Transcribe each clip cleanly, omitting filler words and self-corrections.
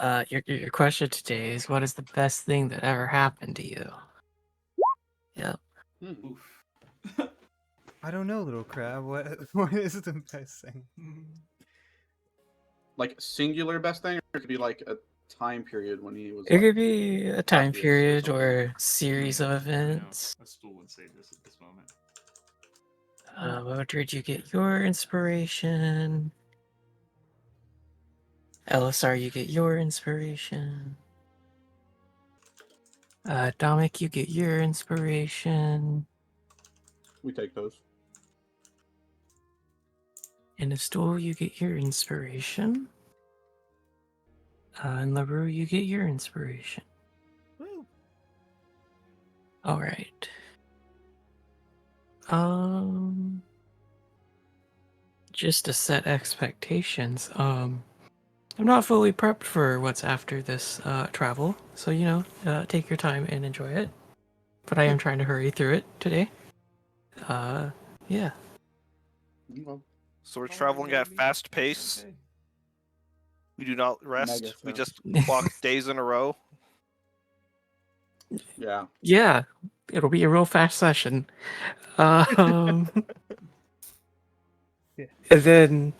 Your question today is, what is the best thing that ever happened to you? Yep. Oof. I don't know, little crab. What is the best thing? Like singular best thing, or it could be like a time period when he was It like could be a time happiest or period something. or a series of I know. events. A stool would say this at this moment. Mildred, you get your inspiration. LSR, you get your inspiration. Dominic, you get your inspiration. We take those. In a stool, you get your inspiration. And LaRue, you get your inspiration. Woo. All right. Just to set expectations. I'm not fully prepped for what's after this travel, so take your time and enjoy it. But I am trying to hurry through it today. Yeah. Well, So we're traveling at fast pace. Okay. We do not rest. Mega We fast. just clock days in a row. yeah. Yeah, it'll be a real fast session. Um, Yeah. And then,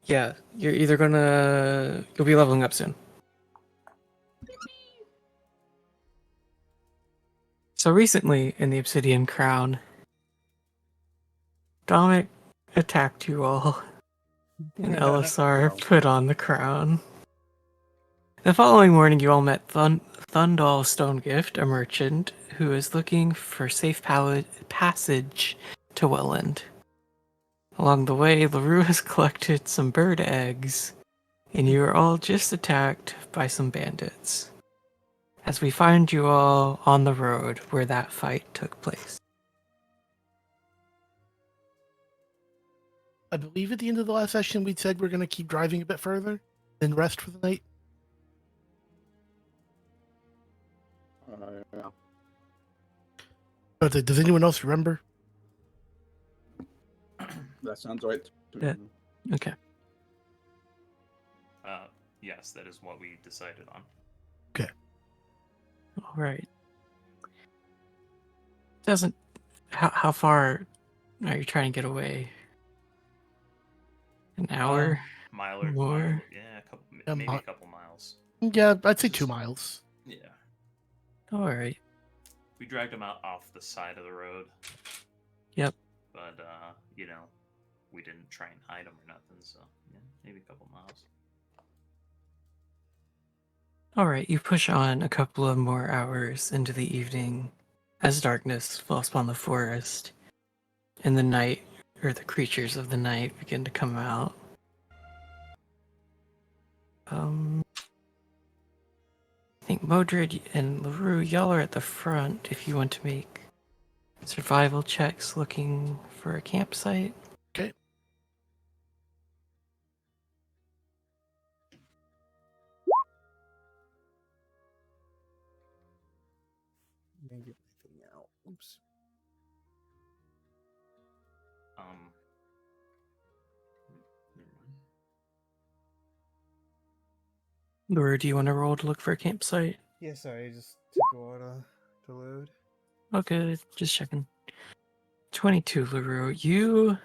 yeah, you'll be leveling up soon. So recently in the Obsidian Crown, Dominic attacked you all, and LSR Oh. put on the crown. The following morning, you all met Thundal Stonegift, a merchant who is looking for safe passage to Welland. Along the way, LaRue has collected some bird eggs, and you are all just attacked by some bandits. As we find you all on the road where that fight took place. I believe at the end of the last session we said we're going to keep driving a bit further, then rest for the night. Yeah. But does anyone else remember? That sounds right. Yeah. Okay. Yes, that is what we decided on. All right. Doesn't. How far are you trying to get away? An hour? Mile or More? yeah, Yeah, maybe a couple miles. Yeah, I'd say 2 miles. Yeah. All right. We dragged him out off the side of the road. Yep. But we didn't try and hide him or nothing, so yeah, maybe a couple miles. All right. You push on a couple of more hours into the evening, as darkness falls upon the forest, and the night, or the creatures of the night, begin to come out. I think Modred and LaRue, y'all are at the front if you want to make survival checks looking for a campsite. Okay. Let me get my thing out. Oops. Never mind. LaRue, do you want to roll to look for a campsite? Yeah, sorry, it just took a while to load. Okay, just checking. 22, LaRue. You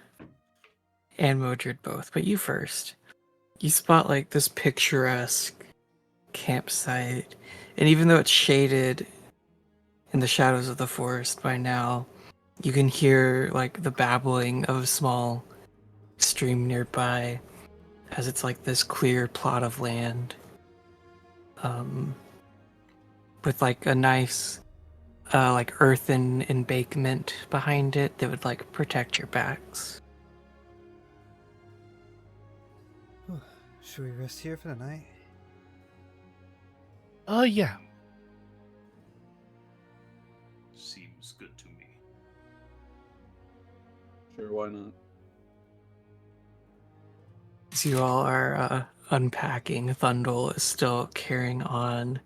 and Modred both, but you first. You spot like this picturesque campsite, and even though it's shaded in the shadows of the forest by now, you can hear like the babbling of a small stream nearby as it's like this clear plot of land with like a nice like earthen embankment behind it that would like protect your backs. Should we rest here for the night? Yeah. Seems good to me. Sure, why not? As you all are unpacking, Thundel is still carrying on.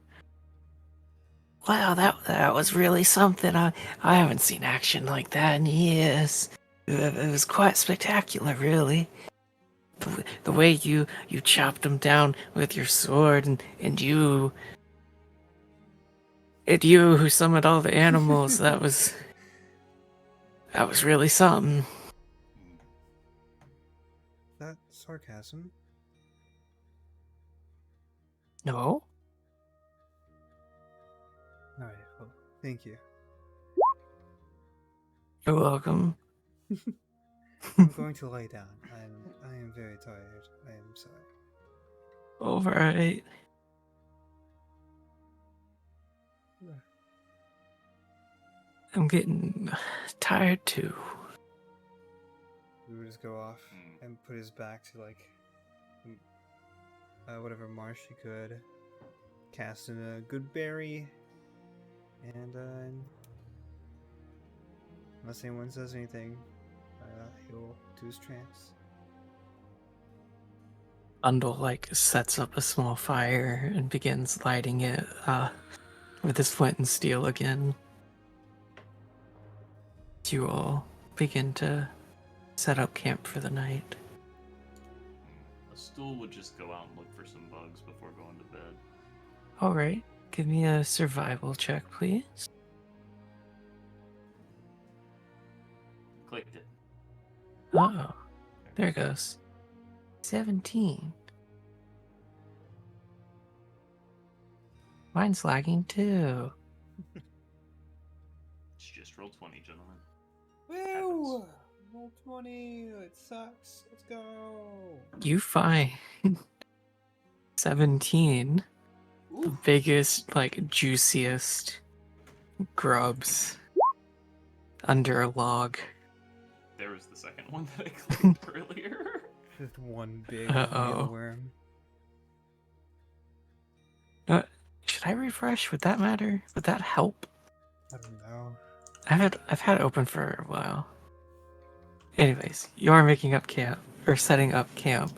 Wow, that was really something. I haven't seen action like that in years. It was quite spectacular, really. the way you chopped him down with your sword, and you who summoned all the animals, that was really something. That sarcasm? No? Alright, well, thank you. You're welcome. I'm going to lay down. I am very tired. I am sorry. Alright. I'm getting tired too. We would just go off and put his back to like whatever marsh he could, cast in a good berry, and unless anyone says anything, he'll do his trance. Bundle sets up a small fire and begins lighting it with his flint and steel again. You all begin to set up camp for the night. A stool would just go out and look for some bugs before going to bed. Alright, give me a survival check, please. Clicked it. Oh, there it goes. 17. Mine's lagging too. It's just roll 20, gentlemen. Woo! Roll 20. It sucks. Let's go. You find 17. The biggest, juiciest grubs under a log. There was the second one that I clicked earlier. Just one big Uh-oh. mealworm. Should I refresh? Would that matter? Would that help? I don't know. I've had it open for a while. Anyways, you are making up camp or setting up camp.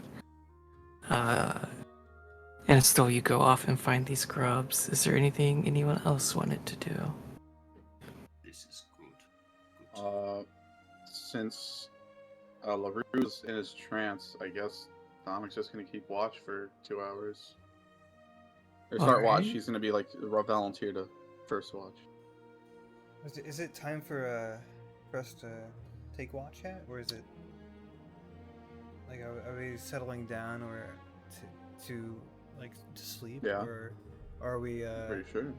And still you go off and find these grubs. Is there anything anyone else wanted to do? This is good. Since LaRue's in his trance, I guess Domic's just gonna keep watch for 2 hours. Or start watch. Alright. He's gonna be like a volunteer to first watch. Is it time for us to take watch yet, or is it like are we settling down or to sleep? Yeah. Or are we? Pretty sure.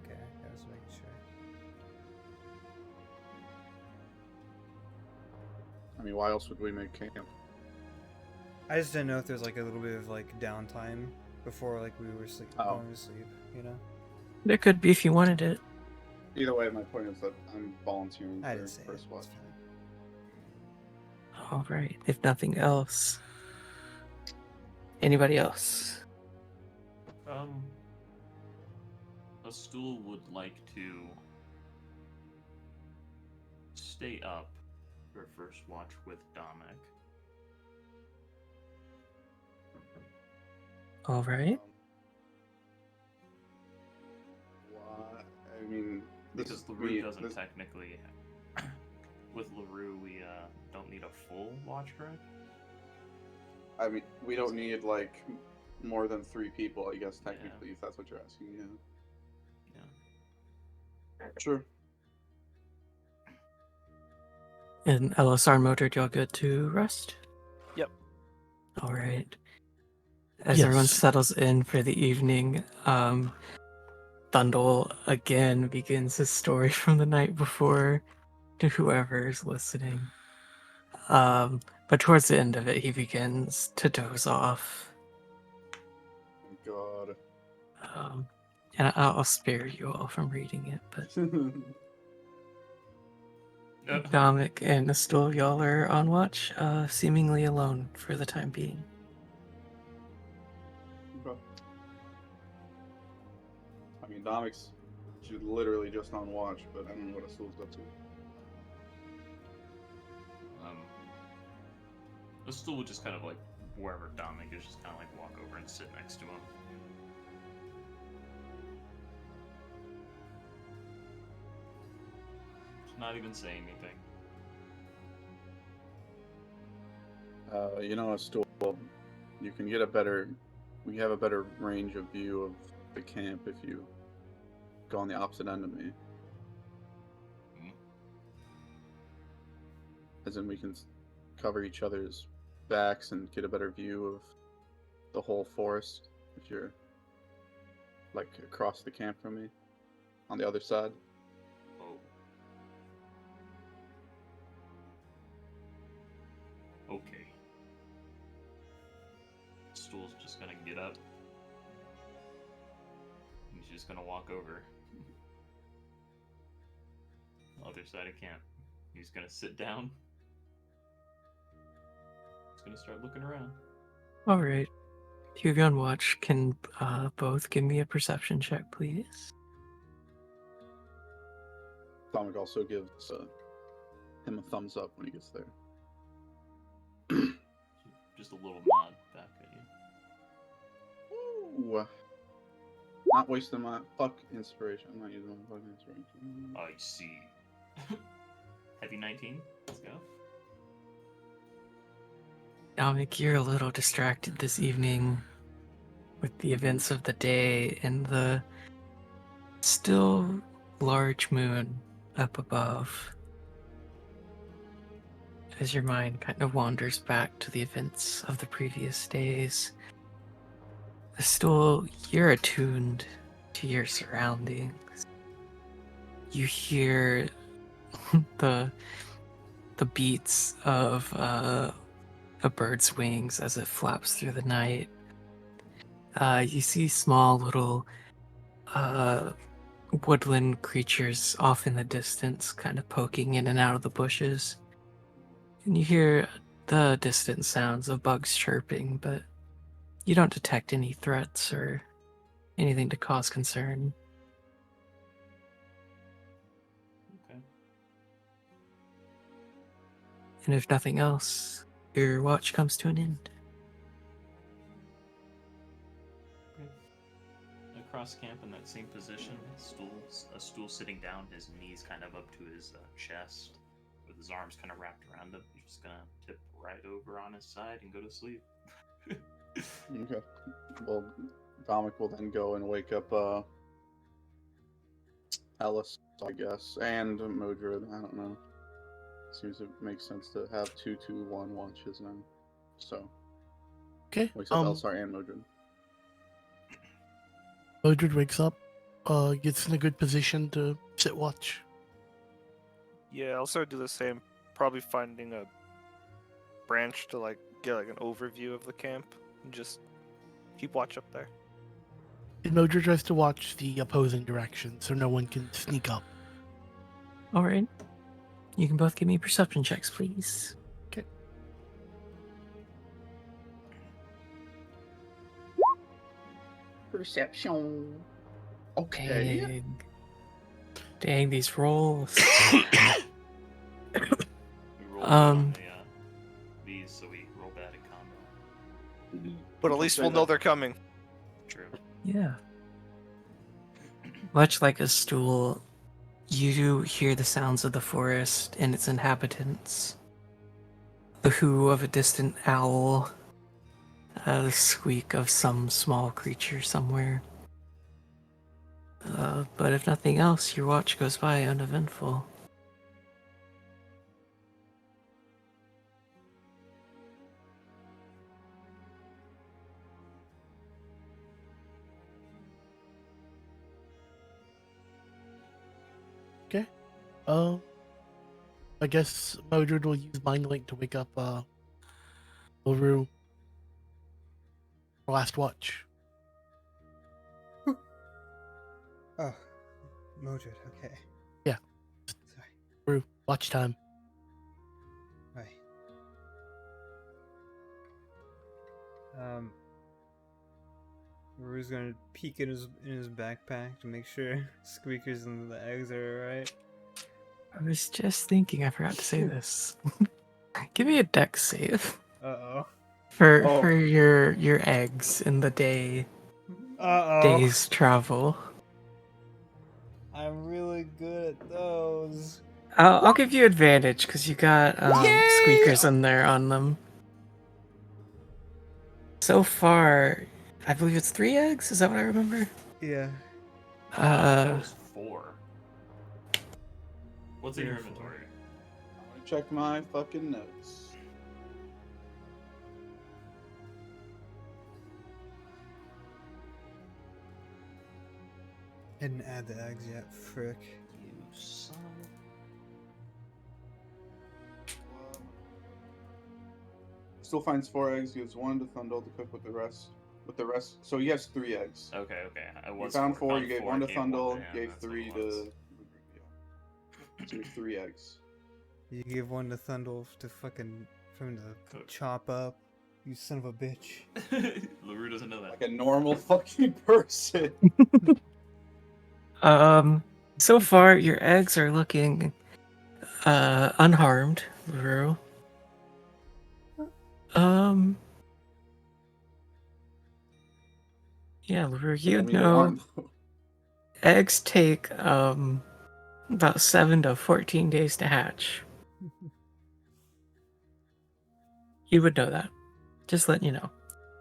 Okay, I was making sure. I mean, why else would we make camp? I just didn't know if there's a little bit of downtime before we were going to sleep. You know. There could be if you wanted it. Either way, my point is that I'm volunteering I for didn't say it. first watch. It's fine. Alright, if nothing else. Anybody else? A stool would like to stay up for first watch with Dominic. Alright. Why? I mean, Because LaRue doesn't technically... With LaRue, we don't need a full watch, correct? I mean, we don't need more than 3 people, I guess, technically, if that's what you're asking. Yeah. Yeah. Sure. And LSR motor, y'all good to rest? Yep. Alright. As Yes. everyone settles in for the evening, Thundle again begins his story from the night before to whoever is listening. But towards the end of it, he begins to doze off. God. And I'll spare you all from reading it, but Dominic and Nestor, y'all are on watch, seemingly alone for the time being. Okay. I mean, Domic's literally just on watch, but I don't know what Asul's up to. A stool would just kind of wherever Dominic is, just kind of walk over and sit next to him. Just not even say anything. A stool. You can get a better. We have a better range of view of the camp if you go on the opposite end of me. As in, we can cover each other's backs and get a better view of the whole forest if you're like across the camp from me on the other side. Oh. Okay. Stool's just gonna get up. He's just gonna walk over. Other side of camp. He's gonna sit down. He's gonna start looking around. All right. Two of you on watch can both give me a perception check, please. Dominic also gives him a thumbs up when he gets there. Just a little nod back at you. Ooh. Not wasting my inspiration. I'm not using my fucking inspiration. I see. Heavy 19. Let's go. Dominic, you're a little distracted this evening with the events of the day and the still large moon up above. As your mind kind of wanders back to the events of the previous days, still you're attuned to your surroundings. You hear the beats of a bird's wings as it flaps through the night. You see small little woodland creatures off in the distance, kind of poking in and out of the bushes. And you hear the distant sounds of bugs chirping, but you don't detect any threats or anything to cause concern. Okay. And if nothing else, your watch comes to an end. Across camp in that same position, a stool sitting down, his knees kind of up to his chest, with his arms kind of wrapped around him. He's just gonna tip right over on his side and go to sleep. Okay. Well, Dominic will then go and wake up Ellis, I guess, and Modred. I don't know. Seems to make sense to have 2-2-1 watches now. So, Okay. wakes up Elsar and Modred. Modred wakes up, gets in a good position to sit watch. Yeah, I'll start do the same. Probably finding a branch to get an overview of the camp and just keep watch up there. And Modred tries to watch the opposing direction so no one can sneak up. All right. You can both give me perception checks, please. Perception. Okay. Dang, these rolls. We roll good on these, so we roll bad at combo. But at least we'll know they're coming. True. Yeah. Much like a stool, you hear the sounds of the forest and its inhabitants. The hoo of a distant owl, the squeak of some small creature somewhere. But if nothing else, your watch goes by uneventful. Okay. I guess Modred will use Mind Link to wake up LaRue. Last watch. Oh, Modred, okay. Yeah. Sorry. LaRue, watch time. Right. Rue's gonna peek in his backpack to make sure Squeakers and the eggs are alright. I was just thinking, I forgot to say this. Give me a dex save Uh-oh. for your eggs in the day's travel. I'm really good at those. I'll give you advantage because you got Yay! squeakers in there on them. So far, I believe it's 3 eggs. Is that what I remember? Yeah. That was 4. What's in 3 your or 4. inventory? I'm gonna check my fucking notes. Didn't add the eggs yet, frick. You son of Still finds 4 eggs. Gives 1 to Thundel to cook with the rest. So he has 3 eggs. Okay, okay. I You was found 4. found You gave 4, 1 to gave one Thundel. him, Gave that's what 3 it was. to. Yeah. So 3 eggs. You give one to Thundolf to fucking for him to Cook. chop up. You son of a bitch. LaRue doesn't know that. Like a normal fucking person. So far your eggs are looking unharmed, Rue. Yeah, Rue, you Tell me they know aren't. eggs take about 7 to 14 days to hatch. You would know that. Just letting you know.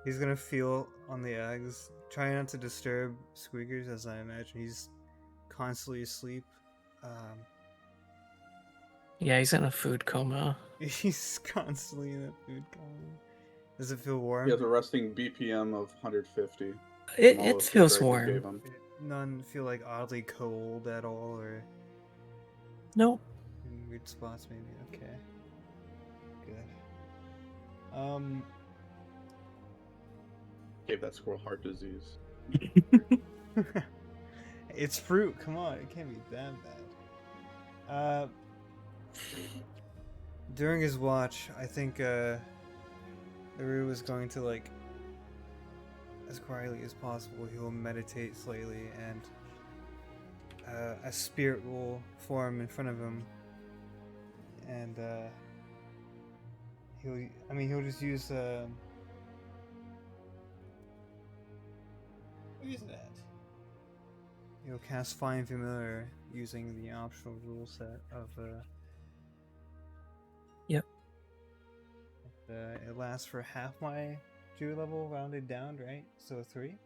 He's gonna feel on the eggs. Try not to disturb Squeakers, as I imagine he's constantly asleep. Yeah, he's in a food coma. He's constantly in a food coma. Does it feel warm? He has a resting BPM of 150. It, All it those feels Dracos warm. gave him. None feel like oddly cold at all, or Nope. in weird spots maybe. Okay. Good. Gave that squirrel heart disease. It's fruit. Come on, it can't be that bad. During his watch, I think Naru is going to, like, as quietly as possible, he will meditate slightly, and a spirit will form in front of him, and he'll just use what is that? He'll cast Find Familiar using the optional rule set of Yep. it lasts for half my Jew level rounded down, right? So 3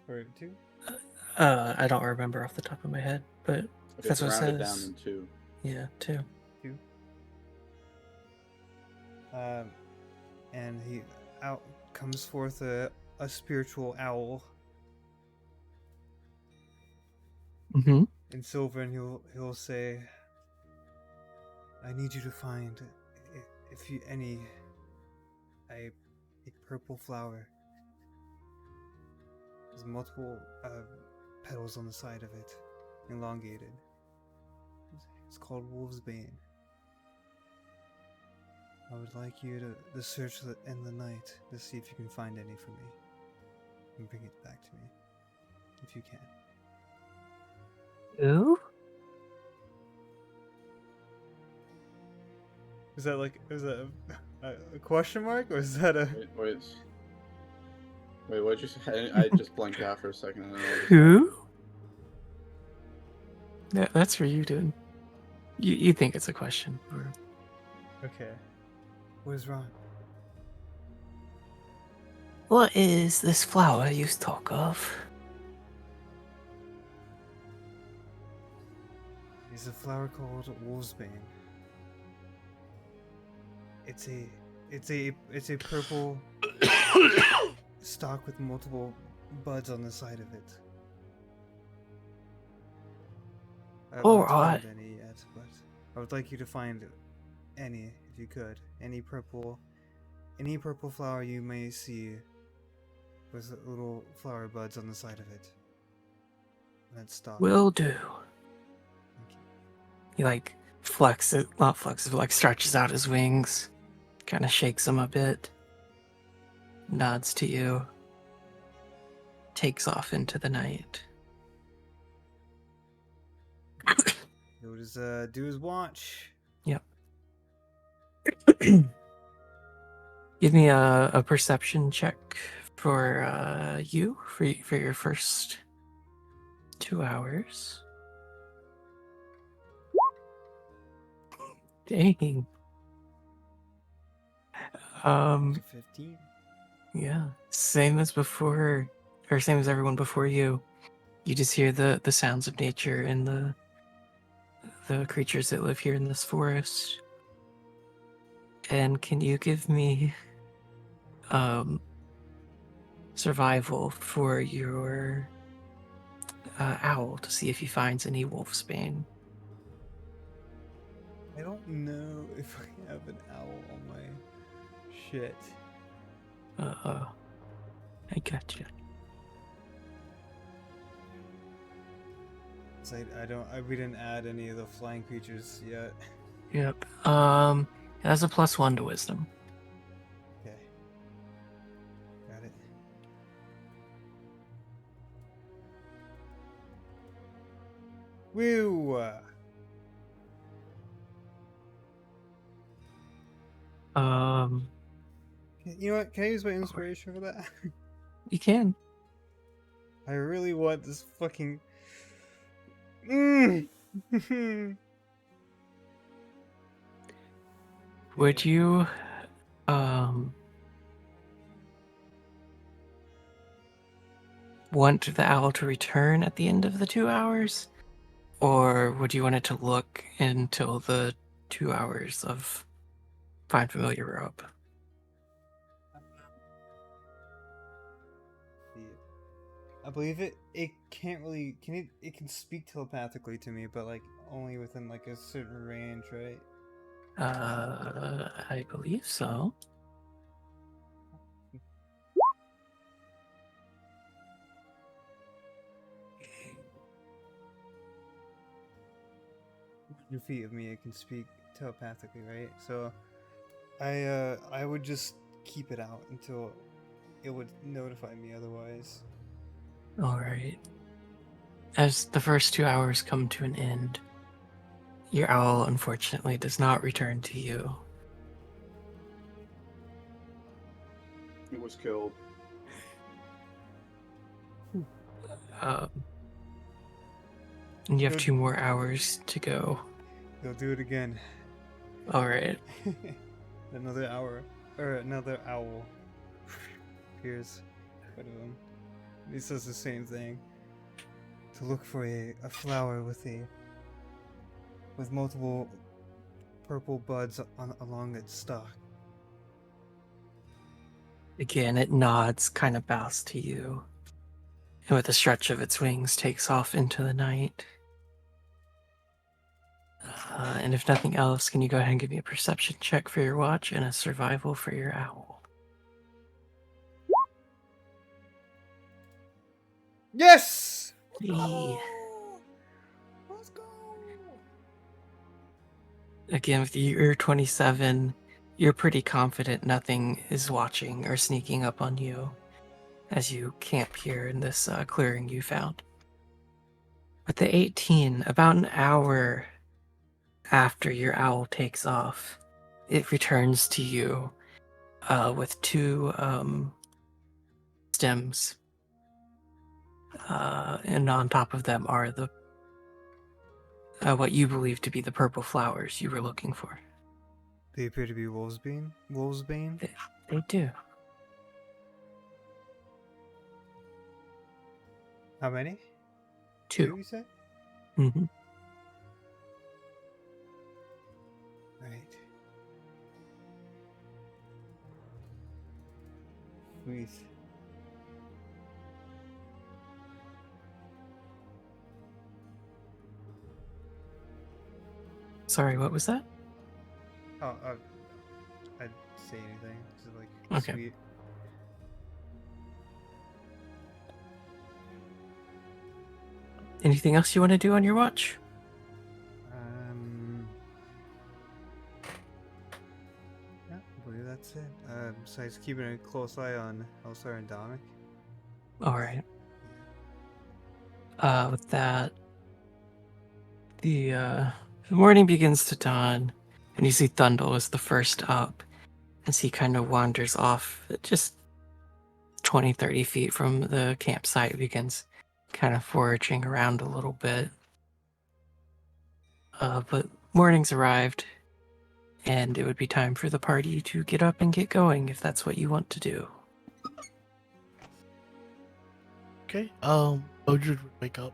or 2? I don't remember off the top of my head, but if that's It's what it rounded down says. in 2. Yeah, 2. 2. And he out comes forth a spiritual owl Mm-hmm. in silver, and he'll say, "I need you to find if you any a purple flower. There's multiple petals on the side of it, elongated. It's called Wolf's Bane. I would like you to search in the night to see if you can find any for me, and bring it back to me, if you can." Ooh? Is that a question mark, or is that a... Wait, what'd you say? I just blanked out for a second. I don't know what you said. Who? Yeah, that's for you, dude. You think it's a question. Okay. What is wrong? What is this flower you talk of? It's a flower called Wolfsbane. It's a purple stalk with multiple buds on the side of it. I've not Alright. found any yet, but I would like you to find any, if you could. Any purple flower you may see with little flower buds on the side of it. That stalk. Will do. Thank you. He like flexes, not flexes, but like stretches out his wings, kind of shakes them a bit, nods to you, takes off into the night. He'll just do his watch. Yep. Give me a perception check for you for your first 2 hours. Dang. 15. Yeah, same as before, or same as everyone before you. You just hear the sounds of nature and the creatures that live here in this forest. And can you give me survival for your owl to see if he finds any wolfsbane? I don't know if I have an owl on my shit. I gotcha. 'Cause we didn't add any of the flying creatures yet. Yep. It has a +1 to wisdom. Okay. Got it. Woo! You know what? Can I use my inspiration for that? You can. I really want this fucking. Mm. Would you, um, want the owl to return at the end of the 2 hours? Or would you want it to look until the 2 hours of Find Familiar were up? I believe it can't really it can speak telepathically to me, but like only within like a certain range, right? I believe so. Your feet of me, it can speak telepathically, right? So I would just keep it out until it would notify me otherwise. Alright. As the first 2 hours come to an end, your owl unfortunately does not return to you. It was killed. Um, and you have Good. 2 more hours to go. They'll do it again. Alright. Another hour or another owl appears ahead of him. He says the same thing. To look for a flower with multiple purple buds along its stalk. Again, it nods, kind of bows to you, and with a stretch of its wings takes off into the night. And if nothing else, can you go ahead and give me a perception check for your watch and a survival for your owl? Yes! Yay. Let's go! Again, with your 27, you're pretty confident nothing is watching or sneaking up on you as you camp here in this clearing you found. With the 18, about an hour after your owl takes off, it returns to you with 2 stems. And on top of them are the what you believe to be the purple flowers you were looking for. They appear to be wolfsbane. Wolfsbane. They do. How many? 2. You said? Mm-hmm. Right. Sweet. Sorry, what was that? Oh, I'd say anything. Just like Okay. sweet. Anything else you want to do on your watch? Yeah, I believe that's it. Besides keeping a close eye on Elsar and Dominic. Alright. With that, the morning begins to dawn, and you see Thundle is the first up as he kind of wanders off just 20-30 feet from the campsite, begins kind of foraging around a little bit. But morning's arrived, and it would be time for the party to get up and get going if that's what you want to do. Okay. Odrid would wake up.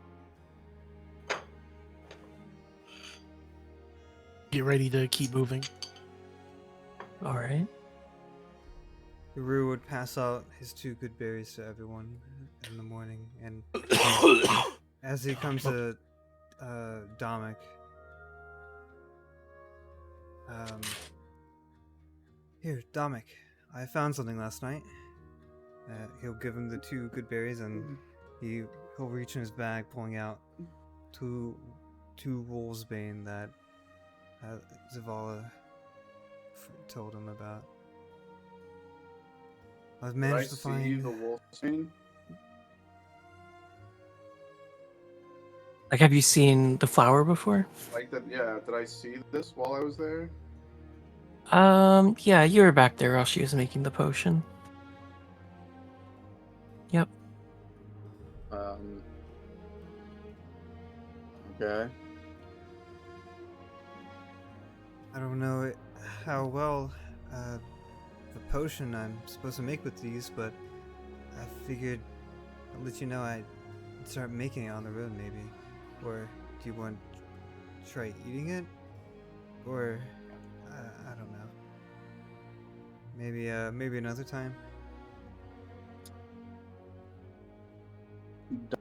Get ready to keep moving. All right. Guru would pass out his 2 good berries to everyone in the morning, and as he comes to Dominic, here, Dominic, I found something last night. He'll give him the 2 good berries, and he'll reach in his bag, pulling out two wolves' bane that Zavala told him about. I've managed to find. Did I see the wolf scene? Like, have you seen the flower before? Like that? Yeah. Did I see this while I was there? Yeah, you were back there while she was making the potion. Yep. Okay. I don't know how well the potion I'm supposed to make with these, but I figured I'll let you know I'd start making it on the road, maybe. Or do you want to try eating it? Or I don't know. Maybe another time.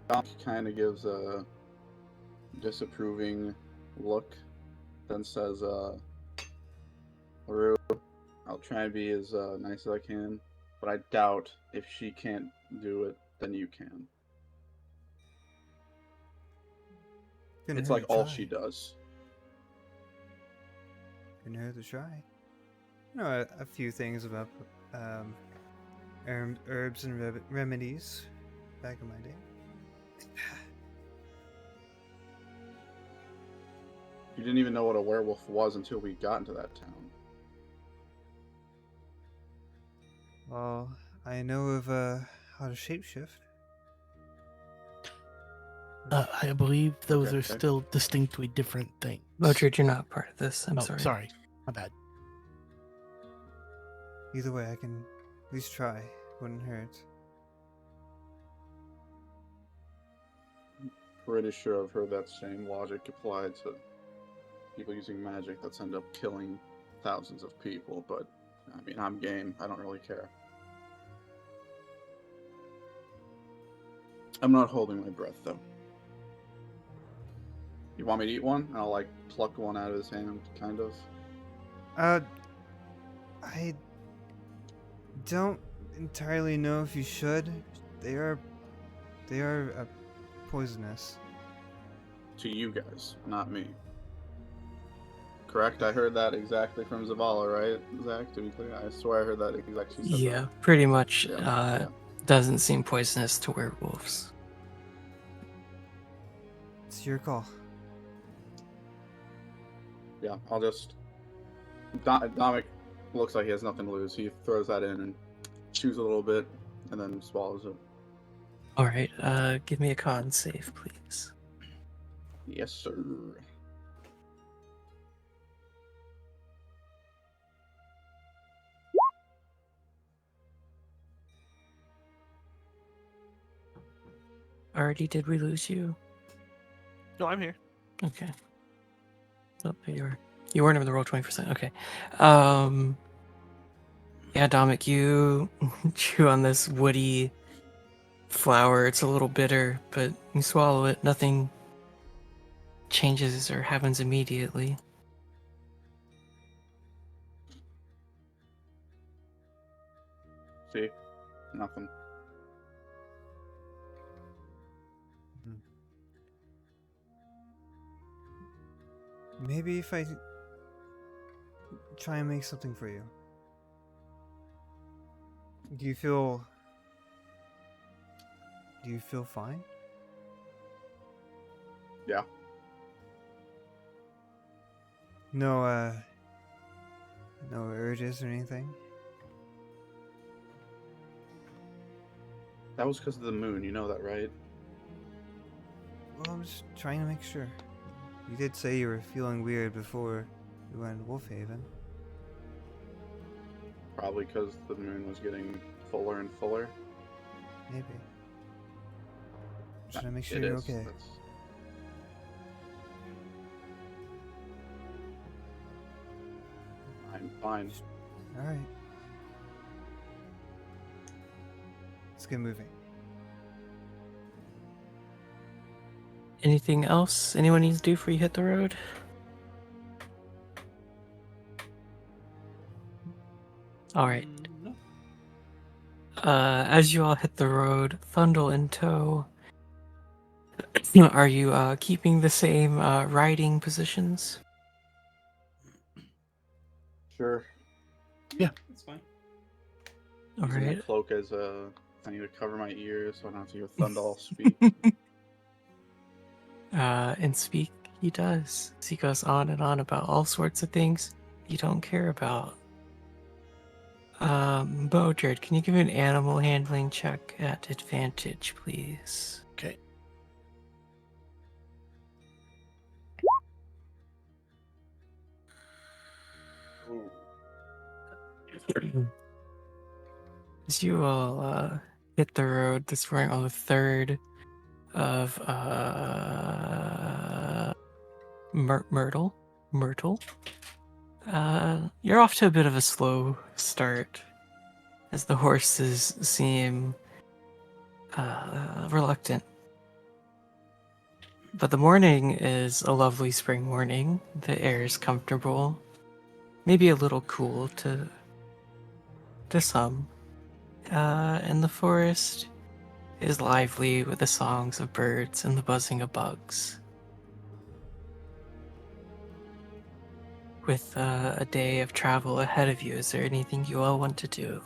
Doc kind of gives a disapproving look, then says, "Rue, I'll try and be as nice as I can, but I doubt if she can't do it, then you can. Couldn't It's hurt like to all try. she does." Couldn't hurt to try. You know a few things about herbs and remedies back in my day. You didn't even know what a werewolf was until we got into that town. Well, I know of how to shapeshift. I believe those are Okay. still distinctly different things. Modred, you're not part of this. I'm Oh, sorry. sorry. My bad. Either way, I can at least try. Wouldn't hurt. Pretty sure I've heard that same logic applied to people using magic that's end up killing thousands of people, but I mean, I'm game. I don't really care. I'm not holding my breath, though. You want me to eat one? And I'll, like, pluck one out of his hand, kind of. I don't entirely know if you should. They are poisonous. To you guys, not me. Correct? I heard that exactly from Zavala, right, Zach? To be clear, I swear I heard that exactly. She said Yeah, pretty much. Yeah. Doesn't seem poisonous to werewolves. It's your call. Yeah, I'll just... Dominic looks like he has nothing to lose. He throws that in and chews a little bit, and then swallows it. All right. Give me a con save, please. Yes, sir. Already, did we lose you? No, I'm here. Okay. So you weren't in the roll 20%. Okay. Yeah, Dominic, you chew on this woody flower. It's a little bitter, but you swallow it. Nothing changes or happens immediately. See? Nothing. Maybe if I try and make something for you. Do you feel fine? Yeah. No no urges or anything? That was because of the moon, you know that, right? Well, I'm just trying to make sure. You did say you were feeling weird before we went to Wolfhaven. Probably because the moon was getting fuller and fuller. Maybe. Trying to make sure It you're is. okay. That's... I'm fine. All right. Let's get moving. Anything else anyone needs to do before you hit the road? All right. No. As you all hit the road, Thundle in tow, are you keeping the same riding positions? Sure. Yeah. That's fine. All Using my right. cloak as a thing to cover my ears so I don't have to hear Thundall speak. And speak he does. He goes on and on about all sorts of things you don't care about. Bodred, can you give me an animal handling check at advantage, please? Okay. As you all hit the road this morning on the 3rd of Myrtle, you're off to a bit of a slow start as the horses seem reluctant. But the morning is a lovely spring morning. The air is comfortable, maybe a little cool to some. And the forest is lively with the songs of birds and the buzzing of bugs. With a day of travel ahead of you, is there anything you all want to do?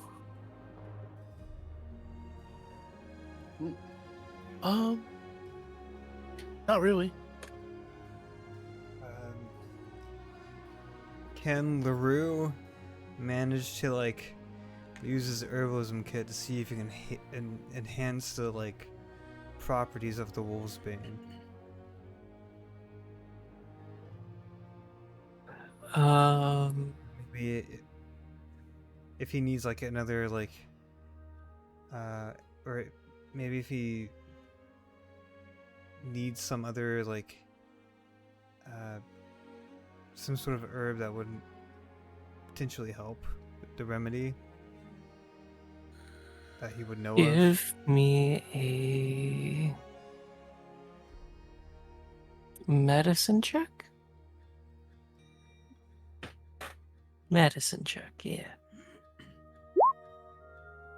Not really. Can LaRue manage to like use his herbalism kit to see if he can enhance the like properties of the wolfsbane? Maybe if he needs like another like or maybe if he needs some other like some sort of herb that would potentially help with the remedy that he would know of. Give me a medicine check? Medicine check, yeah.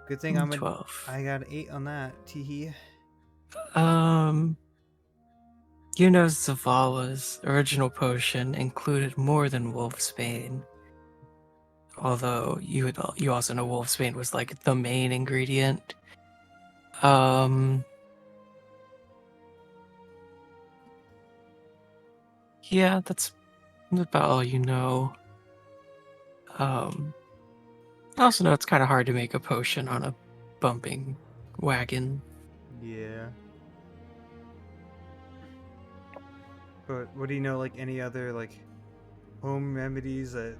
Good thing I'm 12. I got an 8 on that. Teehee. You know Zavala's original potion included more than wolfsbane. Although you also know wolfsbane was like the main ingredient. Yeah, that's about all you know. I also know it's kind of hard to make a potion on a bumping wagon. Yeah. But what do you know, like any other like home remedies that,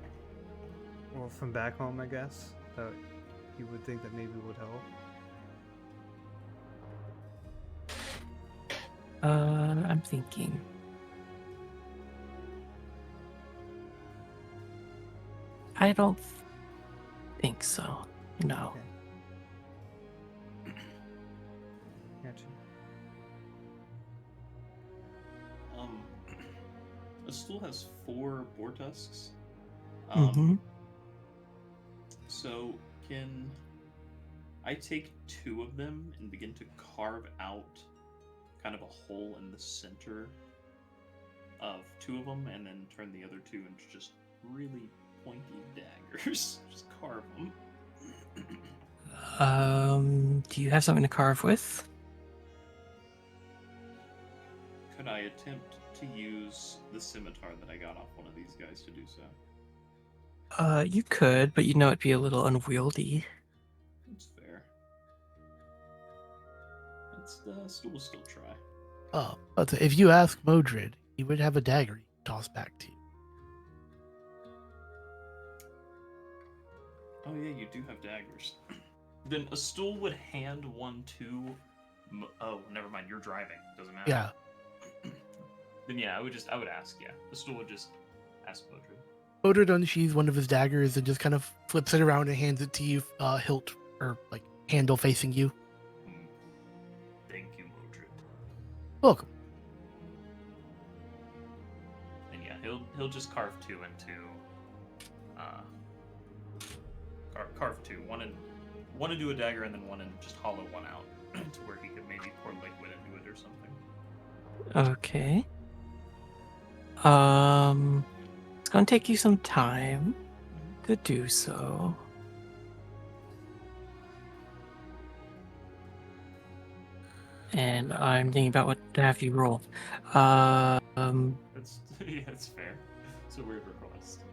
well, from back home, I guess, that you would think that maybe would help? I'm thinking. I don't think so. No. Okay. Gotcha. A stool has 4 boar tusks. Mm-hmm. So can I take 2 of them and begin to carve out kind of a hole in the center of 2 of them, and then turn the other 2 into just really pointy daggers? Just carve them. Do you have something to carve with? Could I attempt to use the scimitar that I got off one of these guys to do so? You could, but you know it'd be a little unwieldy. That's fair. We'll still try. But if you ask Modred, he would have a dagger he could toss back to you. Oh yeah, you do have daggers. Then a stool would hand one to Oh, never mind. You're driving. Doesn't matter. Yeah. Then yeah, I would ask. Yeah, the stool would just ask Bodru. Odor unsheathes one of his daggers and just kind of flips it around and hands it to you, hilt or like handle facing you. Thank you, Modred. Welcome. And yeah, he'll just carve two into carve two. One into a dagger and then one and just hollow one out to where he could maybe pour liquid into it or something. Okay. It's gonna take you some time to do so. And I'm thinking about what to have you roll. That's yeah, that's fair. It's a weird request.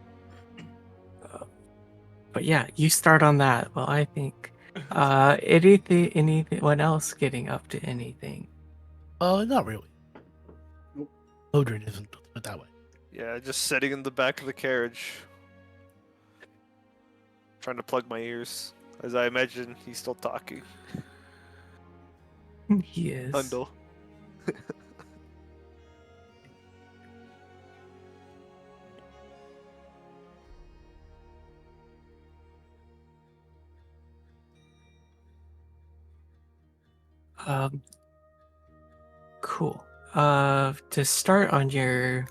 But yeah, you start on that. Well, I think anyone else getting up to anything? Not really. Nope. Odrin isn't put it that way. Yeah, just sitting in the back of the carriage, trying to plug my ears, as I imagine he's still talking. He is. Hundle. Cool. To start on your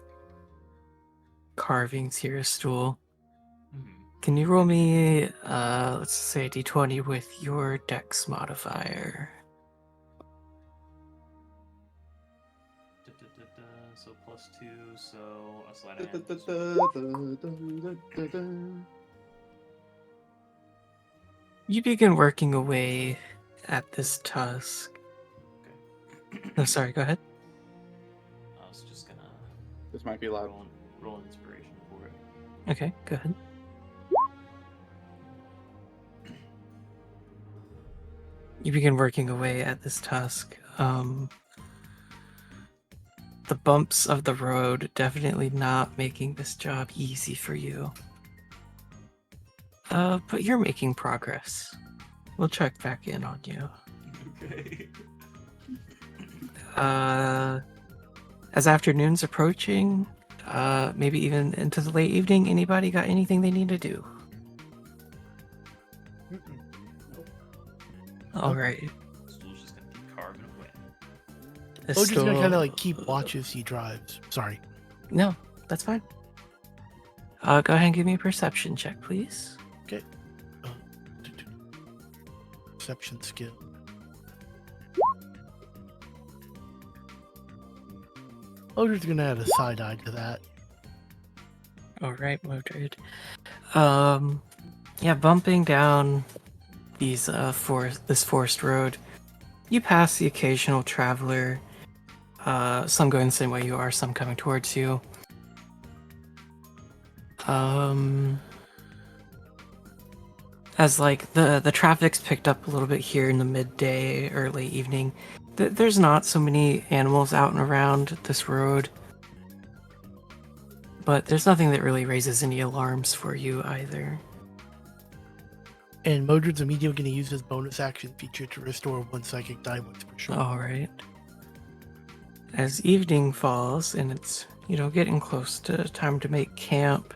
carvings here, Stool, can you roll me, let's say a d20 with your dex modifier? So +2, so a sleight of hand. You begin working away at this tusk. Okay. Oh, sorry, go ahead. I was just gonna This might be loud. roll an inspiration for it. Okay, go ahead. You begin working away at this tusk. The bumps of the road definitely not making this job easy for you. But you're making progress. We'll check back in on you. Okay. As afternoon's approaching, maybe even into the late evening, anybody got anything they need to do? All right. Stool's just gonna keep carving away. Odrin's gonna kind Still- of like keep watch as he drives. Sorry. No, that's fine. Go ahead and give me a perception check, please. Okay. Perception skill. Odrin's gonna add a side eye to that. All right, Modred. Yeah, bumping down these this forest road, you pass the occasional traveler. Some going the same way you are, some coming towards you. As like the traffic's picked up a little bit here in the midday or late evening, there's not so many animals out and around this road. But there's nothing that really raises any alarms for you either. And Modred's immediately gonna use his bonus action feature to restore 1 psychic die points for sure. Alright. As evening falls and it's, getting close to time to make camp,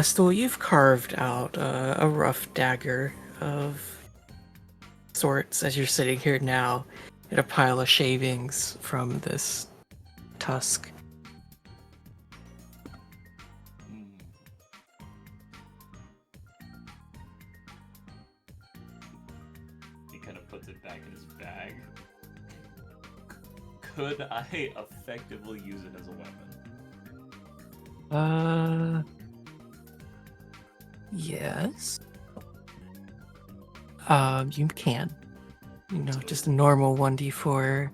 Stool, you've carved out a rough dagger of sorts as you're sitting here now at a pile of shavings from this tusk. He kind of puts it back in his bag. Could I effectively use it as a weapon? Yes. You can. Just a normal 1d4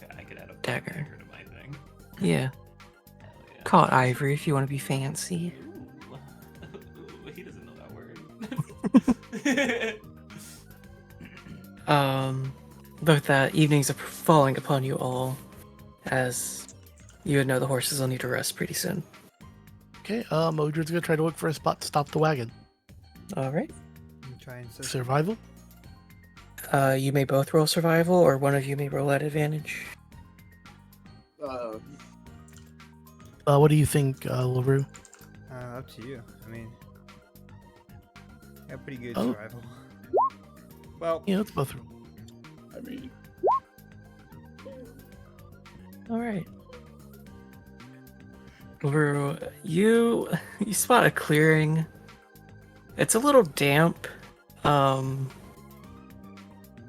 Okay, I could add a Dagger. dagger to my thing. Yeah. Hell yeah. Call it ivory if you want to be fancy. Ooh. Ooh, he doesn't know that word. But the evenings are falling upon you all, as you would know the horses will need to rest pretty soon. Okay, Modred's gonna try to look for a spot to stop the wagon. All right. And try and Survival? You may both roll survival, or one of you may roll at advantage. What do you think, LaRue? Up to you. I mean, got pretty good Oh. survival. Well, Yeah, let's both roll. I mean, All right. Luru, you spot a clearing. It's a little damp.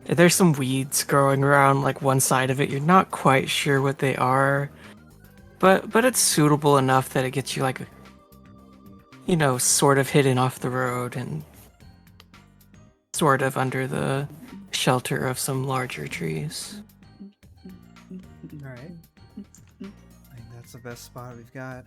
There's some weeds growing around like one side of it. You're not quite sure what they are, but it's suitable enough that it gets you like, sort of hidden off the road and sort of under the shelter of some larger trees. alright. I think that's the best spot we've got.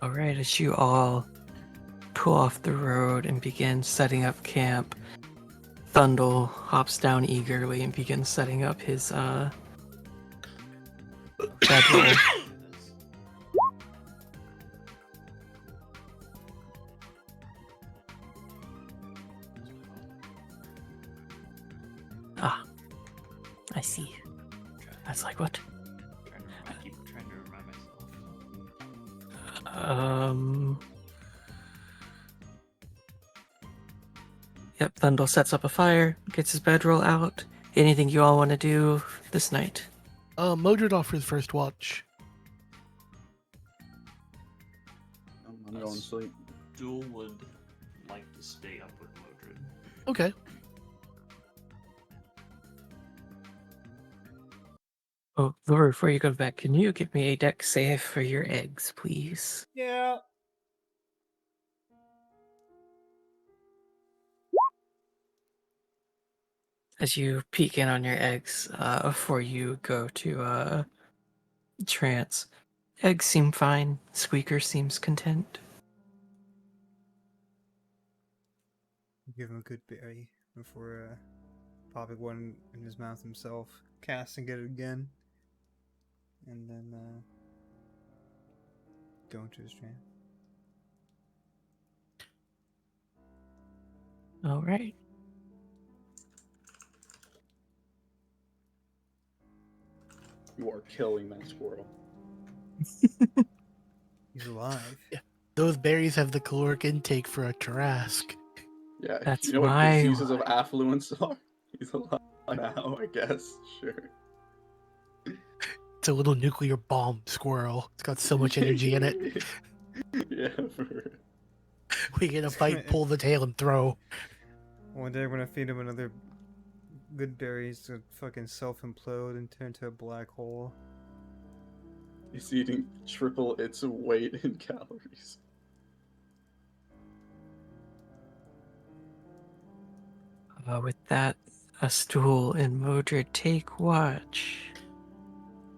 Alright, as you all pull off the road and begin setting up camp, Thundle hops down eagerly and begins setting up his bedroll. Ah, I see. That's like what? Keep trying to remind myself. Yep, Thundle sets up a fire, gets his bedroll out. Anything you all want to do this night? Modred offers first watch. I'm going to sleep. Duel would like to stay up with Modred. Okay. Oh, Laura, before you go back, can you give me a deck save for your eggs, please? Yeah. As you peek in on your eggs before you go to trance. Eggs seem fine. Squeaker seems content. Give him a good berry before popping one in his mouth himself, casting it again, and then going to his trance. All right. You are killing that squirrel. He's alive. Those berries have the caloric intake for a Tarrasque. Yeah, That's you know what why- diseases of affluence are? He's alive now, I guess. Sure. It's a little nuclear bomb squirrel. It's got so much energy in it. Yeah, for We get a fight, pull the tail, and throw. One day I'm gonna feed him another good berries to fucking self-implode and turn to a black hole. he's eating triple its weight in calories. With that, a stool and Modred take watch.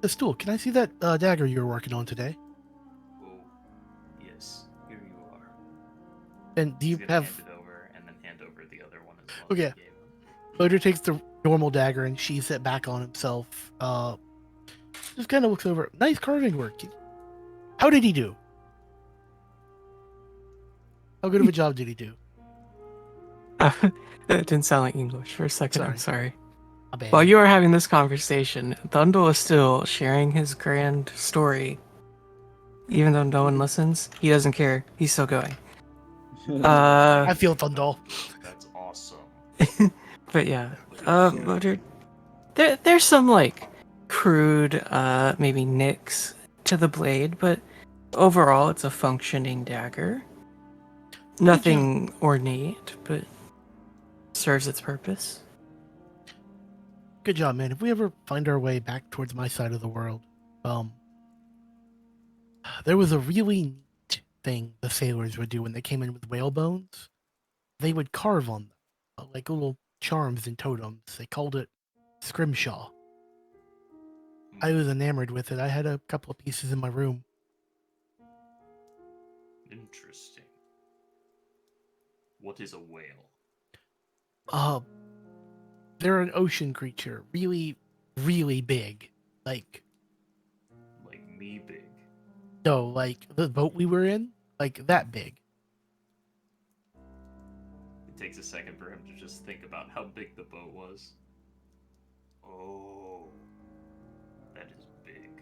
The stool. Can I see that dagger you were working on today? Oh, yes. Here you are. And do you He's gonna have? hand it over and then hand over the other one as well. Okay. that you gave him. Modred takes the normal dagger and sheaths it back on himself. Just kind of looks over. Nice carving work. How did he do? How good of a job did he do? It didn't sound like English for a second. I'm sorry. My bad. While you are having this conversation, Thundle is still sharing his grand story. Even though no one listens, he doesn't care. He's still going. I feel Thundle. That's awesome. But yeah, Modred, there's some like crude, maybe nicks to the blade, but overall it's a functioning dagger. Nothing ornate, but serves its purpose. Good job, man. If we ever find our way back towards my side of the world, there was a really neat thing the sailors would do when they came in with whale bones. They would carve on them, like little charms and totems. They called it scrimshaw. I was enamored with it. I had a couple of pieces in my room. Interesting. What is a whale? They're an ocean creature, really, really big. Like Like me big. No, like the boat we were in, like that big. It takes a second for him to just think about how big the boat was. Oh, that is big.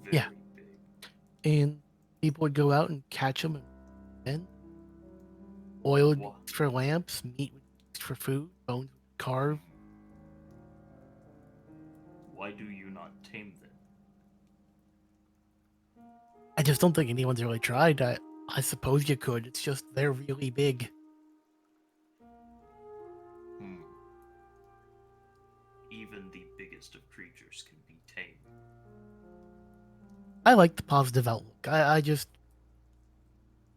Very Yeah. big. And people would go out and catch them, and oil would be Wha- used for lamps, meat would be used for food, bones would be carved. Why do you not tame them? I just don't think anyone's really tried. I suppose you could. It's just they're really big. Hmm. Even the biggest of creatures can be tamed. I like the positive outlook.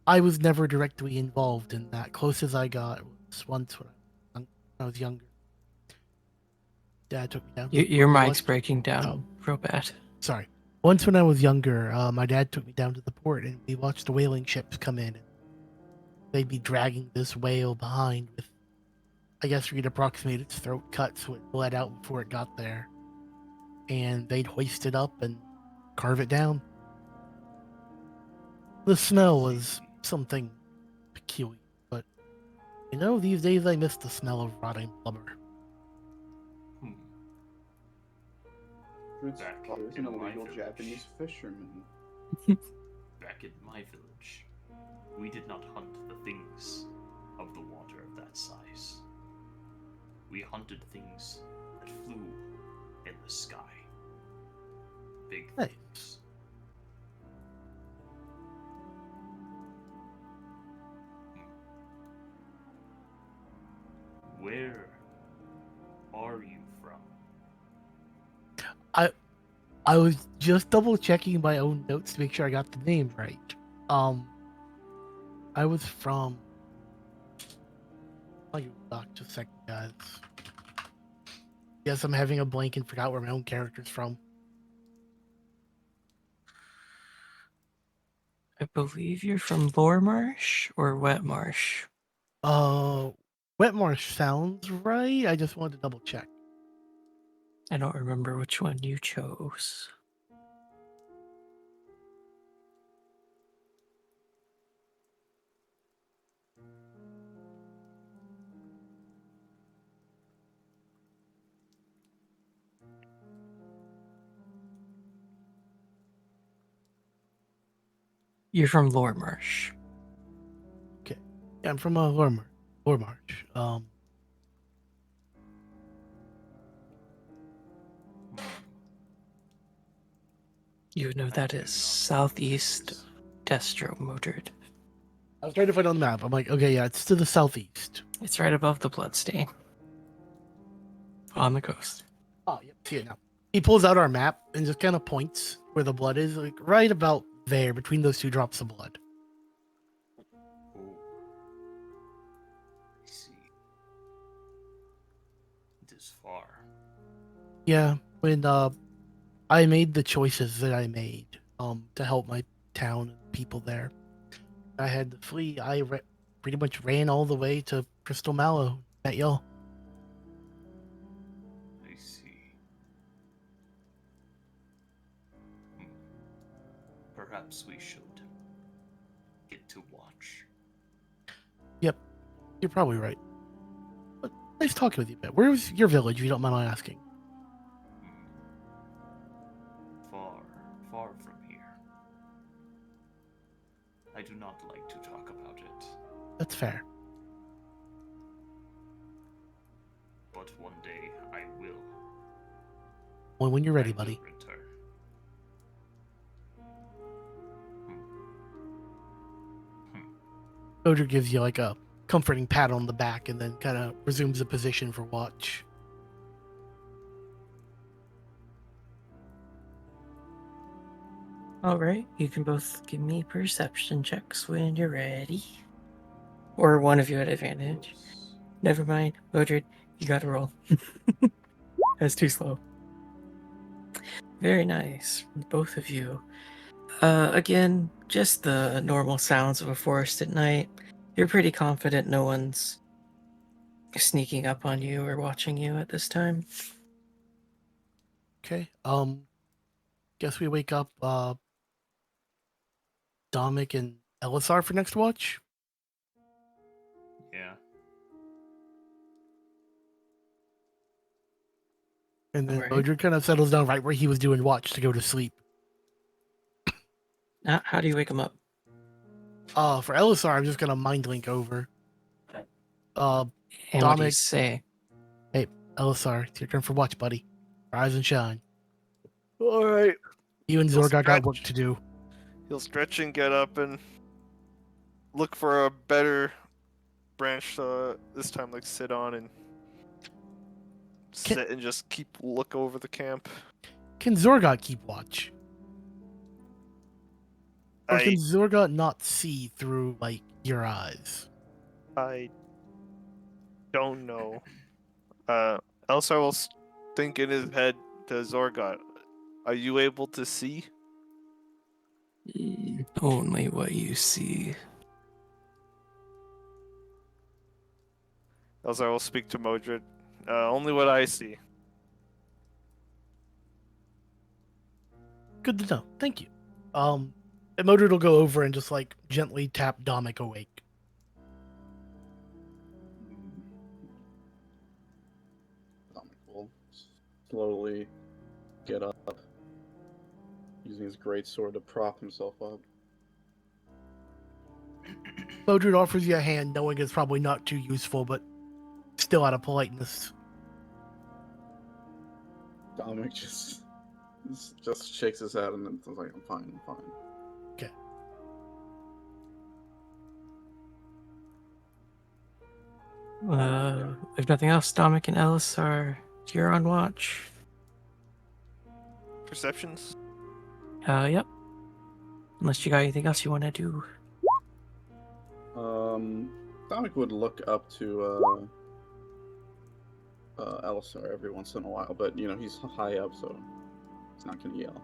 I was never directly involved in that. Closest I got was once when I was younger. Dad took me down. Your We mic's watched- breaking Oh, down real bad. sorry. Once when I was younger, my dad took me down to the port and we watched the whaling ships come in. And they'd be dragging this whale behind with, I guess we'd approximate its throat cut so it bled out before it got there. And they'd hoist it up and carve it down. The smell was something peculiar, but these days I miss the smell of rotting blubber. Hmm. There's Back an in my illegal village. Japanese fisherman. Back in my village, we did not hunt the things of the water of that size. We hunted things that flew in the sky. Big Nice. things. Where are you from? I was just double checking my own notes to make sure I got the name right. I was from. I'll give it back just a second, guys. Yes, I'm having a blank and forgot where my own character's from. I believe you're from Lore Marsh or Wet Marsh. Wet Marsh sounds right. I just wanted to double check. I don't remember which one you chose. You're from Lore Marsh. Okay, yeah, I'm from Lore Marsh. You know I that do is not southeast recognize- Destro, Mildred. I was trying to find it on the map. I'm like, okay, yeah, it's to the southeast. It's right above the bloodstain. On the coast. Oh, yeah, see it now. He pulls out our map and just kind of points where the blood is, like right about there, between those two drops of blood. Oh. I see. It is far. Yeah, when I made the choices that I made to help my town and people there. I had to flee. Pretty much ran all the way to Crystal Mallow at y'all. I see. Hmm. Perhaps we should get to watch. Yep, you're probably right. But nice talking with you, Ben. Where's your village, if you don't mind my asking? Hmm. Far, far from here. I do not like to talk about it, That's fair. but one day I will. When you're ready, I will buddy. return. Hmm. Hmm. Odor gives you like a comforting pat on the back and then kind of resumes the position for watch. All right, you can both give me perception checks when you're ready. Or one of you at advantage. Close. Never mind, Mildred, you gotta roll. That's too slow. Very nice, both of you. Again, just the normal sounds of a forest at night. You're pretty confident no one's sneaking up on you or watching you at this time. Okay. Guess we wake up Dominic and Elisar for next watch. Yeah. And then Alright. Modred kind of settles down right where he was doing watch to go to sleep. How do you wake him up? For Elisar, I'm just gonna mind link over. And what do you Dominic, say? hey, Elisar, it's your turn for watch, buddy. Rise and shine. All right. You and He'll Zorga got work stretch. to do. He'll stretch and get up and look for a better branch to this time, like sit on and sit and just keep look over the camp. Can Zorga keep watch? Or can I Zorga not see through, like, your eyes? I don't know. Elsar will think in his head to Zorgot. Are you able to see? Only what you see. Elsar will speak to Modred. Only what I see. Good to know. Thank you. And Modred will go over and just, like, gently tap Dominic awake. Dominic will slowly get up, using his great sword to prop himself up. Modred offers you a hand, knowing it's probably not too useful, but still out of politeness. Dominic just shakes his head and then is like, I'm fine, I'm fine. Okay. If nothing else, Dominic and Ellis you're on watch. Perceptions? Yep. Unless you got anything else you want to do. Dominic would look up to Elisar every once in a while, but you know he's high up, so he's not gonna yell.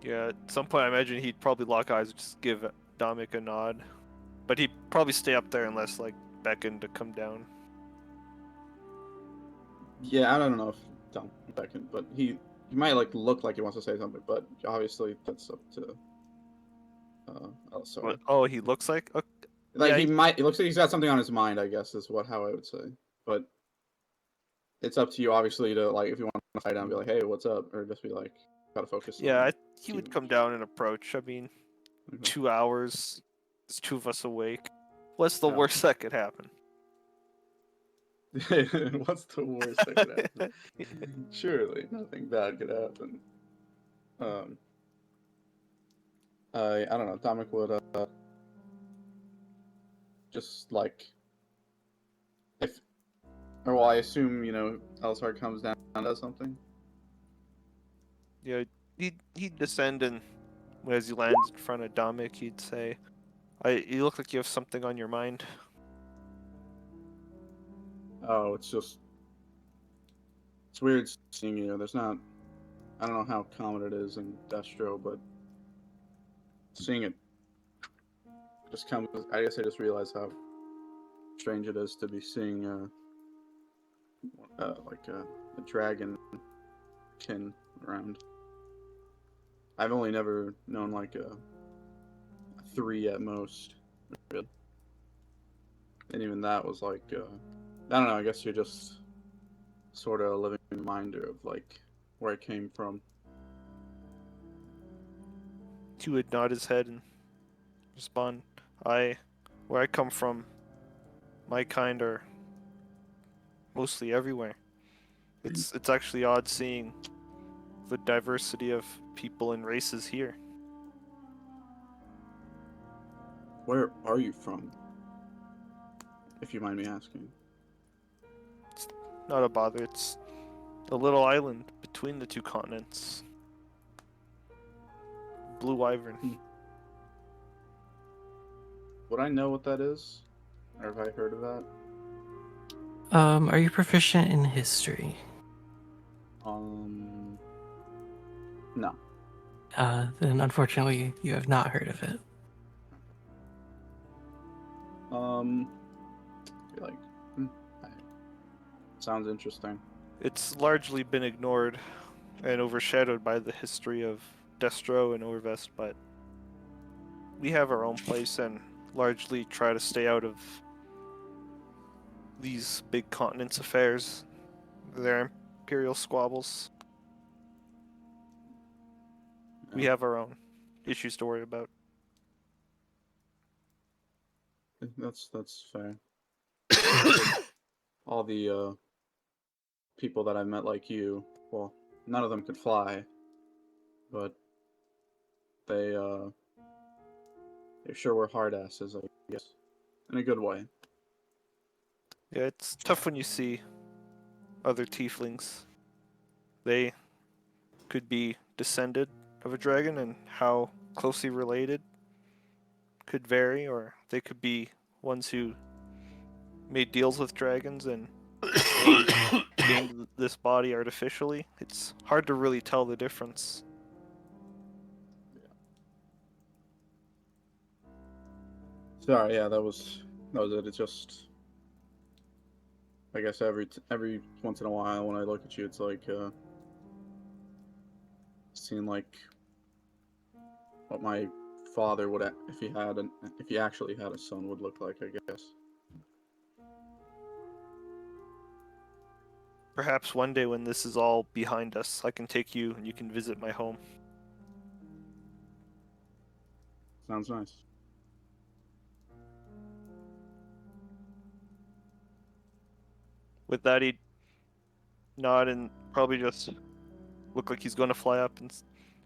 Yeah, at some point I imagine he'd probably lock eyes and just give Dominic a nod. But he'd probably stay up there unless, like, beckon to come down. Yeah, I don't know if Dominic beckon, but he might like look like he wants to say something, but obviously that's up to Elisar. What? Oh, he looks like? Okay. Like Yeah, he might. It looks like he's got something on his mind. I guess is how I would say. But it's up to you, obviously, to like if you want to fight down, and be like, "Hey, what's up?" or just be like, "Gotta focus." Yeah, on he would keeping- come down and approach. I mean, Mhm. 2 hours. There's two of us awake. What's the Yeah. worst that could happen? What's the worst that could happen? Surely nothing bad could happen. I don't know. Dominic would just like if, or well, I assume Elisar comes down and does something. Yeah, he'd descend, and as he lands in front of Dominic, he'd say, you look like you have something on your mind." Oh, it's weird seeing you. There's not. I don't know how common it is in Destro, but seeing it just comes. I guess I just realized how strange it is to be seeing like a dragon kin around. I've only never known like a 3 at most, really. And even that was like I don't know. I guess you're just sort of a living reminder of like where it came from. He would nod his head and respond, where I come from, my kind are mostly everywhere. It's actually odd seeing the diversity of people and races here. Where are you from, if you mind me asking? Not a bother. It's a little island between the two continents. Blue Wyvern. Would I know what that is? Or have I heard of that? Are you proficient in history? No. Then unfortunately you have not heard of it. Be like, sounds interesting. It's largely been ignored. and overshadowed by the history of Destro and Orvest, but we have our own place and largely try to stay out of these big continents' affairs, their imperial squabbles. We Yeah. have our own issues to worry about. That's fair. All the people that I've met like you, well, none of them could fly, but they uh they sure were hard asses, I guess, in a good way. Yeah, it's tough when you see other tieflings. They could be descended of a dragon, and how closely related could vary, or they could be ones who made deals with dragons and gained this body artificially. It's hard to really tell the difference. Sorry, yeah, that was it. It's just, I guess every once in a while when I look at you, it's like seeing like what my father would if he actually had a son would look like, I guess. Perhaps one day when this is all behind us, I can take you and you can visit my home. Sounds nice. With that, he'd nod and probably just look like he's going to fly up, and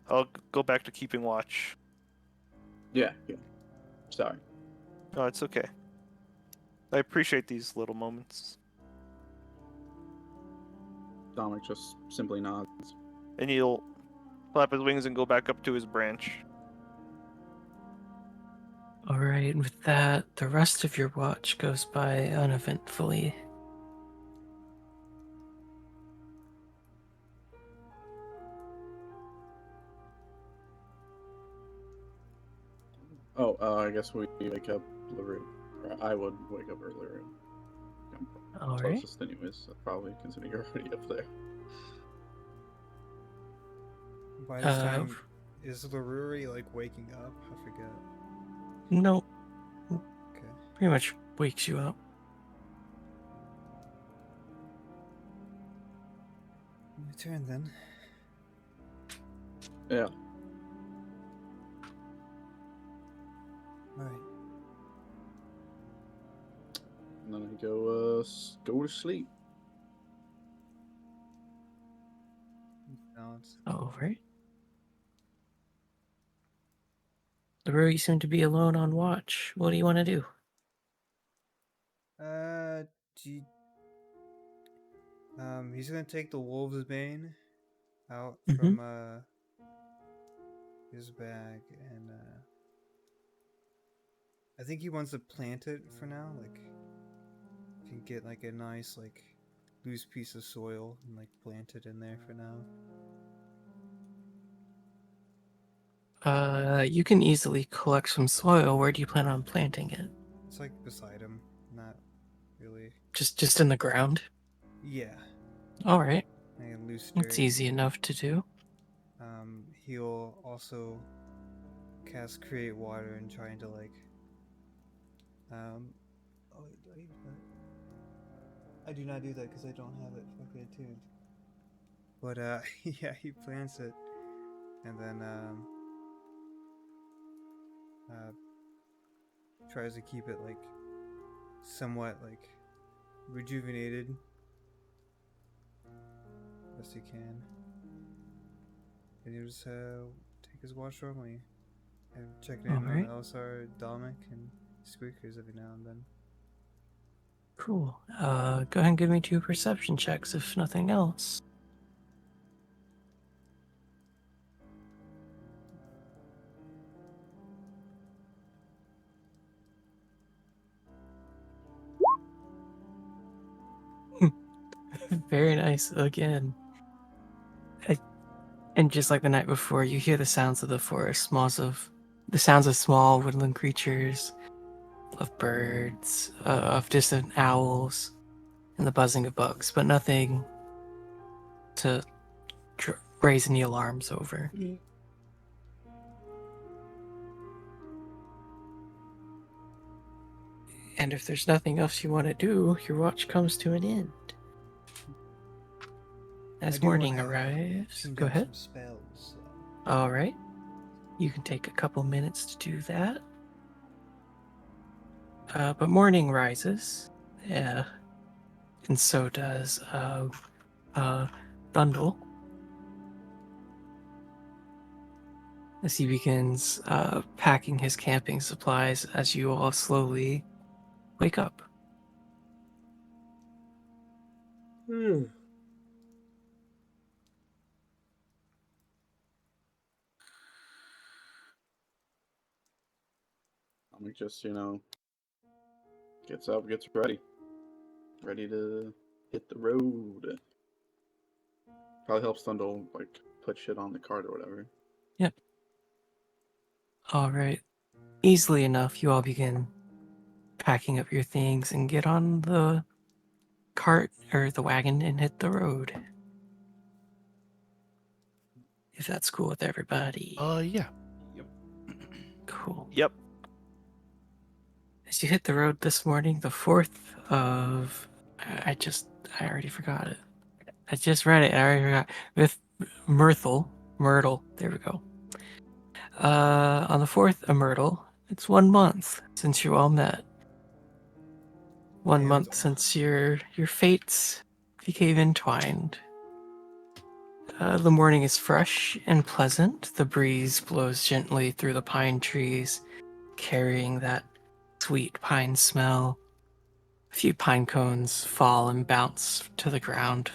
I'll go back to keeping watch. Yeah. Sorry. No, it's okay. I appreciate these little moments. Dominic just simply nods. And he'll flap his wings and go back up to his branch. All right, and with that, the rest of your watch goes by uneventfully. Oh, I guess we wake up LaRue. Or I would wake up earlier. I'm All right. closest anyways, so probably considering you're already up there. By this time, is Laruri like waking up? I forget. Nope, Okay. pretty much wakes you up. My turn then. Yeah. Right. And then I go to sleep. Balance. All right. LaRue, you seem to be alone on watch. What do you want to do? Do you, he's gonna take the wolf's bane out from his bag, and I think he wants to plant it for now. Like, can get like a nice like loose piece of soil and like plant it in there for now. You can easily collect some soil. Where do you plan on planting it? It's like beside him, not really. Just in the ground? Yeah, All right. like a loose dirt. It's easy enough to do. He'll also cast create water and trying to like oh, I do not do that because I don't have it fucking attuned. But yeah, he plants it and then tries to keep it like somewhat like rejuvenated best he can. And he'll just take his watch normally and check in on Alright. Elsar, Dominic, and Squeakers every now and then. Cool. Go ahead and give me 2 perception checks, if nothing else. Very nice again. And just like the night before, you hear the sounds of the forest, the sounds of small woodland creatures, of birds, of distant owls, and the buzzing of bugs, but nothing to raise any alarms over. And if there's nothing else you want to do, your watch comes to an end. I As do wanna morning arrives, change go up ahead. some spells. All right. You can take a couple minutes to do that. But morning rises, yeah, and so does Thundle. As he begins packing his camping supplies as you all slowly wake up. I'm just, gets up, gets ready. Ready to hit the road. Probably helps them to, like, put shit on the cart or whatever. Yep. All right. Easily enough, you all begin packing up your things and get on the cart or the wagon and hit the road. If that's cool with everybody. Yeah. Yep. Cool. Yep. As you hit the road this morning, the 4th of... I already forgot it. I just read it. I already forgot. With Myrtle. There we go. On the 4th of Myrtle, it's 1 month since you all met. 1 And- month since your fates became entwined. The morning is fresh and pleasant. The breeze blows gently through the pine trees, carrying that sweet pine smell. A few pine cones fall and bounce to the ground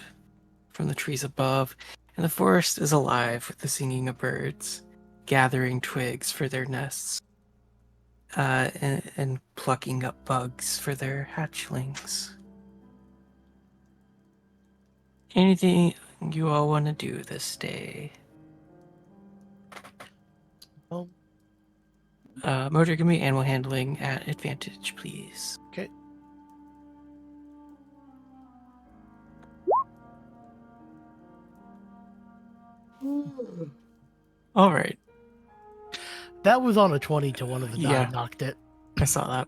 from the trees above, and the forest is alive with the singing of birds, gathering twigs for their nests, and plucking up bugs for their hatchlings. Anything you all want to do this day? Um, Motor, give me animal handling at advantage, please. okay. All right. That was on a 20 to one of the die Yeah. knocked it. I saw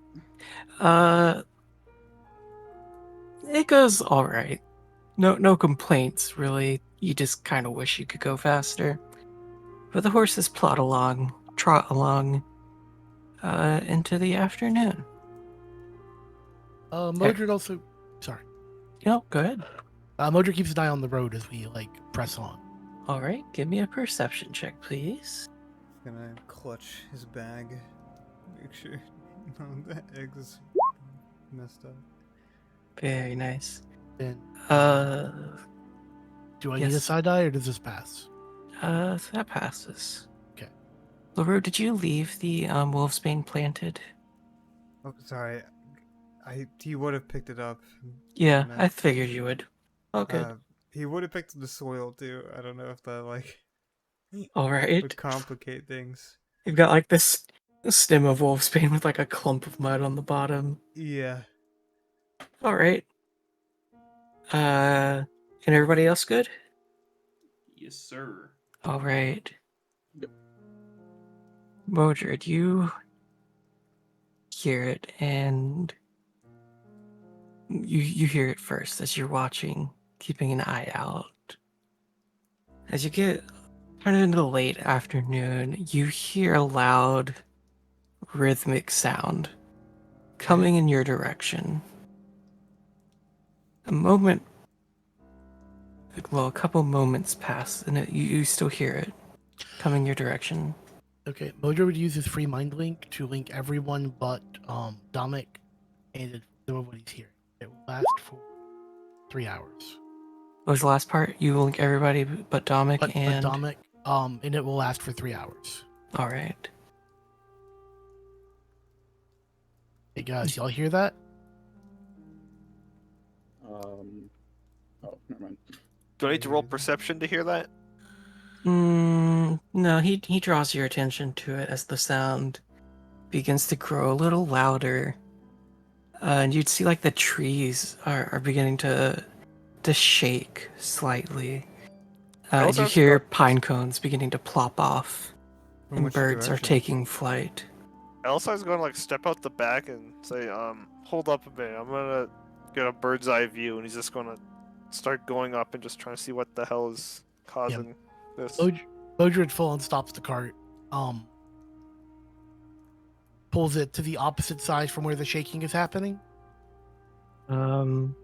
that. It goes all right. No complaints, really. You just kind of wish you could go faster. But the horses trot along, into the afternoon. Modred also... Sorry. Go ahead. Modred keeps an eye on the road as we, press on. All right, give me a perception check, please. Gonna clutch his bag. Make sure the eggs messed up. Very nice. Then, Uh, do I need a yes. side die, or does this pass? So that passes. Okay. LaRue, did you leave the wolves being planted? Oh, sorry. He would have picked it up. Yeah, No. I figured you would. Oh, good. He would have picked the soil too. I don't know if that All right. would complicate things. You've got like this stem of wolfsbane with like a clump of mud on the bottom. Yeah. All right. And everybody else good? Yes, sir. All right. Yep. Modred, you hear it, and you hear it first as you're watching, keeping an eye out. As you get kind of into the late afternoon, you hear a loud, rhythmic sound coming in your direction. A couple moments pass, and you still hear it coming your direction. Okay, Modred would use his free mind link to link everyone but Dominic and what he's hearing. It will last for 3 hours. What was the last part? You link everybody but Dominic But and... Dominic, and it will last for 3 hours. All right. Hey guys, y'all hear that? Oh, never mind. Do I need to roll perception to hear that? No, he draws your attention to it as the sound begins to grow a little louder. And you'd see like the trees are beginning to shake slightly. And you Elzar's hear got- pine cones beginning to plop off, From and which birds are direction? taking flight. Elsar's gonna like step out the back and say, hold up a minute, I'm gonna get a bird's eye view, and he's just gonna start going up and just trying to see what the hell is causing this. Modred full and stops the cart. Pulls it to the opposite side from where the shaking is happening. Um,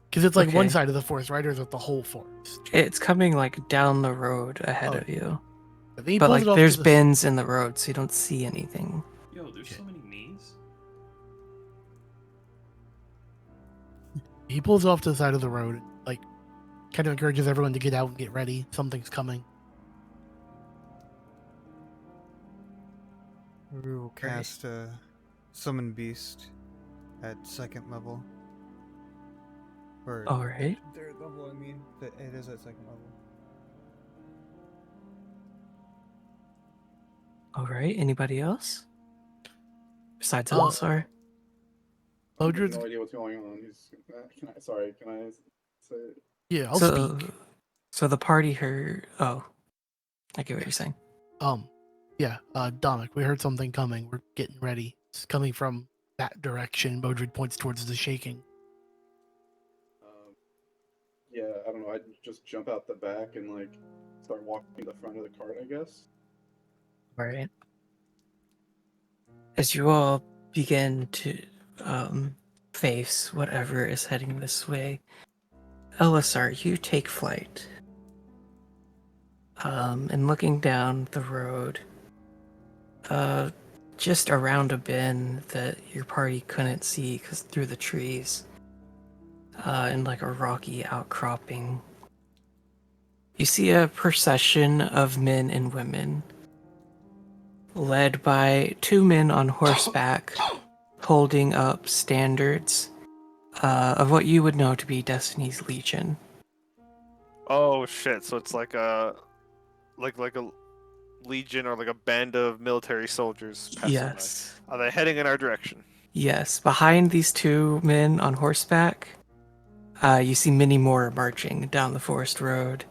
Because it's like one Okay. side of the forest, right? Or is it the whole forest? it's coming like down the road ahead Oh. of you, Then he but pulls like it off there's to the bends in the road, so you don't see anything. Yo, there's Shit. so many knees. He pulls off to the side of the road, like kind of encourages everyone to get out and get ready. Something's coming. We will cast Summon Beast at 2nd level. Or All right. 3rd level, I mean. But it is at 2nd level. All right. Anybody else? Besides Uh, Elisar? I have Modred's no idea what's going on. Can I say it? yeah, I'll So, speak. so the party heard. Oh, I get what you're saying. Dominic, we heard something coming. We're getting ready. It's coming from that direction. Modred points towards the shaking. Yeah, I don't know. I'd just jump out the back and like start walking to the front of the cart, I guess. All right. As you all begin to face whatever is heading this way, Elisar, you take flight. And looking down the road, just around a bend that your party couldn't see because through the trees, in like a rocky outcropping, you see a procession of men and women, led by 2 men on horseback, holding up standards of what you would know to be Destiny's Legion. Oh shit! So it's like a legion or like a band of military soldiers. Passing Yes. by. Are they heading in our direction? Yes. Behind these 2 men on horseback, you see many more marching down the forest road.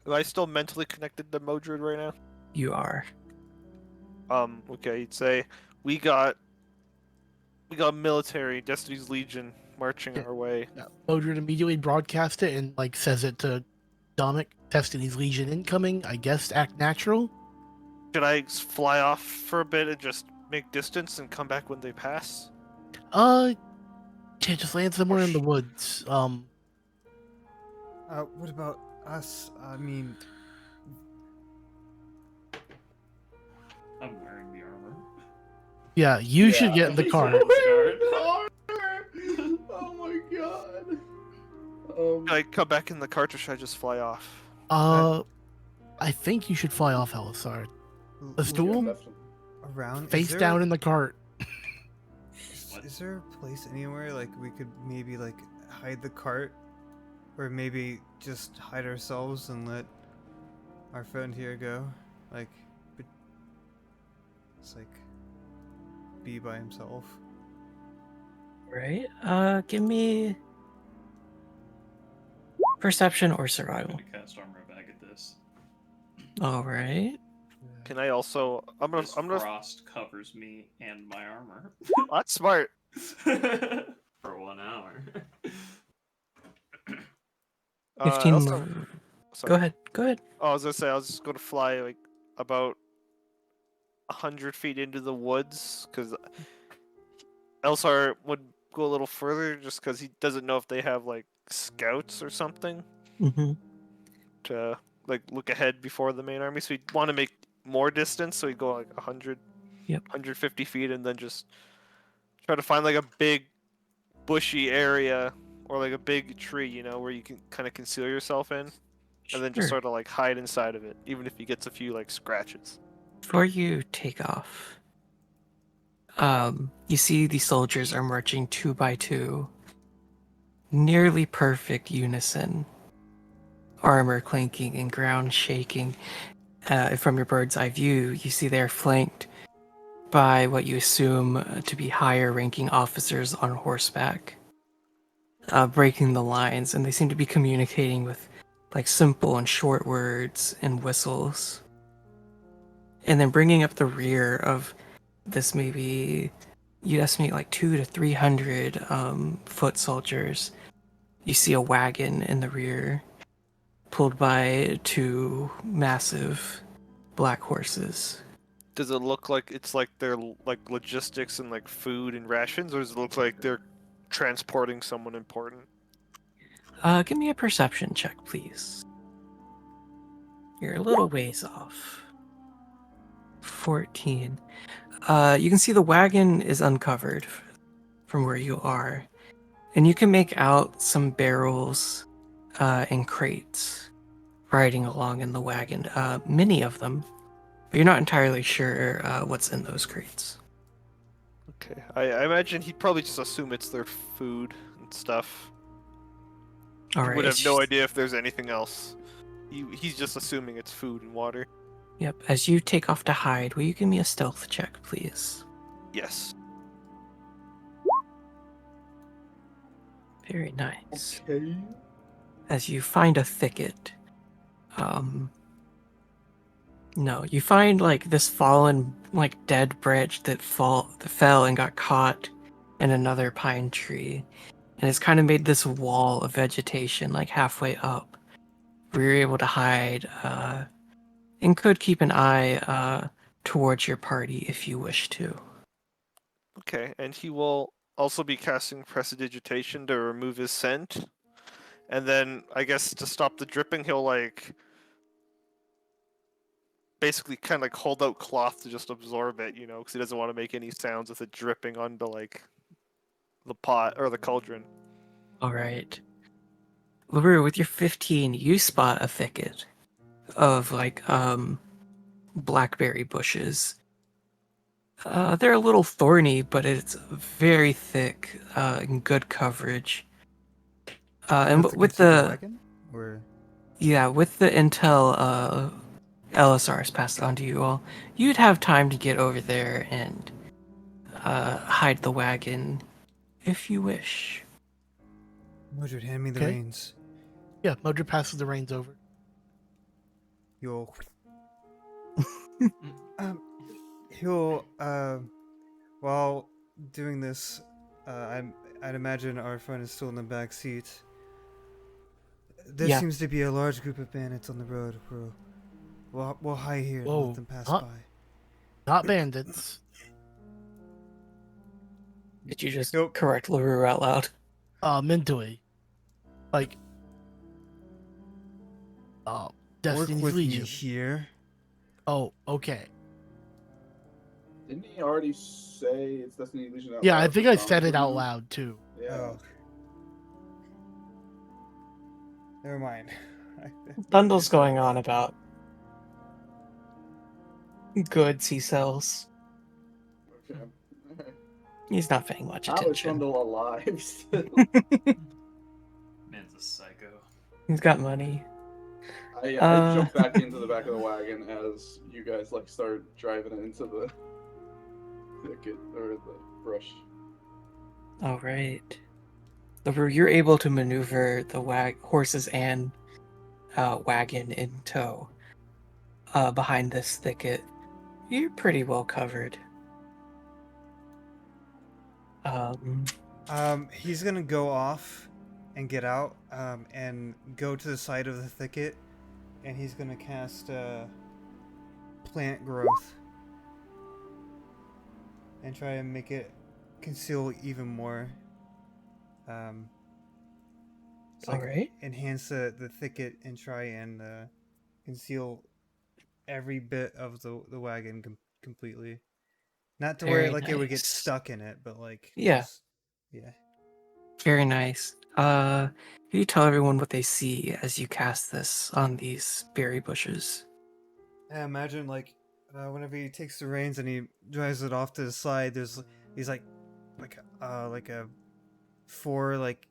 Am I still mentally connected to Modred right now? You are. Okay, you'd say we got military Destiny's Legion marching Yeah. our way. Modred immediately broadcasts it and like says it to Dominic. Destiny's Legion incoming. I guess act natural. Should I fly off for a bit and just make distance and come back when they pass? Yeah, just land somewhere in the woods. What about us? I mean, I'm wearing the armor. Yeah, you should get in the car. Oh my god. Should I come back in the cart or should I just fly off? I think you should fly off Elisar. The l- stool? definitely. around Face down in the cart. Is there a place anywhere like we could maybe like hide the cart, or maybe just hide ourselves and let our friend here go? Like, but it's like be by himself. Right? Give me perception or I'm survival. gonna cast armor bag at this. All right. Can I also? This I'm gonna. frost covers me and my armor That's smart. for 1 hour. 15 also, more. sorry. Go ahead. Go ahead. Oh, I was gonna say I was just gonna fly like about 100 feet into the woods because Elsar would go a little further just because he doesn't know if they have like scouts or something Mm-hmm. to like look ahead before the main army. So he'd want to make more distance, so he'd go like 100, Yep. 150 feet, and then just try to find like a big bushy area or like a big tree, you know, where you can kind of conceal yourself in, and then just Sure. sort of like hide inside of it, even if he gets a few like scratches. Before you take off, you see the soldiers are marching 2 by 2, nearly perfect unison, armor clanking and ground shaking. From your bird's eye view, you see they're flanked by what you assume to be higher ranking officers on horseback, breaking the lines, and they seem to be communicating with like simple and short words and whistles. And then bringing up the rear of this, maybe you estimate like 200 to 300 foot soldiers. You see a wagon in the rear, pulled by two massive black horses. Does it look like it's like their like logistics and like food and rations, or does it look like they're transporting someone important? Give me a perception check, please. You're a little ways off. 14. You can see the wagon is uncovered from where you are, and you can make out some barrels and crates riding along in the wagon. Many of them, but you're not entirely sure what's in those crates. Okay, I imagine he'd probably just assume it's their food and stuff. All He right. would have no idea if there's anything else. He's just assuming it's food and water. Yep. As you take off to hide, will you give me a stealth check, please? Yes. Very nice. Okay. As you find a thicket, no, you find like this fallen, like dead branch that fell and got caught in another pine tree, and it's kind of made this wall of vegetation like halfway up, where you're able to hide, and could keep an eye towards your party if you wish to. Okay, and he will also be casting Prestidigitation to remove his scent. And then, I guess, to stop the dripping, he'll, like, basically kind of like hold out cloth to just absorb it, you know, because he doesn't want to make any sounds with it dripping onto, like, the pot or the cauldron. All right. LaRue, with your 15, you spot a thicket of like blackberry bushes. They're a little thorny, but it's very thick and good coverage. And Enough to with conceal the the wagon? Or with the intel LSRs passed on to you all, you'd have time to get over there and hide the wagon if you wish. Mildred, hand me the Okay. reins. Yeah, Modra passes the reins over. You'll he'll while doing this, I'd imagine our friend is still in the back seat. There Yeah. seems to be a large group of bandits on the road. We'll hide here and Whoa, let them pass huh? by. Not bandits. Did you just Nope. correct LaRue out loud? Mentally. Like, Work Destiny's with me Legion. here. Oh, okay. Didn't he already say it's Destiny Legion out Yeah, I loud think for I Tom said to it out know? loud too. Yeah. Oh. Never mind. Thundle's going on about goods he sells. Okay. Alright. He's not paying much How is attention. Trundle alive still? Man's a psycho. He's got money. I jump back into the back of the wagon as you guys like start driving it into the thicket or the brush. All right. LaRue, you're able to maneuver the horses and wagon in tow behind this thicket. You're pretty well covered. He's gonna go off and get out, and go to the side of the thicket, and he's gonna cast plant growth and try and make it conceal even more. So All right. enhance the thicket and try and conceal every bit of the wagon completely. Not to where Very like it would get nice. stuck in it, but like Yeah. just, yeah. Very nice. Can you tell everyone what they see as you cast this on these berry bushes? I imagine like whenever he takes the reins and he drives it off to the side, there's he's like a four like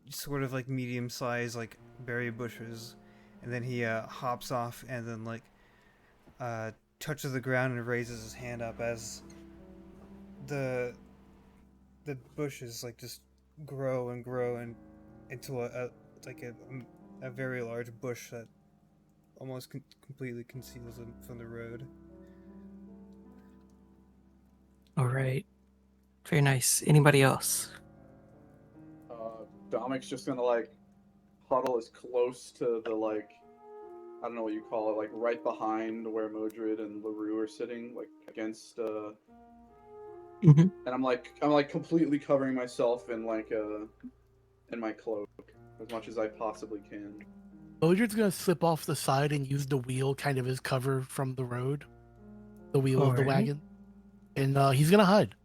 sort of like medium sized like berry bushes, and then he hops off and then like touches the ground and raises his hand up as the bushes like just grow and grow and into a a very large bush that almost completely conceals him from the road. All right. Very nice. Anybody else? Domic's just gonna like huddle as close to the like I don't know what you call it, like right behind where Modred and LaRue are sitting, like against Mhm. and I'm like completely covering myself in like in my cloak as much as I possibly can. Bodger's gonna slip off the side and use the wheel kind of as cover from the road, the wheel of the Alright. wagon, and he's gonna hide.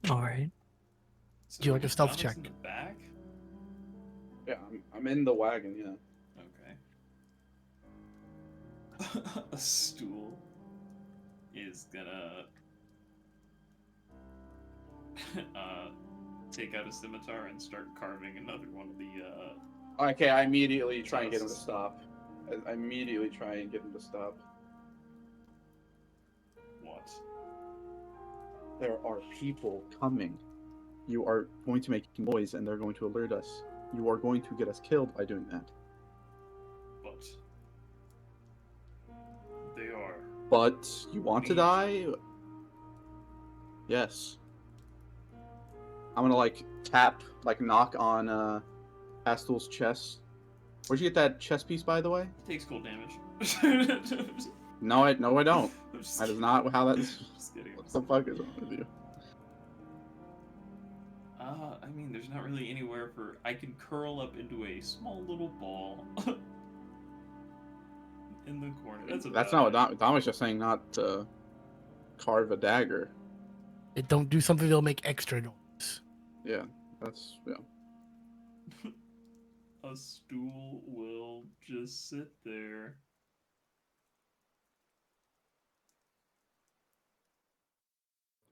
All right. So Do you like a stealth Dominic's check? in the back? Yeah, I'm in the wagon, yeah. Okay. A stool is gonna take out a scimitar and start carving another one of the Okay, I immediately try and get him to stop. I immediately try and get him to stop. what? There are people coming. You are going to make noise and they're going to alert us. You are going to get us killed by doing that. But they are. But you want to Legion. die? Yes. I'm gonna like tap, like knock on Astel's chest. Where'd you get that chest piece, by the way? He takes cold damage. No, I don't. I'm just That is kidding. not how that's. Just kidding. What the fuck is wrong with you? I mean, there's not really anywhere for. I can curl up into a small little ball in the corner. That's not what Dom was just saying. Not to carve a dagger. Don't do something that'll make extra noise. Yeah, that's yeah. A stool will just sit there.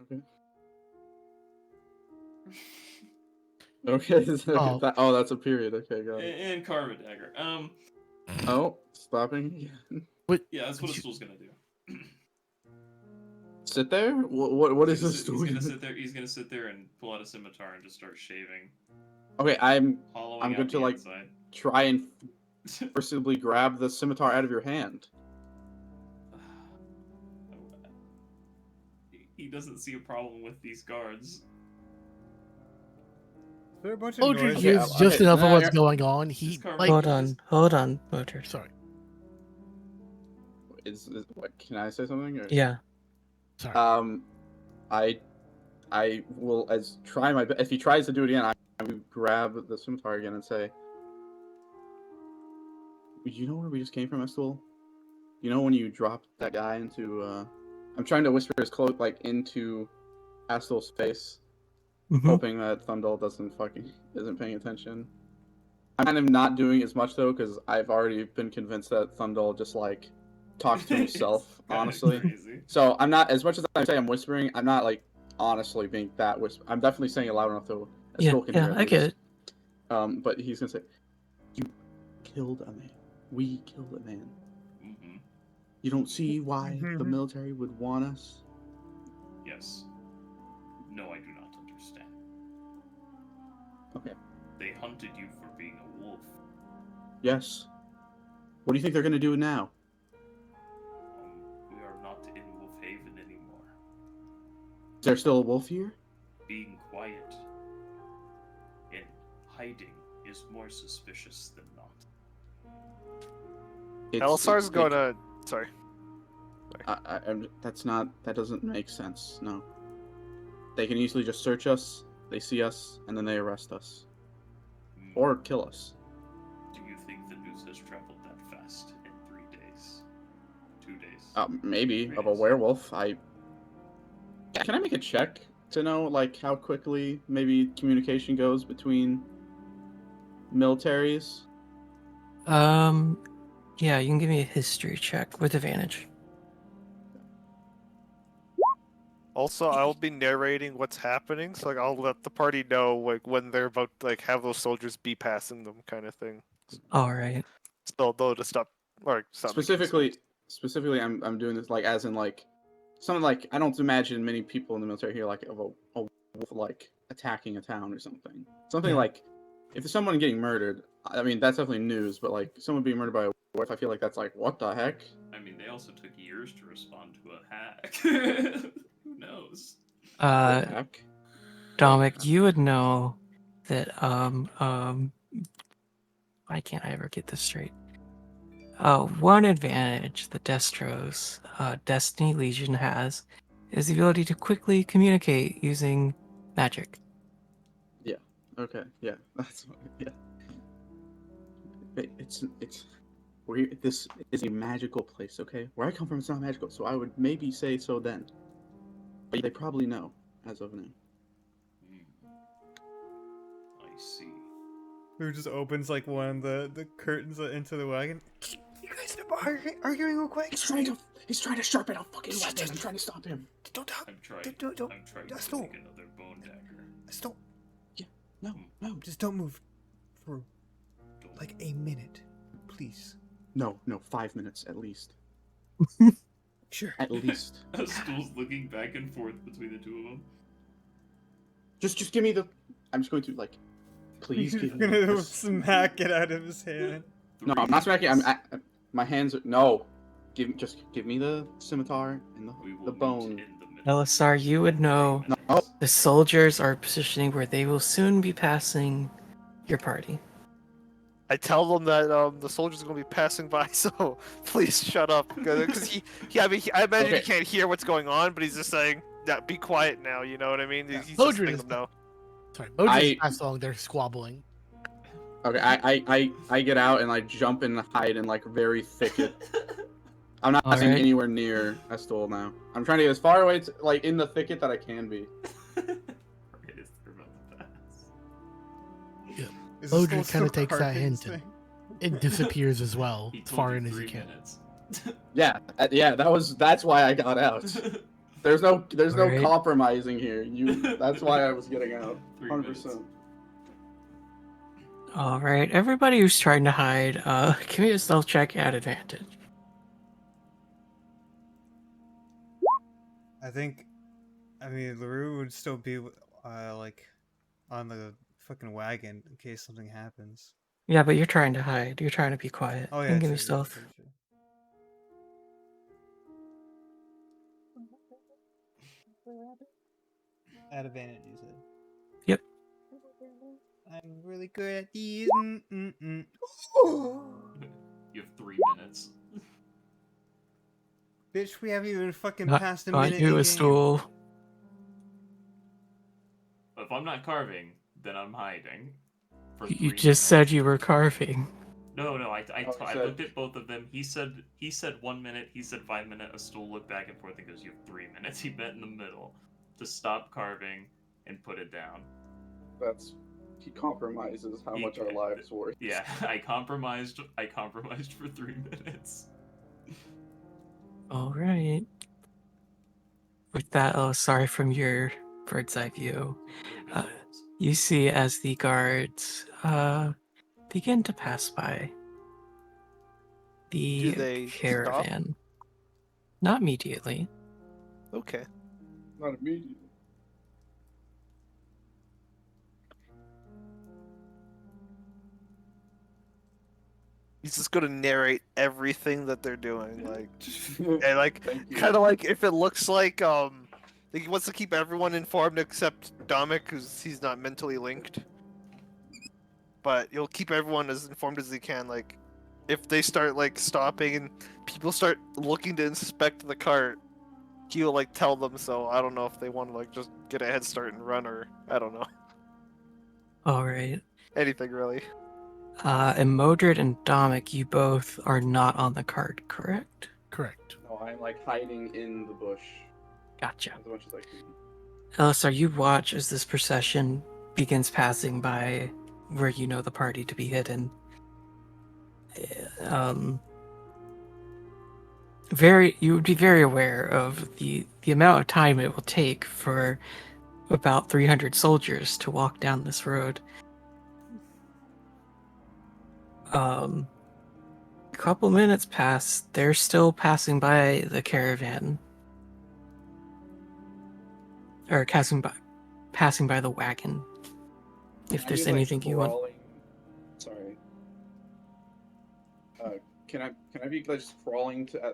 Okay. Okay. Oh. Oh, that's a period. Okay, got it. And carve a dagger. Oh, stopping again. Yeah, that's what a stool's gonna do. Sit there. What is this He's doing? gonna sit there. He's gonna sit there and pull out a scimitar and just start shaving, Okay, I'm hollowing good out to the like inside. try and forcibly grab the scimitar out of your hand. He doesn't see a problem with these guards. Is there a bunch of Bodger noise? hears Okay, just enough of what's yeah. going on. He Just carve like Hold on, Motor. sorry, Is what? Can I say something? Or? Yeah. sorry. I will try my best. If he tries to do it again, I will grab the scimitar again and say, "You know where we just came from, Estel? You know when you dropped that guy into?" I'm trying to whisper his cloak like into Astel's face, Mhm. hoping that Thundel isn't paying attention. I'm kind of not doing as much though because I've already been convinced that Thundel just like talks to himself, It's kinda honestly. crazy. So I'm not, as much as I say I'm whispering, I'm not like honestly being that whisper. I'm definitely saying it loud enough so Estel can hear. I get it. But he's gonna say, "You killed a man. We killed a man. Mm-hmm. You don't see why the military would want us." Yes. No, I do not understand. Okay. They hunted you for being a wolf. Yes. What do you think they're gonna do now? We are not in Wolf Haven anymore. Is there still a wolf here? Being quiet and hiding is more suspicious than not. Elisar's gonna. Sorry. That doesn't make sense. No. They can easily just search us, they see us, and then they arrest us. Or kill us. Do you think the news has traveled that fast in 3 days? 2 days? Maybe, 3 of a days? werewolf. Can I make a check to know, like, how quickly maybe communication goes between militaries? Yeah, you can give me a history check with advantage. Also, I'll be narrating what's happening, so like I'll let the party know like when they're about to like have those soldiers be passing them, kind of thing. All right. So they'll just stop or stop. making sounds. Specifically, I'm doing this like as in like something like I don't imagine many people in the military here like of a wolf like attacking a town or something. Something Yeah. like if there's someone getting murdered, I mean, that's definitely news, but like someone being murdered by a wife, I feel like that's like, what the heck? I mean, they also took years to respond to a hack. Who knows? Uh, Heck? Dominic, you would know that why can't I ever get this straight? One advantage the Destro's Destiny Legion has is the ability to quickly communicate using magic. Yeah. Okay. Yeah. That's yeah. It's this is a magical place. Okay, where I come from, it's not magical, so I would maybe say so then. But they probably know as of now. I see. Who just opens like one of the curtains into the wagon. You guys are arguing real quick. He's trying to sharpen a fucking weapon. I'm trying to stop him. Don't talk. I'm trying. Don't. I'm trying Just to don't. make another bone dagger. Just don't. No, Just don't move for Don't- like a minute, please. no. 5 minutes at least. Sure. At least. A stool's looking back and forth between the two of them. Just give me the. I'm just going to like. Please You're give me. gonna this- smack it out of his hand. No, I'm not smacking. My hands are no. Just give me the scimitar and We will the meet bone. in the middle. Elisar, you would know No. the soldiers are positioning where they will soon be passing your party. I tell them that the soldiers are gonna be passing by, so please shut up. Because I imagine he Okay. can't hear what's going on, but he's just saying, "Yeah, be quiet now." You know what I mean? Yeah. He's just Soldiers- letting them know. Sorry, Moses I- passed along. They're squabbling. Okay, I get out and I jump and hide in like very thicket. I'm not passing Alright. anywhere near Estol now. I'm trying to get as far away to, like in the thicket that I can be. Right as they're about to pass. Is Odin this kinda still takes that carving hint this and- thing? It disappears as well, He as told far you in as you 3 can. minutes. Yeah, that's why I got out. There's no Alright. compromising here. That's why I was getting out. 3 minutes. 100%. All right, everybody who's trying to hide, give me a stealth check at advantage. I mean, LaRue would still be like on the fucking wagon in case something happens. Yeah, but you're trying to hide. You're trying to be quiet. Oh You yeah, can true, give me stealth. true. At advantage, you said. Yep. I'm really good at these. You have 3 minutes. Bitch, we haven't even fucking Not, passed a not minute. you, in a game. stool. If I'm not carving, then I'm hiding. For You 3 just said you were carving. No, I Oh, he said- looked at both of them. He said 1 minute. He said 5 minutes. A stool looked back and forth and goes, "You have 3 minutes." He met in the middle to stop carving and put it down. He compromises how He- much our lives worth. Yeah, I compromised for 3 minutes. All right. With that, sorry from your bird's eye view, you see as the guards begin to pass by the Do they caravan. Not immediately. Okay. Not immediately. He's just gonna narrate everything that they're doing, like, and like, Thank you. kind of like if it looks like he wants to keep everyone informed except Dominic, because he's not mentally linked. But he'll keep everyone as informed as he can. Like, if they start like stopping and people start looking to inspect the cart, he'll like tell them. So I don't know if they want to like just get a head start and run, or I don't know, All right. anything really. And Modred and Dominic, you both are not on the cart, correct? Correct. No, I'm like hiding in the bush Gotcha. as much as I can. Elisar, you watch as this procession begins passing by where you know the party to be hidden. You would be very aware of the amount of time it will take for about 300 soldiers to walk down this road. A couple minutes pass, they're still passing by the caravan. Or passing by the wagon. If there's anything you want. Sorry. can I be like just crawling to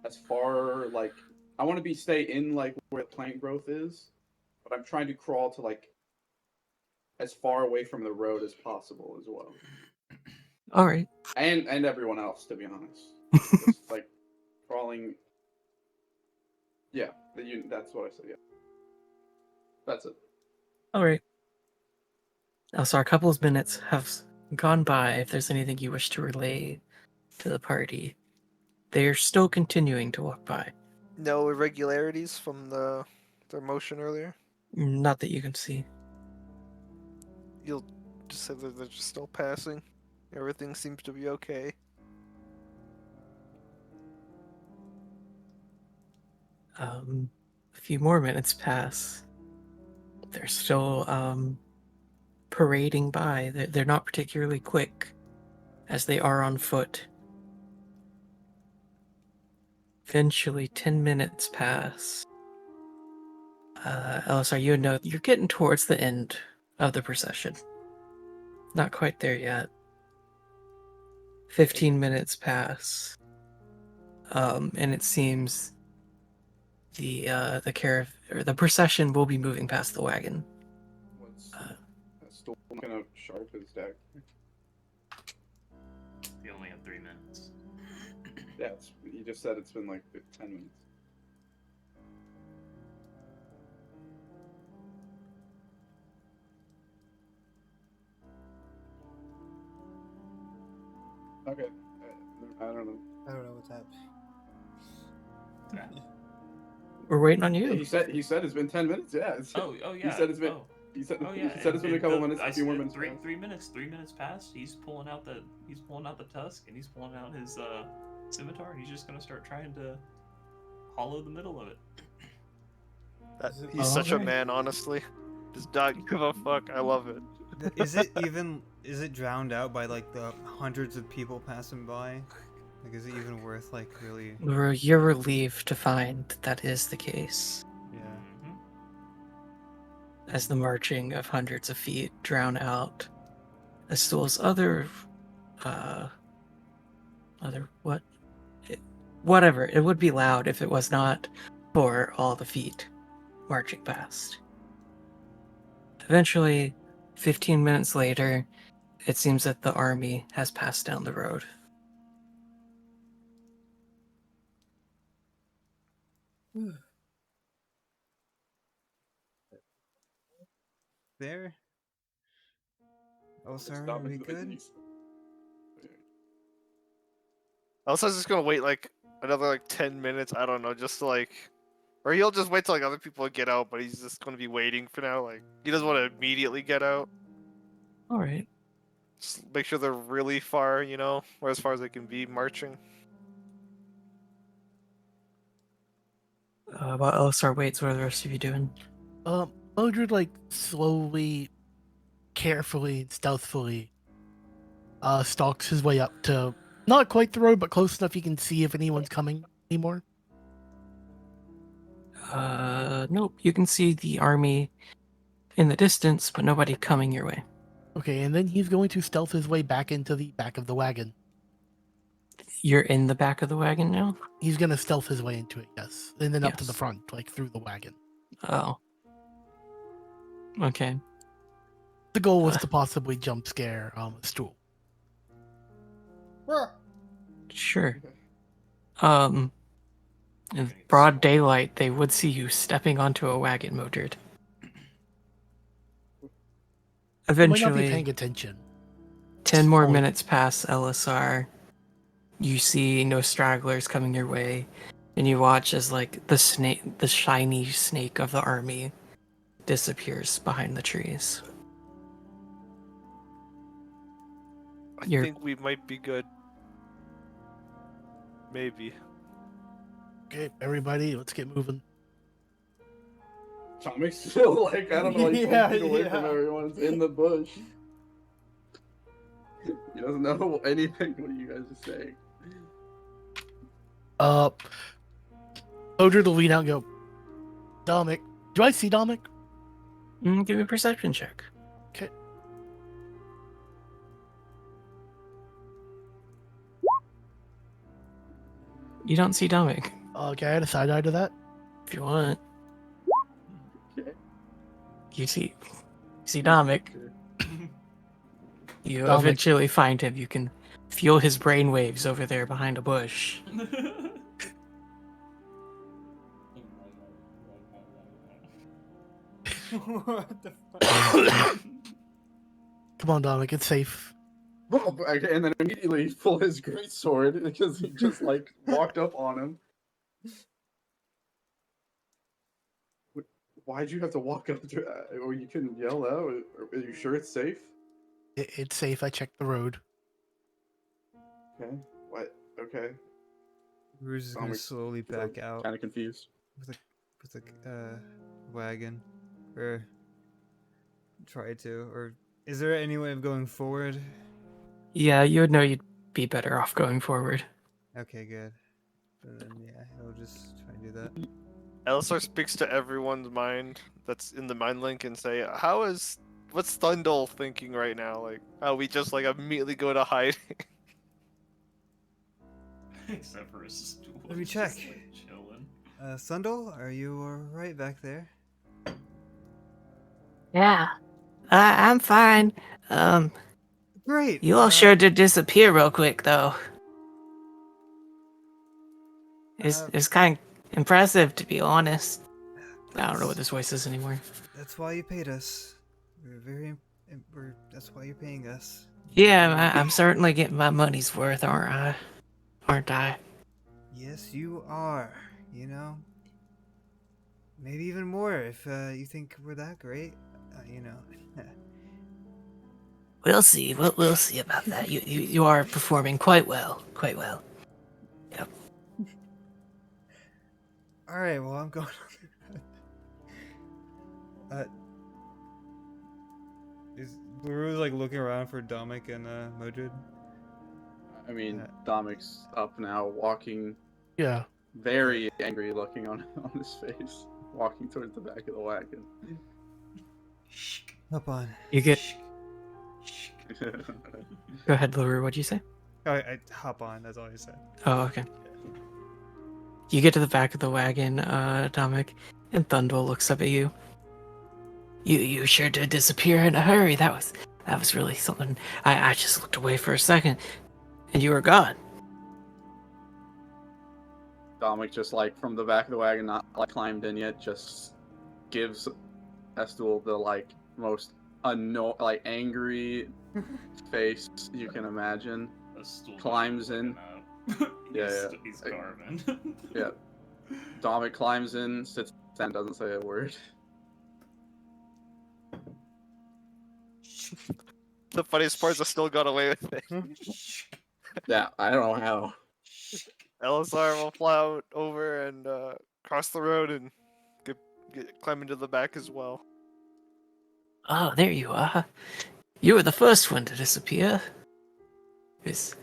as far like I want to be stay in like where the plant growth is, but I'm trying to crawl to like as far away from the road as possible as well, All right. and everyone else to be honest. Just like crawling. Yeah, that's what I said. Yeah, that's it. All right. So a couple of minutes have gone by. If there's anything you wish to relay to the party, they are still continuing to walk by. No irregularities from their motion earlier. Not that you can see. You'll just say that they're just still passing. Everything seems to be okay. A few more minutes pass. They're still parading by. They're not particularly quick, as they are on foot. Eventually, 10 minutes pass. Elisar, you know you're getting towards the end of the procession. Not quite there yet. 15 minutes pass. And it seems the procession will be moving past the wagon. What's still gonna sharp his deck? We only have 3 minutes. Yeah, you just said it's been like 10 minutes. Okay, I don't know. I don't know what's happening. We're waiting on Yeah, you. he said it's been 10 minutes. Yeah. Oh yeah. He said it's been. Oh. He said Oh yeah, he said it's been a couple minutes. I A few more said minutes. Three passed. 3 minutes passed. He's pulling out the tusk and he's pulling out his scimitar and he's just gonna start trying to hollow the middle of it. He's such a Alright. man, honestly. Does not give a fuck. I love it. Is it drowned out by like the hundreds of people passing by? Like, is it even worth like really? You're relieved to find that is the case, Yeah. Mm-hmm. as the marching of hundreds of feet drown out Estul's whatever. It would be loud if it was not for all the feet marching past. Eventually, 15 minutes later, it seems that the army has passed down the road. There. Oh, It's sorry. not Are we the good? beast. I was just gonna wait like another like 10 minutes. I don't know, just to, like, or he'll just wait till like other people get out, but he's just gonna be waiting for now. Like he doesn't want to immediately get out. All right. Just make sure they're really far, or as far as they can be marching. While Elisar waits, what are the rest of you doing? Modred, like, slowly, carefully, and stealthily, stalks his way up to not quite the road, but close enough he can see if anyone's coming anymore. Nope. You can see the army in the distance, but nobody coming your way. Okay, and then he's going to stealth his way back into the back of the wagon. You're in the back of the wagon now? He's gonna stealth his way into it, yes. And then up to the Yes. front, like through the wagon. Oh. Okay. The goal was to possibly jump scare a stool. Sure. In broad daylight, they would see you stepping onto a wagon, Modred. I might not be Eventually, paying attention. 10 more Fine. minutes pass LSR. You see no stragglers coming your way, and you watch as like the shiny snake of the army disappears behind the trees. I You're- think we might be good. Maybe. Okay, everybody, let's get moving. Tommy's still like I don't know, like 10 feet away from Yeah. everyone. It's in the bush. He doesn't know anything what you guys are saying. Modred will lean out and go, Dominic. Do I see Dominic? Give me a perception check. Okay. You don't see Dominic. Okay, I had a side eye to that. If you want, Okay. you see Dominic. Okay. You Dominic. eventually find him. You can feel his brain waves over there behind a bush. What the fuck? Come on, Dominic, it's safe. And then immediately pull his great sword because he just like walked up on him. Why'd you have to walk up to, or you couldn't yell out? Are you sure it's safe? It's safe. I checked the road. Okay. What? Okay. Rouge is gonna Dominic slowly back out Kind of confused. with a wagon, or try to, or is there any way of going forward? Yeah, you would know you'd be better off going forward. Okay, good. And then yeah, he'll just try and do that. Elisar speaks to everyone's mind that's in the mind link and say, what's Thundel thinking right now? Like, how we just like immediately go to hiding? Except for his stool. Let me it's just, check. like, chilling. Sundal, are you alright back there? Yeah, I'm fine. Great. You all sure did disappear real quick, though. It's kind of impressive, to be honest. I don't know what this voice is anymore. That's why you paid us. That's why you're paying us. Yeah, I'm certainly getting my money's worth, aren't I? Yes, you are. You know, maybe even more if you think we're that great. You know. We'll see. We'll see about that. You are performing quite well. Quite well. Yep. All right. Well, I'm going. Is Larue's like looking around for Dominic and Modred? I mean, Uh, Domic's up now, walking, Yeah. very angry looking on his face, walking towards the back of the wagon. Hop on. You get. Go ahead, LaRue. What'd you say? Oh, I hop on. That's all I said. Oh, okay. You get to the back of the wagon, Dominic, and Thundel looks up at you. You sure did disappear in a hurry. That was really something. I just looked away for a second, and you were gone. Dominic just like from the back of the wagon, not like climbed in yet, just gives Estul the like most angry face you can imagine. A stool Climbs in. Yeah. He's carving. Yeah. Dominic climbs in, sits down, doesn't say a word. The funniest part is I still got away with it. Yeah, I don't know how. Elisar will fly out over and cross the road and climb into the back as well. Oh, there you are. You were the first one to disappear. It was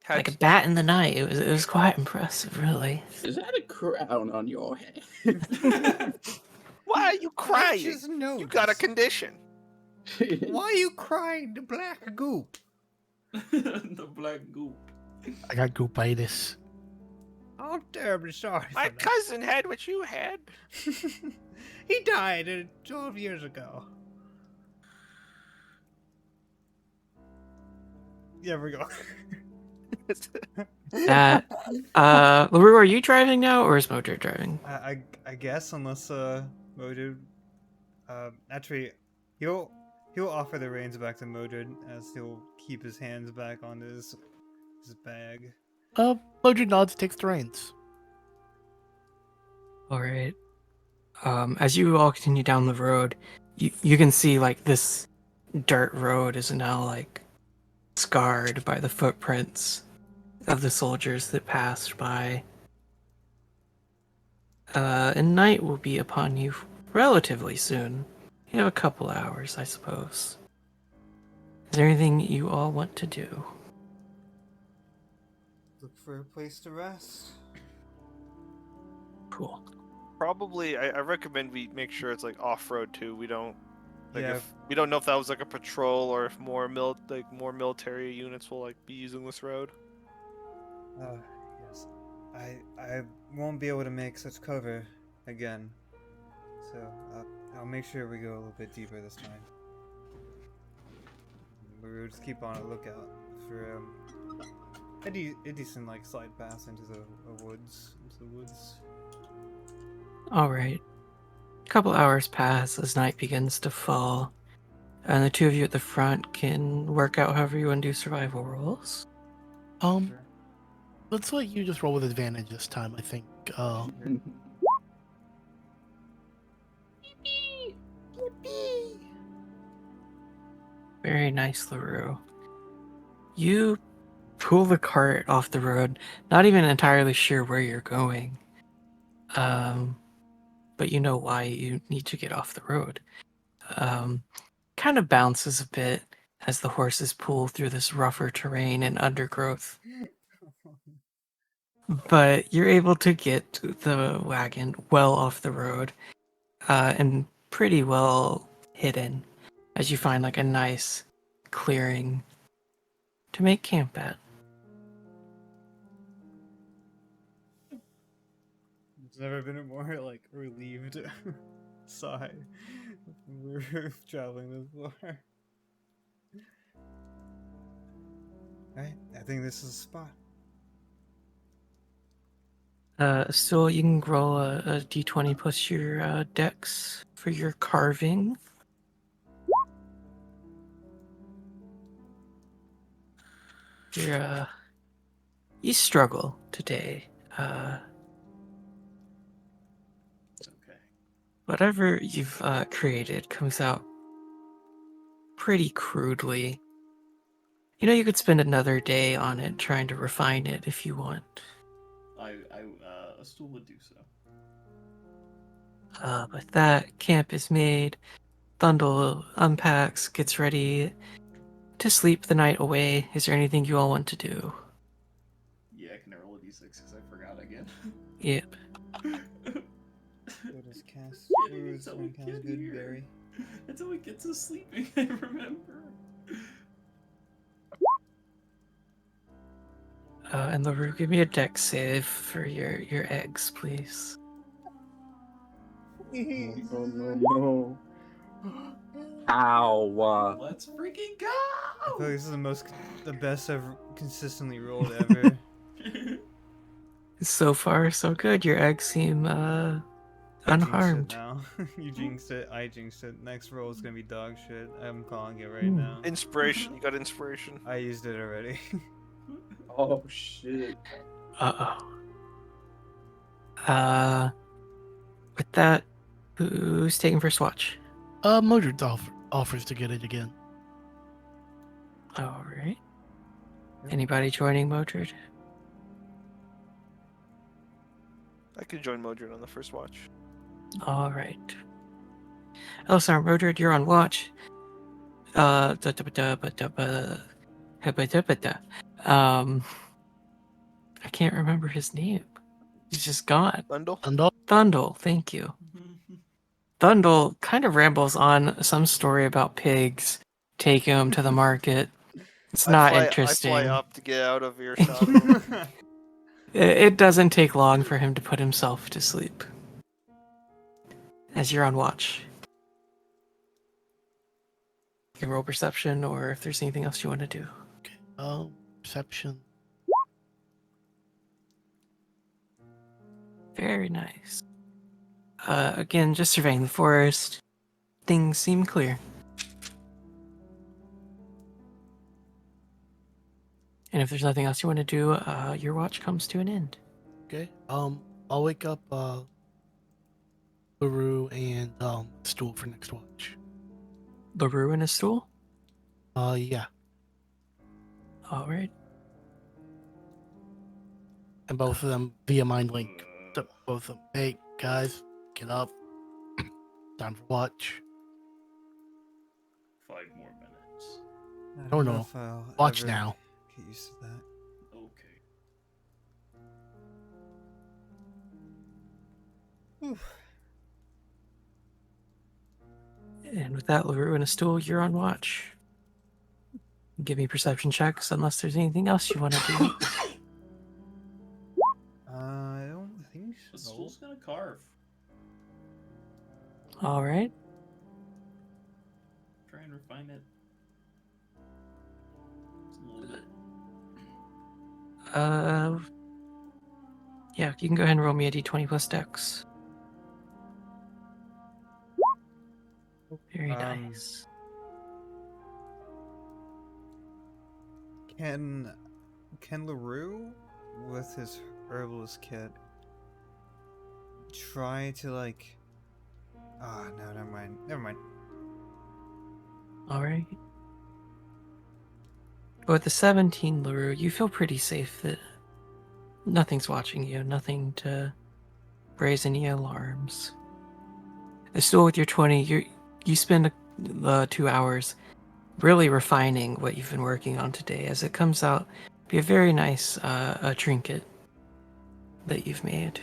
like a bat in the night. It was quite impressive, really. Is that a crown on your head? Why are you crying? Just You got a condition. Why are you crying? The black goop. The black goop. I got goopitis. I'm terribly sorry. My cousin had what you had. He died 12 years ago. Yeah, we go. LaRue, are you driving now, or is Modred driving? I guess unless Modred, actually, he'll offer the reins back to Modred as he'll keep his hands back on his bag. Modred nods, takes the reins. All right. As you all continue down the road, you can see like this dirt road is now like scarred by the footprints of the soldiers that passed by. And night will be upon you relatively soon. You have a couple hours, I suppose. Is there anything you all want to do? Look for a place to rest. Cool. Probably, I recommend we make sure it's like off-road too. We don't Yeah. if we don't know if that was like a patrol or if more military units will like be using this road. Yeah. I won't be able to make such cover again. So I'll make sure we go a little bit deeper this time. We'll just keep on a lookout for a decent like slide path into the woods. All right. A couple hours pass as night begins to fall, and the two of you at the front can work out however you want to do survival rolls. Um, Sure. let's let you just roll with advantage this time. I think. Very nice, LaRue. You pull the cart off the road, not even entirely sure where you're going. But you know why you need to get off the road. Kind of bounces a bit as the horses pull through this rougher terrain and undergrowth. But you're able to get the wagon well off the road, and pretty well hidden as you find like a nice clearing to make camp at. There's never been a more like relieved sigh when we're traveling this far. Alright, I think this is a spot. So you can roll a d20 plus your dex for your carving. You struggle today. It's okay. Whatever you've created comes out pretty crudely. You know, you could spend another day on it trying to refine it if you want. A stool would do so. But that camp is made. Thundle unpacks, gets ready to sleep the night away. Is there anything you all want to do? Yeah, I can roll a d6 because I forgot again. Yep. So does cast Yeah, foods that's how we and cast get good here. berry. That's how we get to sleeping, I remember. And LaRue, give me a dex save for your eggs, please. No. Ow. Let's freaking I feel like go! this is the best I've consistently rolled ever. So far, so good. Your eggs seem I jinxed it unharmed. now. You jinxed it. I jinxed it. Next roll is gonna be dog shit. I'm calling it right Ooh. now. Inspiration. You got inspiration. I used it already. Oh shit. Uh-oh. With that, who's taking first watch? Modred offers to get it again. All right. Anybody joining Modred? I could join Modred on the first watch. All right. Elsar, Modred, you're on watch. Um, I can't remember his name. He's just gone. Bundle. Thundle, thank you. Thundle kind of rambles on some story about pigs taking him to the market. It's not I interesting. fly up to get out of earshot of him. It doesn't take long for him to put himself to sleep. As you're on watch. You can roll perception, or if there's anything else you want to do. Okay. Perception. Very nice. Again, just surveying the forest. Things seem clear. And if there's nothing else you want to do, your watch comes to an end. Okay. I'll wake up LaRue and Stool for next watch. LaRue in a stool? Yeah. Alright. And both of them via mind link. To both of them. Hey guys, get up. Time for watch. 5 more minutes. I Oh, don't know no. if I'll Watch ever now. get used to that. Okay. And with that, LaRue in a stool, you're on watch. Give me perception checks unless there's anything else you want to do. All right. Try and refine it. Just a little bit. Yeah, you can go ahead and roll me a d20 plus dex. Very Um, nice. Can LaRue, with his herbalist kit, try to like? Ah, no, never mind. Never mind. All right. But with the 17, LaRue, you feel pretty safe that nothing's watching you, nothing to raise any alarms. The stool with your 20, you spend 2 hours really refining what you've been working on today as it comes out be a very nice a trinket that you've made.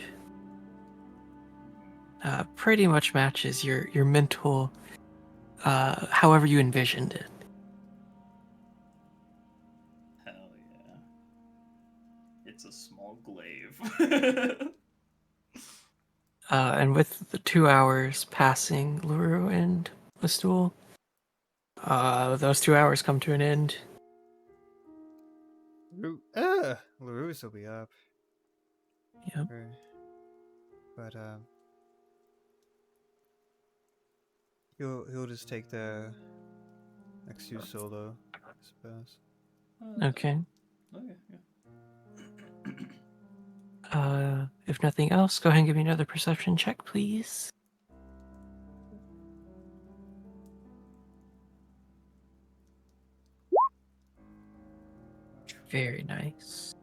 Pretty much matches your mental, however you envisioned it. Hell yeah. It's a small glaive. And with the 2 hours passing, LaRue and the stool, those 2 hours come to an end. LaRue's will be up. Yep. But he'll just take the next two solo, I suppose. Okay. Okay, yeah. If nothing else, go ahead and give me another perception check, please. Very nice.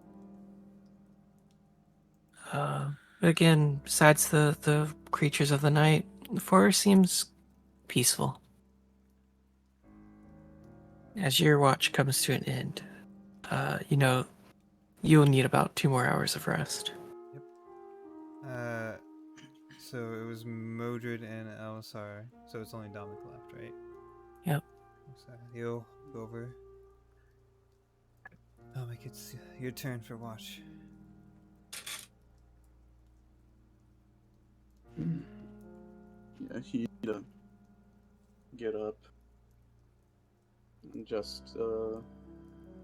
Again, besides the creatures of the night, the forest seems peaceful. As your watch comes to an end, you'll need about 2 more hours of rest. So it was Modred and Elisar, so it's only Dominic left, right? Yep. So he'll go over. Dominic, it's your turn for watch. Yeah, he'd get up and just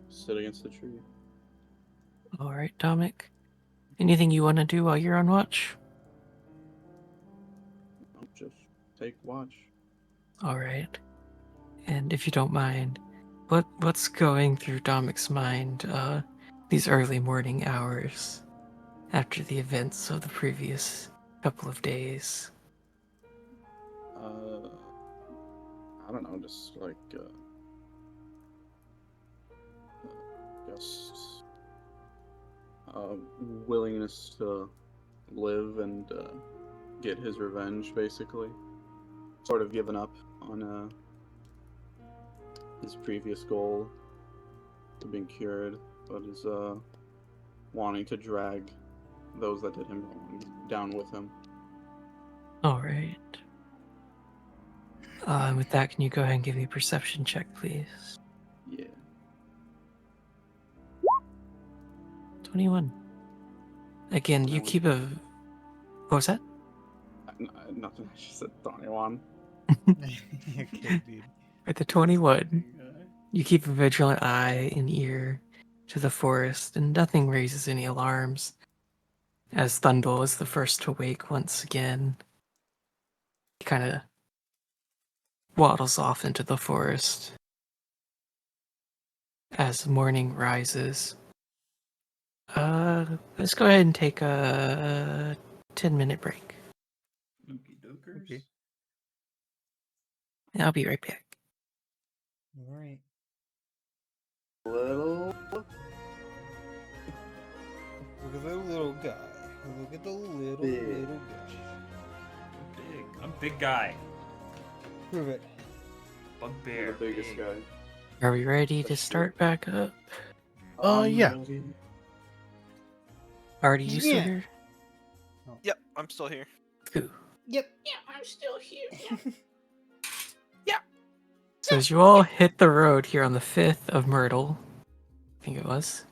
sit against the tree. All right, Dominic. Anything you want to do while you're on watch? I'll just take watch. All right. And if you don't mind, what's going through Domic's mind these early morning hours after the events of the previous couple of days? I don't know, just like just willingness to live and get his revenge, basically. Sort of given up on his previous goal of being cured, but is wanting to drag those that did him wrong down with him. All right. And with that, can you go ahead and give me a perception check, please? Yeah. 21. Again, you keep a... What was that? Nothing, I just said 21. Okay, dude. At the 21, you keep a vigilant eye and ear to the forest, and nothing raises any alarms. As Thundel is the first to wake once again, he kind of waddles off into the forest. As morning rises, let's go ahead and take a 10-minute break. Okey dokers. Okay. And I'll be right back. All right. Little. Look at the little guy. Look at the little Big. guy. I'm big guy. Prove it. Bugbear. The biggest big. guy. Are we ready to That's start back up? Yeah. Artie, you still Yeah. here? Yep, I'm still here. Cool. Yep. So as you all hit the road here on the 5th of Myrtle, I think it was,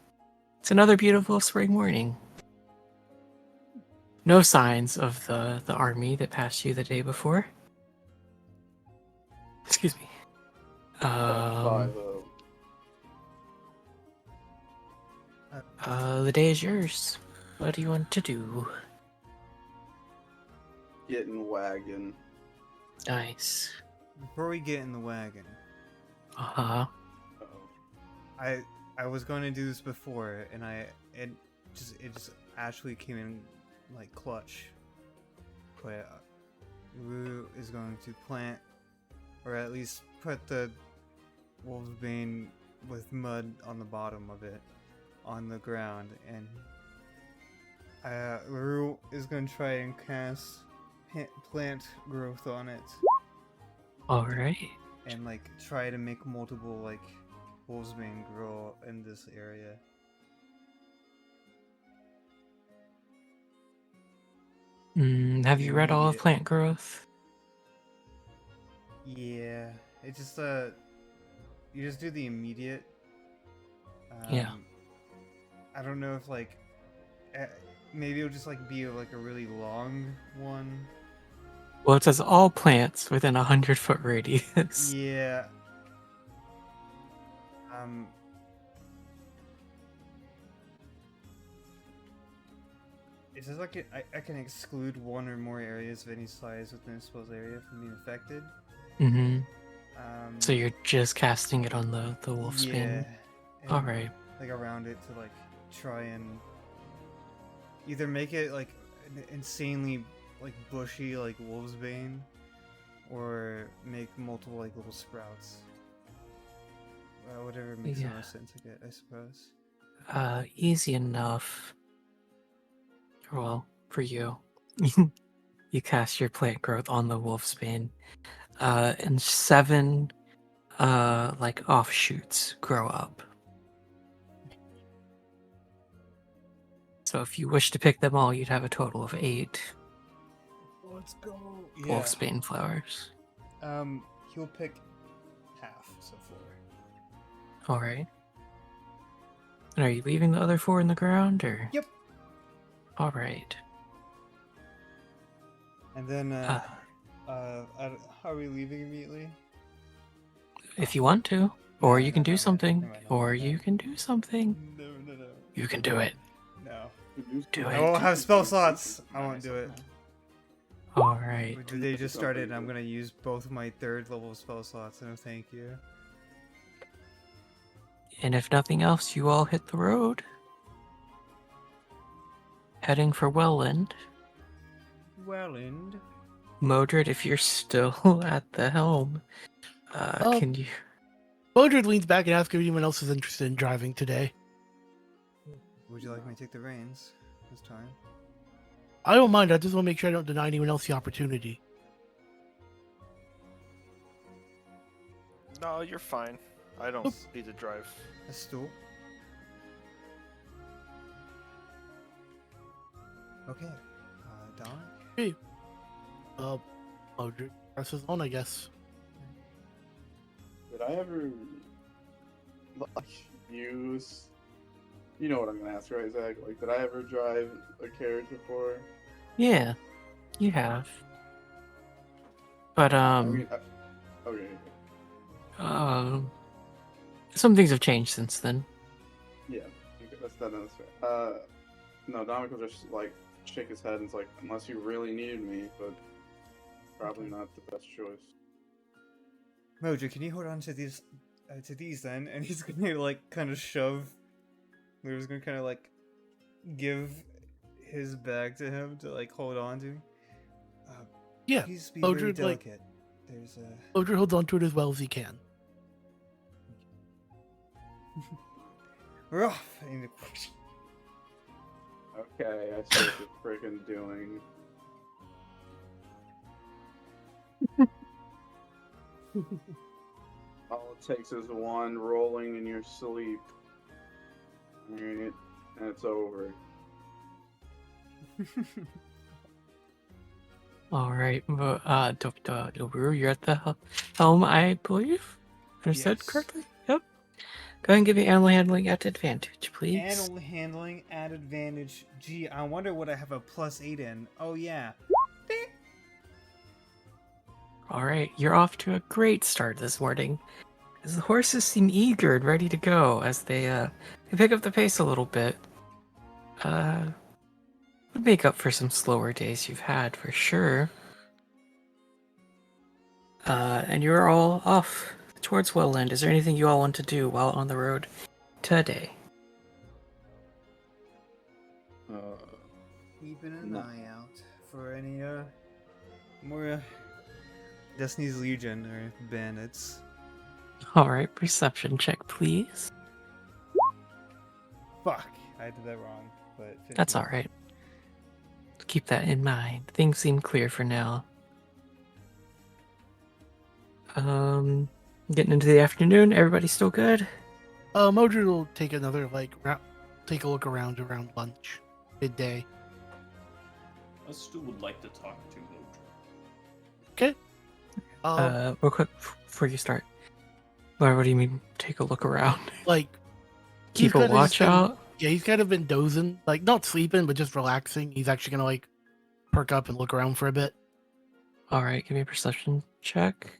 it's another beautiful spring morning. No signs of the army that passed you the day before. Excuse me. 5-0. The day is yours. What do you want to do? Getting wagon. Nice. Before we get in the wagon, Uh-huh. Uh-oh. I was going to do this before, and it just actually came in like clutch. But Rue is going to plant, or at least put the Wolfsbane with mud on the bottom of it on the ground, and Rue is going to try and cast plant growth on it, Alright. and like try to make multiple like Wolfsbane grow in this area. Have you read all of Immediate. plant growth? Yeah, it just you just do the immediate. Yeah. I don't know if like maybe it'll just like be like a really long one. Well, it says all plants within 100-foot radius. Yeah. It says like I can exclude one or more areas of any size within a spell's area from being affected. Mm-hmm. Um, So you're just casting it on the wolfsbane. yeah. and, Alright. Like around it to like try and either make it like an insanely like bushy like Wolfsbane, or make multiple like little sprouts. Whatever makes the Yeah. most sense, I suppose. Easy enough. Well, for you. You cast your plant growth on the wolfsbane. And 7 like offshoots grow up. So if you wish to pick them all, you'd have a total of 8 Let's go. wolfsbane flowers. He'll pick half, so 4. Alright. And are you leaving the other 4 in the ground, or? Yep. Alright. And then are we leaving immediately? If you want to. Or No, you can no, do no, something. no, no, no, Or no. you can do something. No. You can do it. No. Do I it. won't have spell slots. I won't do it. Alright. They just started, and I'm gonna use both of my 3rd level spell slots. No, thank you. And if nothing else, you all hit the road. Heading for Welland. Welland. Modred, if you're still at the helm, can you... Modred leans back and asks if anyone else is interested in driving today. Would you like me to take the reins this time? I don't mind. I just want to make sure I don't deny anyone else the opportunity. No, you're fine. I don't need to drive. A stool. Okay. Don? Modred presses on, I guess. Did I ever like use? You know what I'm gonna ask, right, Zach? Like, did I ever drive a carriage before? Yeah, you have. But, Okay. some things have changed since then. Yeah, okay, that's fair. No, Dominic will just like shake his head and it's like, unless you really needed me, but probably not the best choice. Mojo, can you hold on to these then? And he's gonna like kind of shove. We're just gonna kind of like give his bag to him to like hold on to. Yeah, Please be very Modred, like- delicate. There's Modred holds on to it as well as he can. we're off. And Okay, I see what you're freaking doing. All it takes is one rolling in your sleep. Alright, and it's over. Alright, Dobru, you're at the helm, I believe? If I said Yes. correctly? Yep. Go ahead and give me animal handling at advantage, please. Animal handling at advantage. Gee, I wonder what I have a +8 in. Oh yeah. All right, you're off to a great start this morning, as the horses seem eager and ready to go as they pick up the pace a little bit. Would make up for some slower days you've had for sure. And you're all off towards Wellland. Is there anything you all want to do while on the road today? Keeping an No. eye out for any more Destiny's Legion or bandits. All right, perception check, please. Fuck, I did that wrong. But 15. That's all right. Keep that in mind. Things seem clear for now. Getting into the afternoon. Everybody still good? Modred will take another take a look around lunch, midday. I still would like to talk to Modred. Okay. Real quick before you start. What do you mean? Take a look around. Like, Keep a kinda just watch been- out. Yeah, he's kind of been dozing, like not sleeping, but just relaxing. He's actually gonna like perk up and look around for a bit. All right, give me a perception check.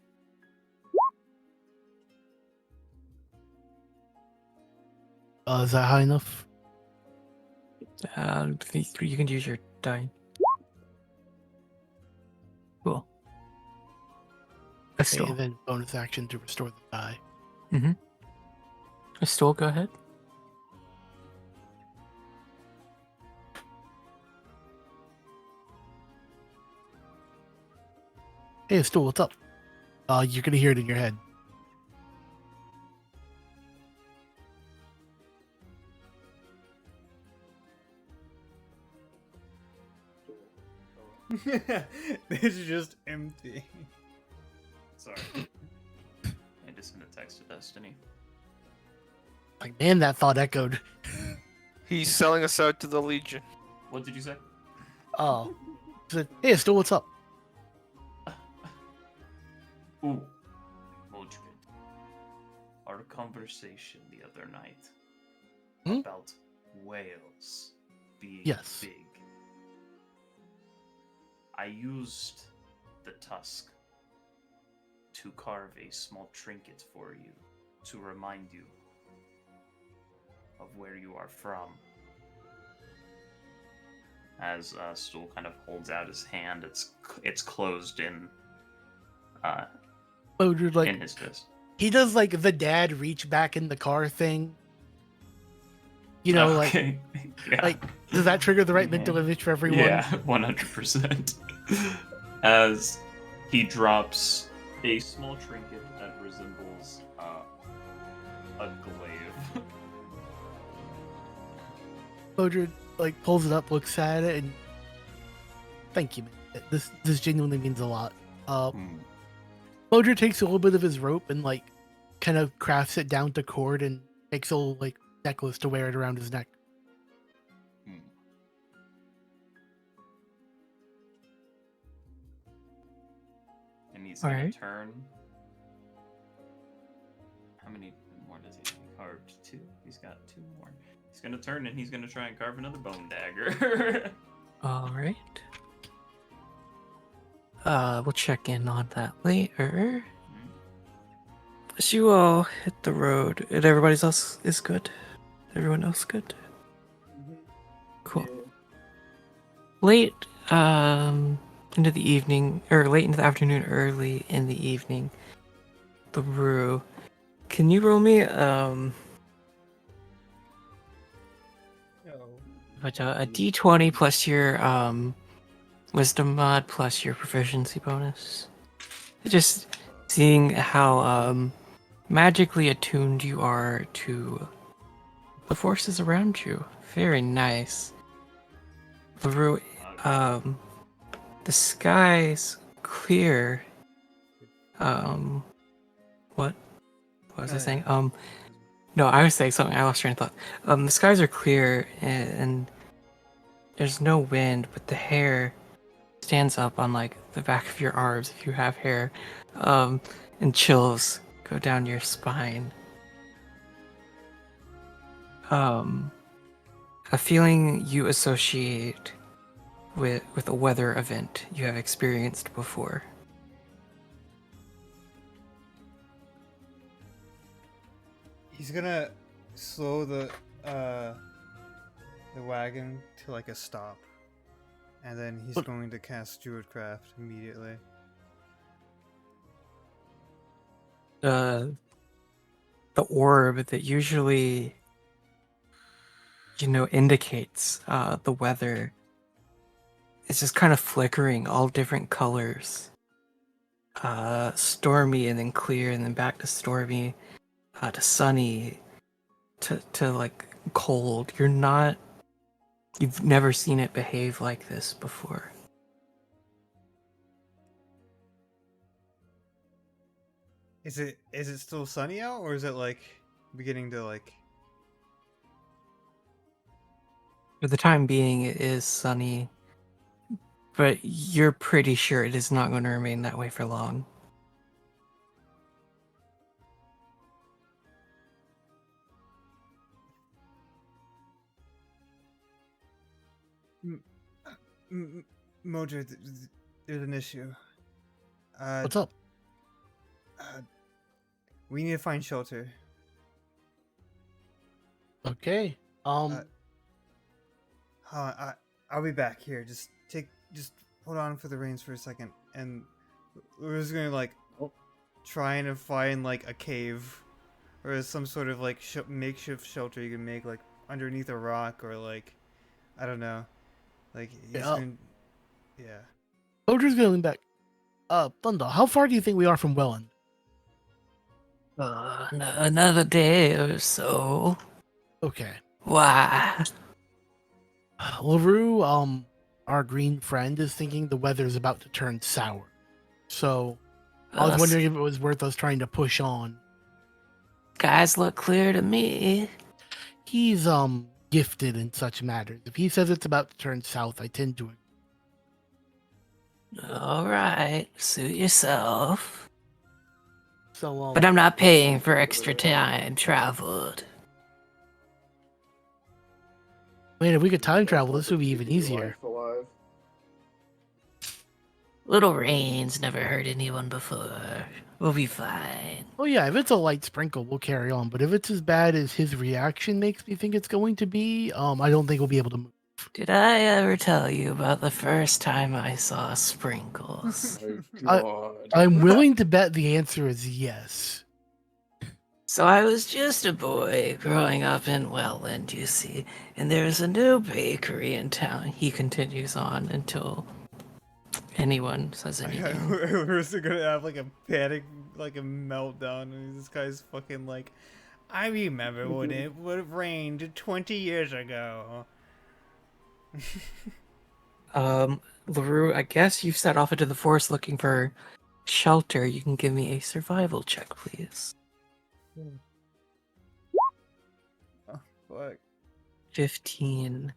Is that high enough? You can use your die. Cool. Okay, Still, and then bonus action to restore the die. still go ahead. Hey, Stool, what's up? You're gonna hear it in your head. It's just empty. Sorry. I just sent a text to Destiny. Like, man, that thought echoed. He's selling us out to the Legion. What did you say? Oh, he said, hey, Stool, what's up? Ooh, Modred. Our conversation the other night Hmm? about whales being Yes. big. I used the tusk to carve a small trinket for you to remind you of where you are from. As Stool kind of holds out his hand, it's closed in Modred, like, in his fist. he does like the dad reach back in the car thing. You know, Okay. Yeah. like, does that trigger the right Yeah. mental image for everyone? Yeah, 100%. As he drops a small trinket that resembles a glaive. Modred like pulls it up, looks at it, and thank you, man. This genuinely means a lot. Modred takes a little bit of his rope and like kind of crafts it down to cord and makes a little like necklace to wear it around his neck. And he's All gonna right. turn. How many more does he have? He carved 2. He's got 2 more. He's gonna turn and he's gonna try and carve another bone dagger. All right. We'll check in on that later. As you all hit the road, and everybody else is good. Everyone else good. Cool. Late, into the evening, or late into the afternoon, early in the evening. The brew. Can you roll me No. a d20 plus your wisdom mod plus your proficiency bonus? Just seeing how magically attuned you are to the forces around you. Very nice. LaRue, the sky's clear. What was I saying? No, I was saying something. I lost train of thought. The skies are clear and there's no wind, but the hair stands up on like the back of your arms if you have hair, and chills go down your spine. A feeling you associate with a weather event you have experienced before. He's gonna slow the wagon to like a stop, and then he's But- going to cast Druidcraft immediately. The orb that usually, indicates the weather is just kind of flickering, all different colors. Stormy and then clear and then back to stormy, to sunny, to like cold. You've never seen it behave like this before. Is it still sunny out, or is it like beginning to like? For the time being, it is sunny, but you're pretty sure it is not going to remain that way for long. Modra, there's an issue. What's up? We need to find shelter. Okay. I'll be back here. Just hold on for the reins for a second, and we're just gonna like trying to find like a cave or some sort of like makeshift shelter you can make like underneath a rock or like I don't know, like he's gonna, yeah. Modra's gonna lean back. Thunder, how far do you think we are from Welland? Another day or so. Okay. Why? LaRue, our green friend, is thinking the weather's about to turn sour. So I was wondering if it was worth us trying to push on. Skies look clear to me. He's gifted in such matters. If he says it's about to turn south, I tend to agree. All right, suit yourself. So But I'm not paying for extra time traveled. man, if we could time travel, this would be even easier. Life alive. Little rains never hurt anyone before. We'll be fine. Oh yeah, if it's a light sprinkle, we'll carry on. But if it's as bad as his reaction makes me think it's going to be, I don't think we'll be able to move. Did I ever tell you about the first time I saw sprinkles? My God. I'm willing to bet the answer is yes. So I was just a boy growing up in Welland, you see, and there's a new bakery in town. He continues on until anyone says anything. We're still gonna have like a panic, like a meltdown, and this guy's fucking like, I remember when it would have rained 20 years ago. LaRue, I guess you've set off into the forest looking for shelter. You can give me a survival check, please. Oh, fuck. 15.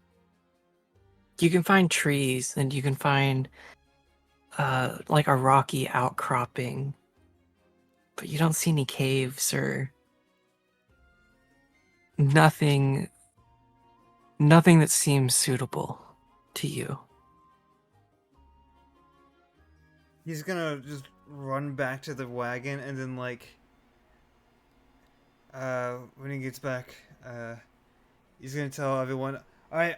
You can find trees and you can find like a rocky outcropping, but you don't see any caves or nothing that seems suitable to you. He's gonna just run back to the wagon and then like when he gets back, he's gonna tell everyone, alright,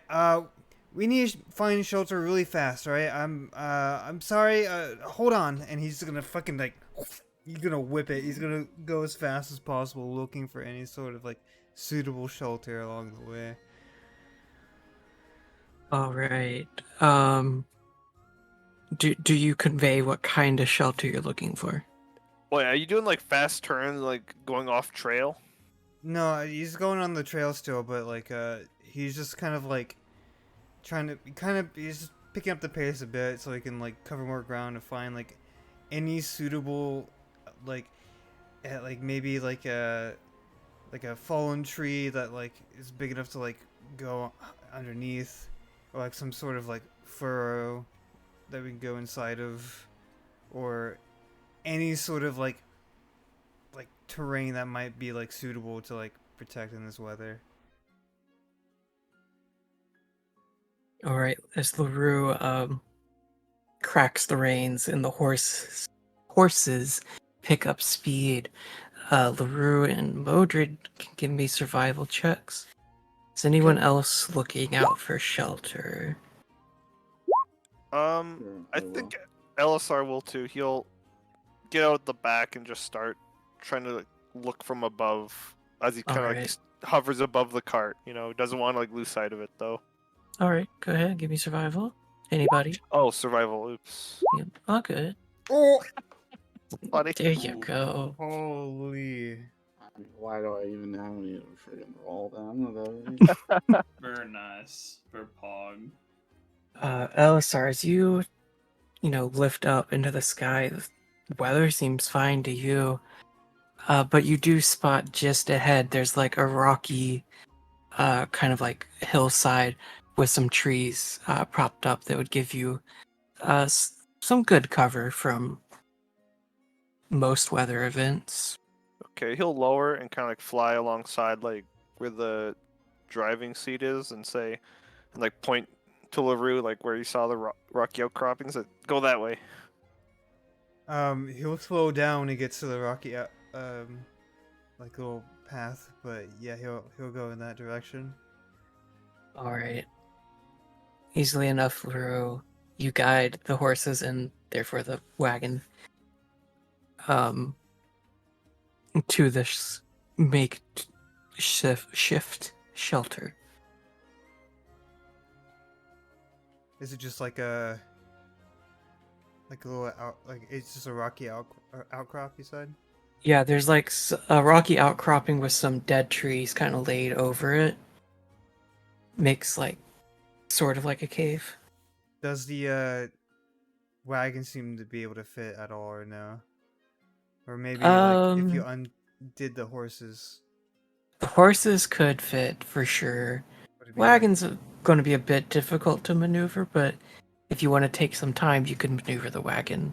we need to find shelter really fast, alright? I'm sorry, hold on, and he's gonna fucking like he's gonna whip it. He's gonna go as fast as possible looking for any sort of like suitable shelter along the way. All right. Do you convey what kind of shelter you're looking for? Wait, are you doing like fast turns, like going off trail? No, he's going on the trail still, but like he's just kind of like he's just picking up the pace a bit so he can like cover more ground and find like any suitable like maybe like a fallen tree that like is big enough to like go underneath, or like some sort of like furrow that we can go inside of, or any sort of like terrain that might be like suitable to like protect in this weather. All right. As LaRue cracks the reins and the horses pick up speed, LaRue and Modred can give me survival checks. Is anyone else looking out for shelter? I I will. think LSR will too. He'll get out the back and just start trying to look from above as he kind of Alright. hovers above the cart. Doesn't want to lose sight of it though. Alright, go ahead, give me survival. Anybody? Oh, survival. Oops. Yeah, all good. Oh, Funny. There you Ooh. go. holy! I mean, why do I even have any friggin' roll down? Very nice. For Pog. Elisar, as you lift up into the sky, the weather seems fine to you. But you do spot just ahead, there's like a rocky, kind of like hillside with some trees propped up that would give you some good cover from most weather events. Okay, he'll lower and kind of fly alongside like where the driving seat is and say, and like point to LaRue, like where you saw the rocky outcroppings. Go that way. He'll slow down when he gets to the rocky, like little path. But yeah, he'll go in that direction. Alright. Easily enough, Luro, you guide the horses and therefore the wagon to this shift shelter. Is it just like a little it's just a rocky outcrop? You said. Yeah, there's like a rocky outcropping with some dead trees kind of laid over it. Makes like sort of like a cave. Does the wagon seem to be able to fit at all, or no? Or maybe like if you undid the horses, The horses could fit for sure. would it be like- Wagon's going to be a bit difficult to maneuver, but if you want to take some time, you can maneuver the wagon.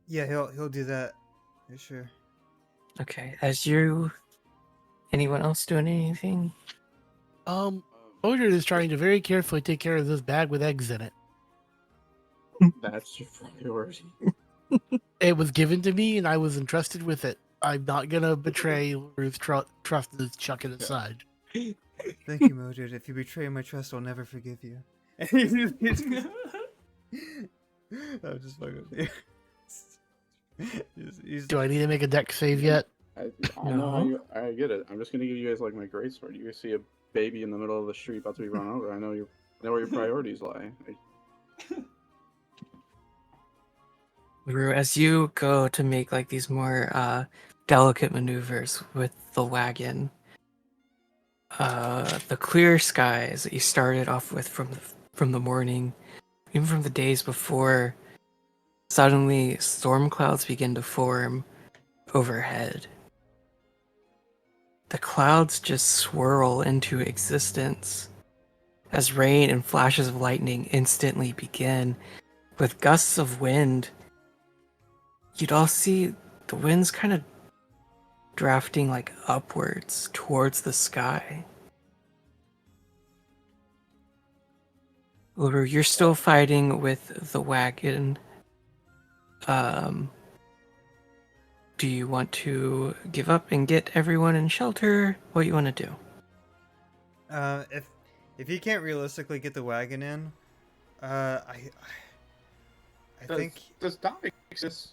Yeah, he'll do that. For sure. Okay, anyone else doing anything? Odin is trying to very carefully take care of this bag with eggs in it. That's your priority. It was given to me, and I was entrusted with it. I'm not gonna betray Ruth's trust and chuck it aside. Thank you, Modred. If you betray my trust, I'll never forgive you. I'm just fucking with you. Do I need to make a deck save yet? I know how you. I get it. I'm just gonna give you guys like my great sword. You guys see a baby in the middle of the street about to be run over. I know where your priorities lie. Rue, as you go to make like these more delicate maneuvers with the wagon, the clear skies that you started off with from the morning, even from the days before, suddenly storm clouds begin to form overhead. The clouds just swirl into existence as rain and flashes of lightning instantly begin. With gusts of wind, you'd all see the wind's kind of drafting like upwards towards the sky. LaRue, you're still fighting with the wagon. Do you want to give up and get everyone in shelter? What do you want to do? If he can't realistically get the wagon in, I think Does Dominic exist?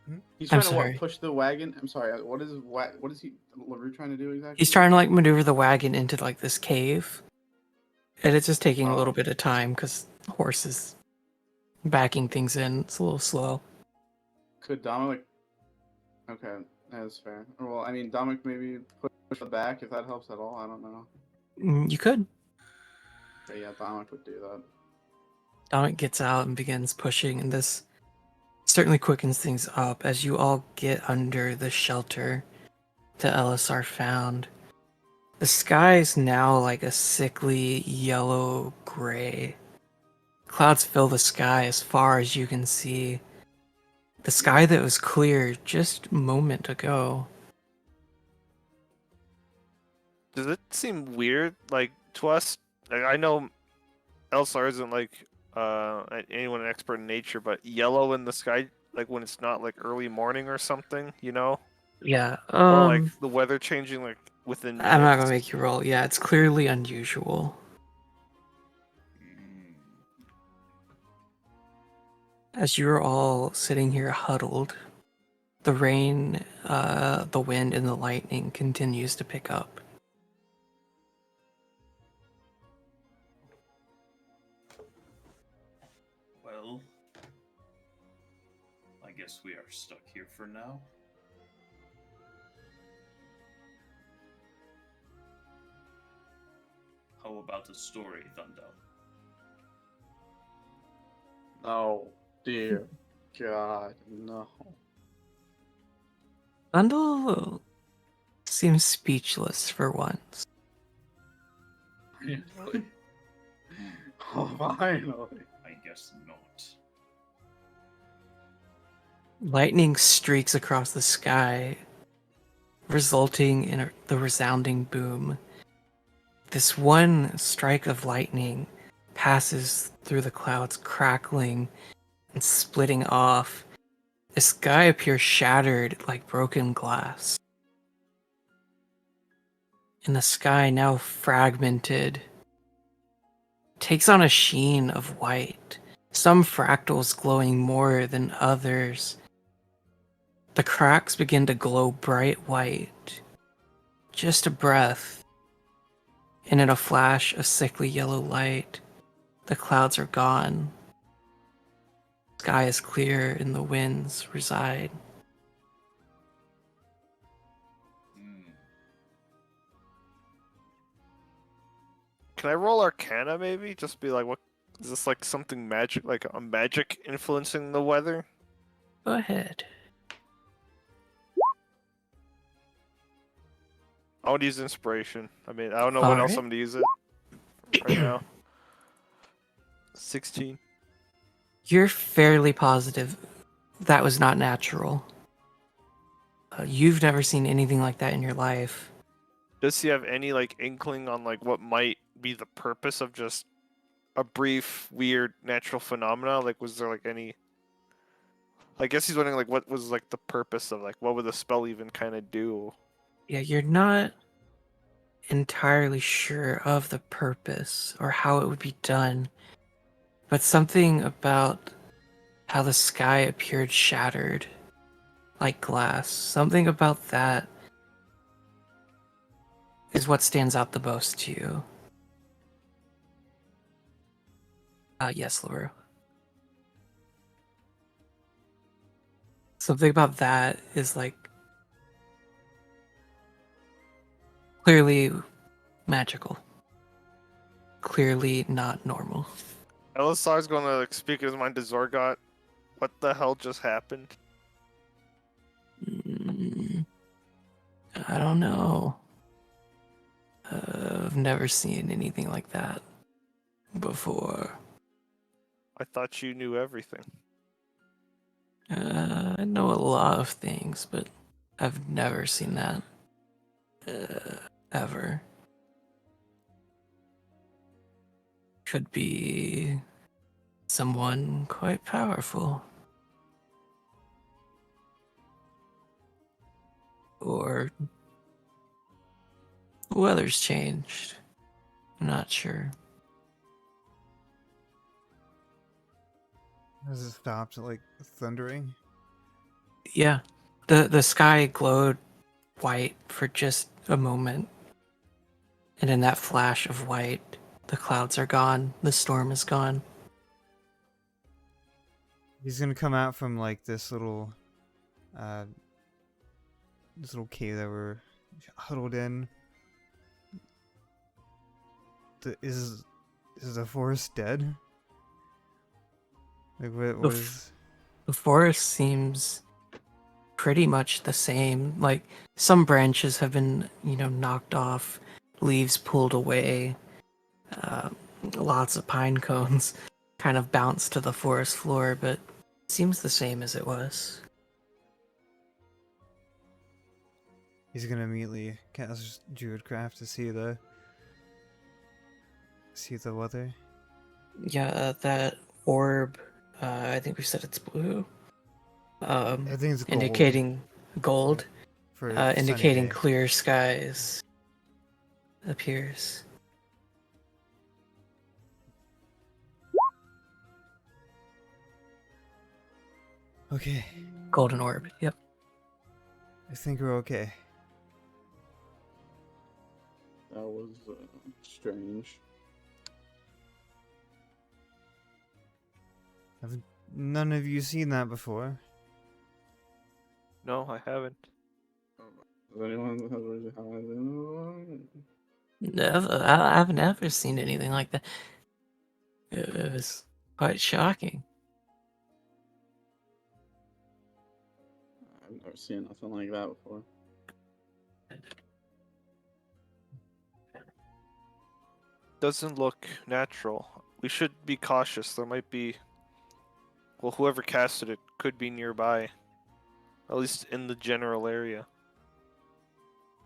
Hmm? He's I'm trying to sorry. push the wagon. I'm sorry. What is he? LaRue trying to do exactly? He's trying to like maneuver the wagon into like this cave. And it's just taking a Oh. little bit of time because horses backing things in. It's a little slow. Could Dominic? Okay, that's fair. Well, I mean, Dominic maybe push the back if that helps at all. I don't know. You could. But yeah, Dominic would do that. Dominic gets out and begins pushing, and this certainly quickens things up as you all get under the shelter that LSR found. The sky is now like a sickly yellow gray. Clouds fill the sky as far as you can see. The sky that was clear just a moment ago. Does it seem weird, like to us? Like, I know Elsar isn't like anyone an expert in nature, but yellow in the sky like when it's not like early morning or something, you know? Yeah. Or like the weather changing like within minutes. I'm not gonna make you roll. Yeah, it's clearly unusual. Mm. As you're all sitting here huddled, the rain, the wind, and the lightning continues to pick up. Well, I guess we are stuck here for now. How about the story, Thunder? Oh, dear God, no. Bundle seems speechless for once. Really? Oh, finally. I guess not. Lightning streaks across the sky, resulting in the resounding boom. This one strike of lightning passes through the clouds, crackling and splitting off. The sky appears shattered like broken glass. And the sky, now fragmented, takes on a sheen of white, some fractals glowing more than others. The cracks begin to glow bright white. Just a breath, and in a flash of sickly yellow light, the clouds are gone. Sky is clear and the winds reside. Hmm. Can I roll Arcana maybe? Just be like, what is this like something magic, like a magic influencing the weather? Go ahead. I would use inspiration. I mean, I don't know when else Alright. I'm gonna use it right now. 16. You're fairly positive that was not natural. You've never seen anything like that in your life. Does he have any like inkling on like what might be the purpose of just a brief, weird natural phenomena? Like, was there like any? I guess he's wondering like what was like the purpose of like what would the spell even kind of do? Yeah, you're not entirely sure of the purpose or how it would be done, but something about how the sky appeared shattered like glass, something about that is what stands out the most to you. Yes, LaRue. Something about that is like clearly magical, clearly not normal. Elisar's gonna like speak his mind to Zorgot. What the hell just happened? Mm, I don't know. I've never seen anything like that before. I thought you knew everything. I know a lot of things, but I've never seen that. Ever. Could be someone quite powerful. Or weather's changed. I'm not sure. Has it stopped like thundering? Yeah. The sky glowed white for just a moment. And in that flash of white, the clouds are gone, the storm is gone. He's gonna come out from like uh, this little cave that we're huddled in. Is the forest dead? Like what is? The forest seems pretty much the same. Like some branches have been, knocked off, leaves pulled away. Uh, Lots of pine cones kind of bounced to the forest floor, but it seems the same as it was. He's gonna immediately cast Druidcraft to see the weather. Yeah, that orb, I think we said it's blue. Everything's gold indicating gold, for a sunny indicating day. clear skies appears. Okay, Golden orb. Yep. I think we're okay. That was strange. Have none of you seen that before? No, I haven't. Has anyone? Never, I've never seen anything like that. It was quite shocking. I've never seen nothing like that before. Doesn't look natural. We should be cautious. There might be. Well, whoever casted it could be nearby. At least in the general area.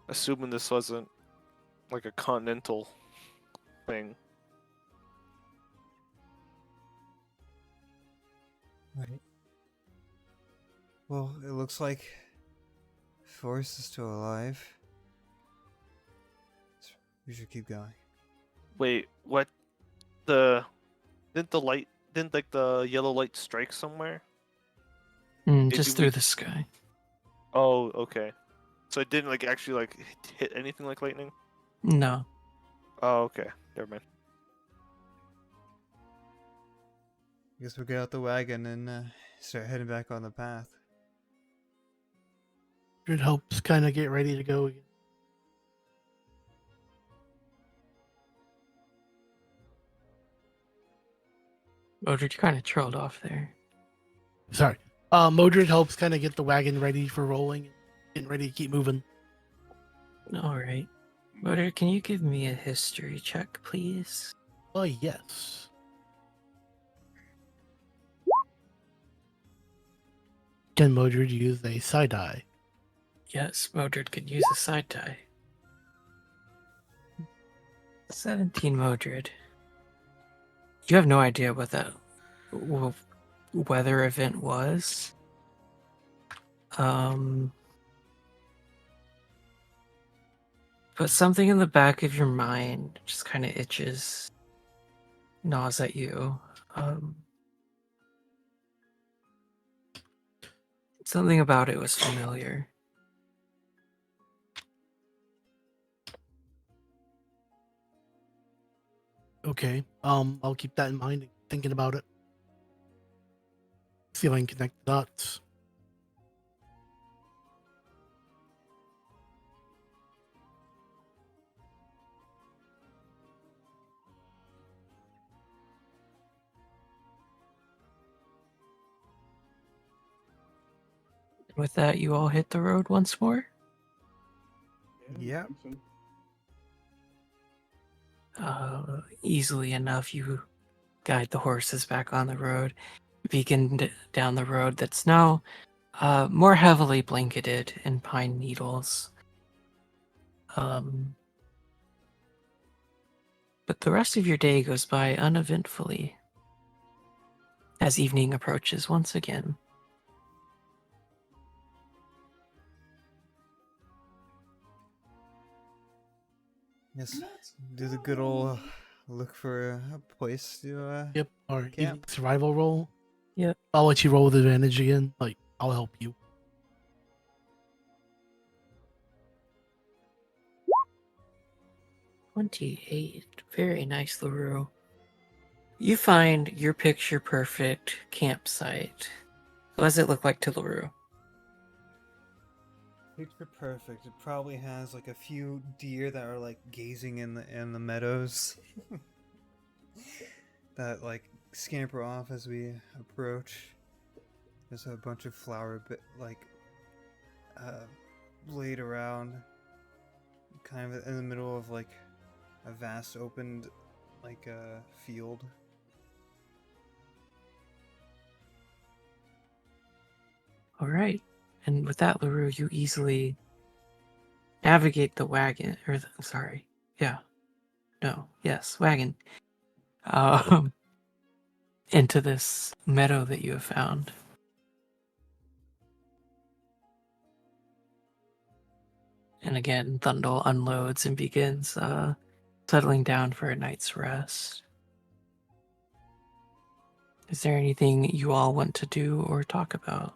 Assuming this wasn't like a continental thing. Right. Well, it looks like Forrest is still alive. So we should keep going. Wait, what? Didn't like the yellow light strike somewhere? Maybe Just through the sky. Oh, okay. So it didn't like actually like hit anything like lightning? No. Oh, okay. Never mind. Guess we'll get out the wagon and start heading back on the path. It helps kind of get ready to go again. Modred, you kind of trailed off there. Sorry. Modred helps kind of get the wagon ready for rolling, getting ready to keep moving. All right. Modred, can you give me a history check, please? Oh, yes. Can Modred use a side eye? Yes, Modred could use a side tie. 17 Modred. You have no idea what that weather event was. But something in the back of your mind just kind of itches, gnaws at you. Something about it was familiar. Okay. I'll keep that in mind, thinking about it. See if I can connect the dots. With that, you all hit the road once more. Yep. Easily enough, you guide the horses back on the road, beacon down the road that's now more heavily blanketed in pine needles. But the rest of your day goes by uneventfully as evening approaches once again. Yes. Do the good old look for a place to Yep. Or Camp. even survival roll. Yep. I'll let you roll with advantage again. Like, I'll help you. 28. Very nice, LaRue. You find your picture perfect campsite. What does it look like to LaRue? Picture perfect. It probably has like a few deer that are like gazing in the meadows. That like scamper off as we approach. There's a bunch of flower laid around, kind of in the middle of like a vast opened like field. All right. And with that, LaRue, you easily navigate the wagon, wagon, into this meadow that you have found. And again, Thundel unloads and begins settling down for a night's rest. Is there anything you all want to do or talk about?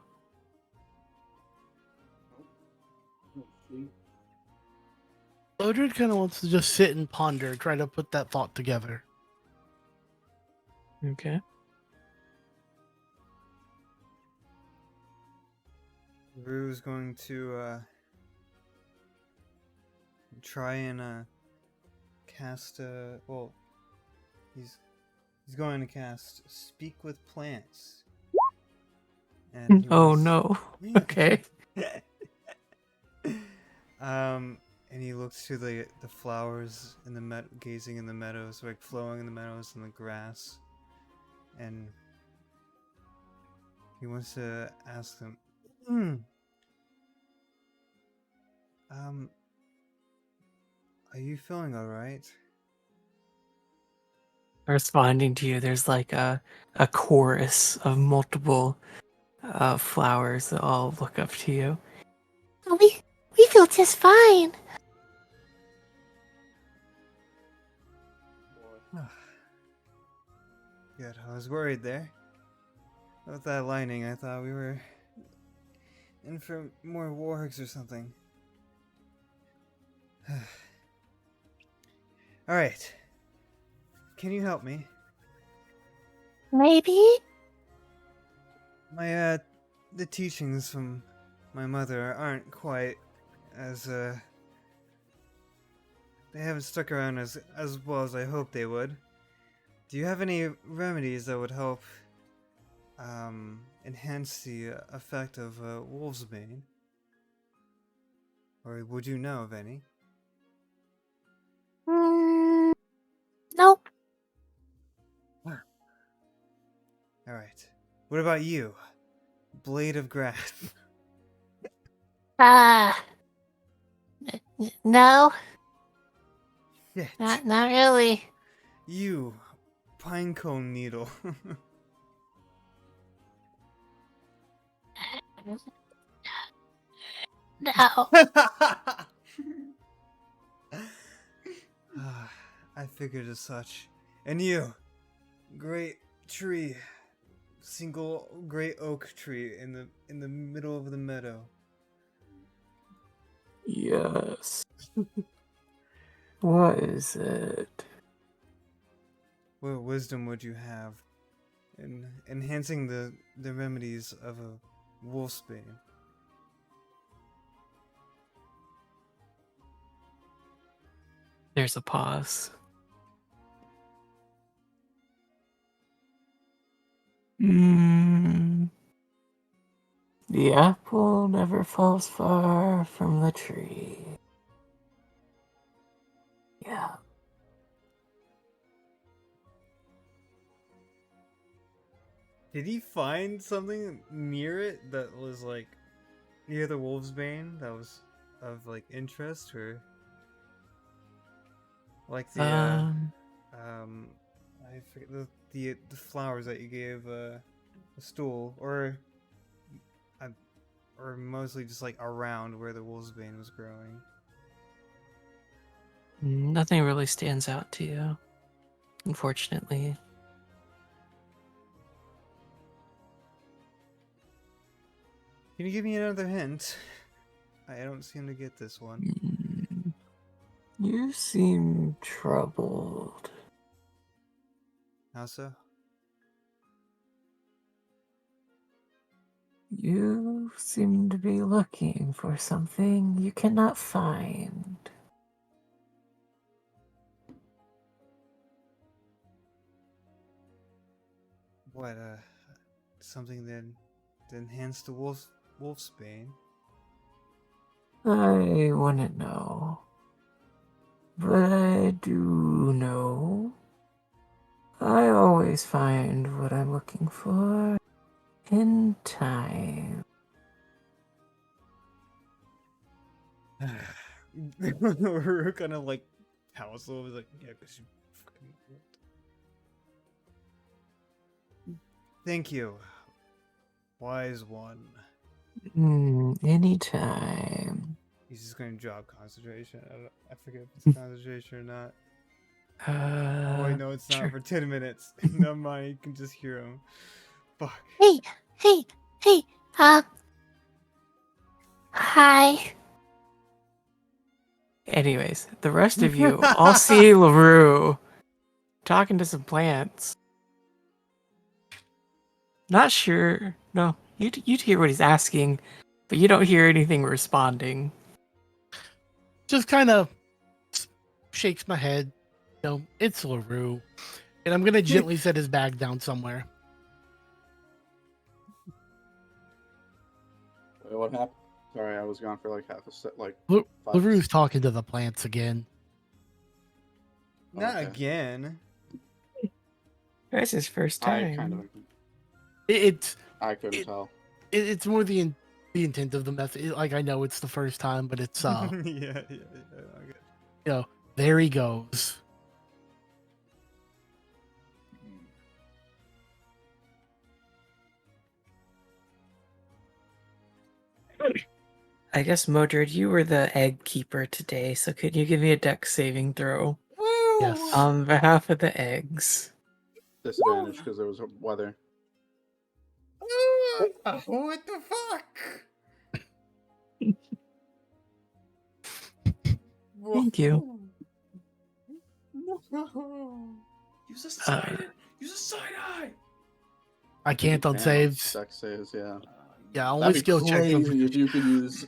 Lodred kind of wants to just sit and ponder, try to put that thought together. Okay. Rue's going to try and cast well, he's going to cast Speak with Plants. And he Oh wants- no. Okay. And he looks to the flowers in the gazing in the meadows, like flowing in the meadows and the grass, and he wants to ask them, are you feeling all right? Responding to you, there's like a chorus of multiple flowers that all look up to you. Oh, we feel just fine. Good. I was worried there. With that lining, I thought we were in for more wargs or something. Alright. Can you help me? Maybe? My, the teachings from my mother aren't quite as, they haven't stuck around as well as I hoped they would. Do you have any remedies that would help, enhance the effect of, Wolf's Bane? Or would you know of any? Nope. Alright. What about you? Blade of Grass. No, Shit. not really. You, Pinecone Needle. No. I figured as such. And you, great tree, single great oak tree in the middle of the meadow. Yes. What is it? What wisdom would you have in enhancing the remedies of a wolfsbane? There's a pause. The apple never falls far from the tree. Yeah. Did he find something near it that was like near the wolfsbane that was of like interest, or like the I forget the flowers that you gave the stool, or mostly just like around where the wolfsbane was growing? Nothing really stands out to you, unfortunately. Can you give me another hint? I don't seem to get this one. You seem troubled. How so? You seem to be looking for something you cannot find. What, something that enhance the wolfsbane? I wouldn't know. But I do know. I always find what I'm looking for in time. We're kind of like house was like, yeah, because you fucking. Thank you, wise one. Anytime. He's just going to drop concentration. I forget if it's concentration or not. Oh, wait, no, it's sure. not for 10 minutes. Never mind, you can just hear him. Fuck. Hey, hey, hey, hi. Anyways, the rest of you all see LaRue talking to some plants. Not sure. No, you'd hear what he's asking, but you don't hear anything responding. Just kind of shakes my head. You know, it's LaRue. And I'm going to gently set his bag down somewhere. Wait, what happened? Sorry, I was gone for like half a set. Like Lu- 5 LaRue's talking to the plants again. Not Okay. again. That's his first I time. kind of. It's I couldn't It- tell. it's more the intent of the method. Like, I know it's the first time, but it's Yeah, okay. you know, there he goes. I guess, Modred, you were the egg keeper today, so could you give me a dex saving throw Yes. on behalf of the eggs? Disadvantage because there was weather. What the fuck? Thank you. Use a side. Uh, Use a side eye. I can't on And saves. Dex saves, yeah. Yeah, only That'd be skill check. crazy if you could use.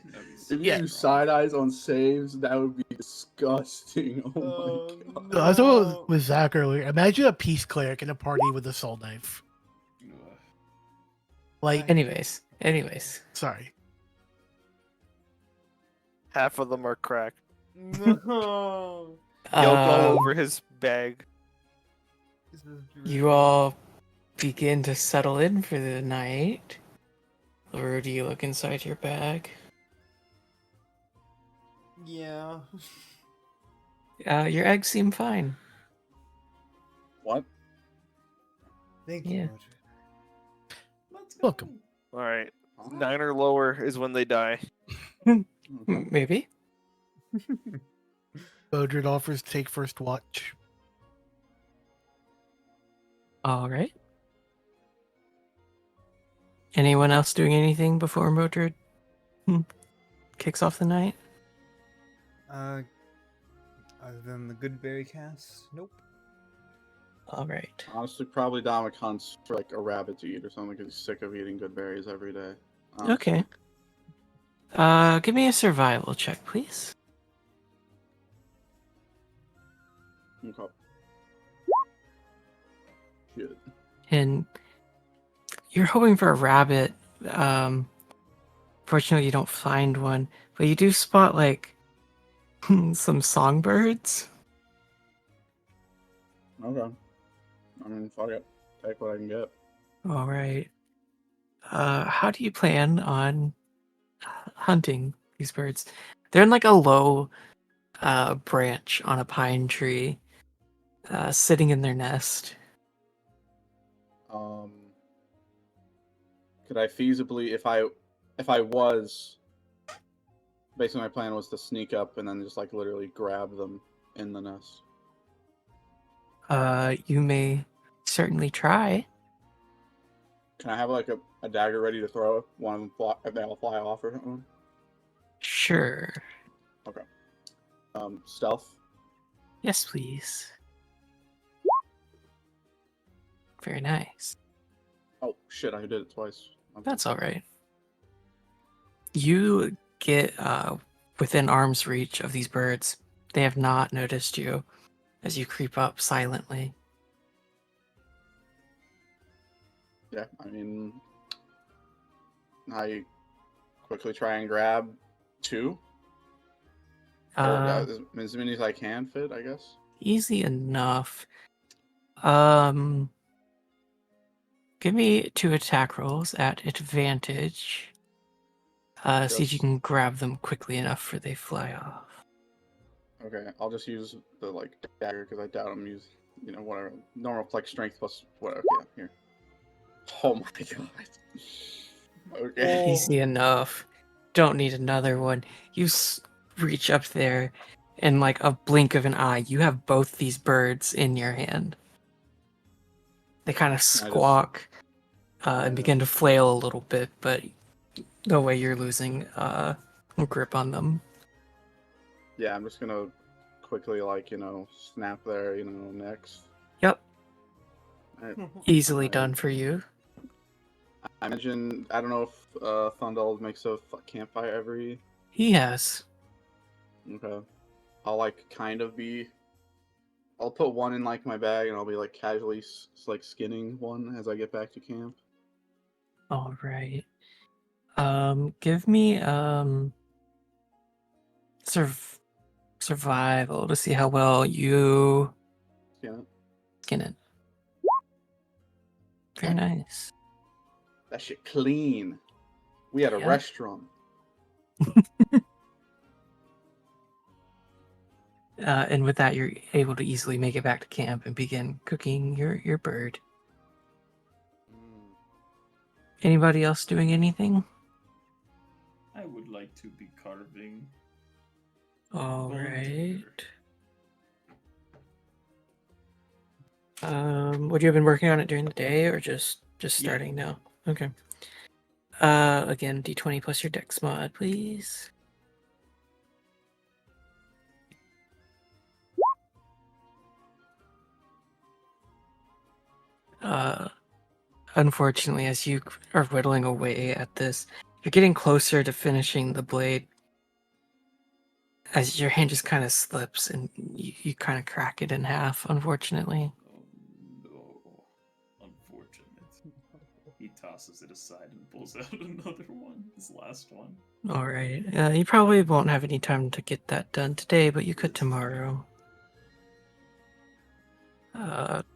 If you Yeah. use side eyes on saves, that would be disgusting. Oh my god. I was talking with Zach earlier. Imagine a peace cleric in a party with a soul knife. Like, anyways. sorry. Half of them are cracked. No. Yolk all Um, over his bag. This is you all begin to settle in for the night. Or do you look inside your bag? Yeah. Your eggs seem fine. What? Thank Yeah. you, Modred. Let's go. Welcome. All right, Huh? 9 or lower is when they die. Okay. Maybe. Bodrid offers to take first watch. All right. Anyone else doing anything before Modred kicks off the night? Other than the good berry cast, nope. All right. Honestly, probably Dominic hunts for like a rabbit to eat or something because he's sick of eating good berries every day. Okay. Give me a survival check, please. Okay. Shit. And you're hoping for a rabbit. Fortunately, you don't find one, but you do spot like some songbirds. Okay. I mean, fuck it. Take what I can get. All right. How do you plan on hunting these birds? They're in like a low branch on a pine tree, sitting in their nest. Could I feasibly, if I was, basically my plan was to sneak up and then just like literally grab them in the nest. You may certainly try. Can I have like a dagger ready to throw if one of them if they all fly off or something? Sure. Stealth. Yes, please. Very nice. Oh shit! I did it twice. Okay. That's all right. You get within arm's reach of these birds. They have not noticed you as you creep up silently. Yeah, I mean, I quickly try and grab 2. Or as many as I can fit, I guess. Easy enough. Give me 2 attack rolls at advantage. See if you Just- can grab them quickly enough for they fly off. Okay, I'll just use the like dagger because I doubt I'm use whatever normal flex strength plus whatever. Yeah, here. Oh my god. Okay. Easy enough. Don't need another one. You reach up there, and like a blink of an eye, you have both these birds in your hand. They kind of I just- squawk and Yeah. begin to flail a little bit, but no way you're losing grip on them. Yeah, I'm just gonna quickly, like, snap their, necks. Yep, I, easily I- done for you. I imagine, I don't know if Thundel makes a campfire every. He has. Okay. I'll, like, kind of be. I'll put one in, like, my bag, and I'll be, like, casually, like, skinning one as I get back to camp. All right. Give me survival to see how well you Skin it. skin it. Very nice. That shit clean. We had a Yeah. restaurant. And with that, you're able to easily make it back to camp and begin cooking your bird. Mm. Anybody else doing anything? I would like to be carving. All Volunteer. right. Would you have been working on it during the day or just Yeah. starting now? Okay. Again, D20 plus your dex mod, please. Unfortunately, as you are whittling away at this, you're getting closer to finishing the blade. As your hand just kind of slips and you kind of crack it in half, unfortunately. Oh no. Unfortunate. He tosses it aside and pulls out another one. His last one. All right. You probably won't have any time to get that done today, but you could tomorrow.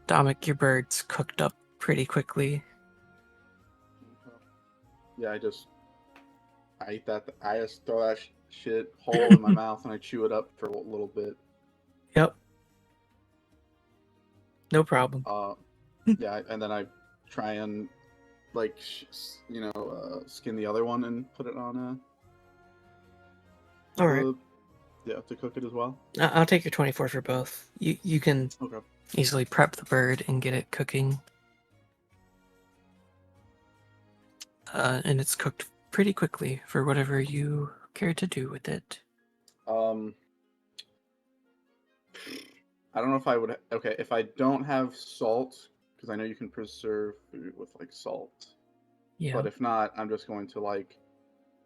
Dominic, your bird's cooked up pretty quickly. Yeah, I eat that. I just throw that shit whole in my mouth and I chew it up for a little bit. Yep. No problem. Yeah, and then I try and like skin the other one and put it on All right. to cook it as well. I'll take your 24 for both. You can Okay. easily prep the bird and get it cooking. And it's cooked pretty quickly for whatever you care to do with it. I don't know if I would. Okay, if I don't have salt, because I know you can preserve food with like salt. Yeah. But if not, I'm just going to like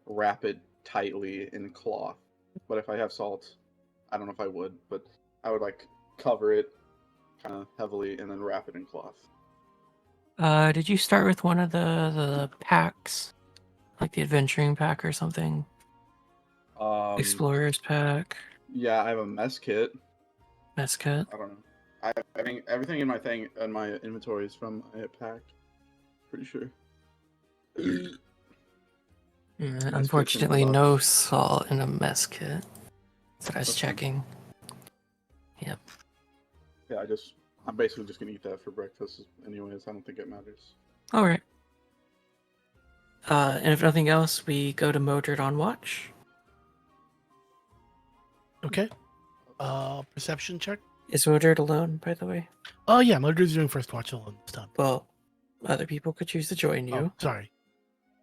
wrap it tightly in cloth. But if I have salt, I don't know if I would, but I would like cover it kind of heavily and then wrap it in cloth. Did you start with one of the packs? Like the adventuring pack or something? Explorer's pack? Yeah, I have a mess kit. Mess kit? I don't know. I mean, everything in my inventory is from a pack. Pretty sure. Unfortunately, no salt in a mess kit. That's what I was That's fine. checking. Yep. Yeah, I'm basically just gonna eat that for breakfast anyways. I don't think it matters. All right. And if nothing else, we go to Modred on watch. Okay. Perception check. Is Modred alone, by the way? Oh yeah, Modred's doing first watch alone this time. Well, other people could choose to join you. Oh, sorry.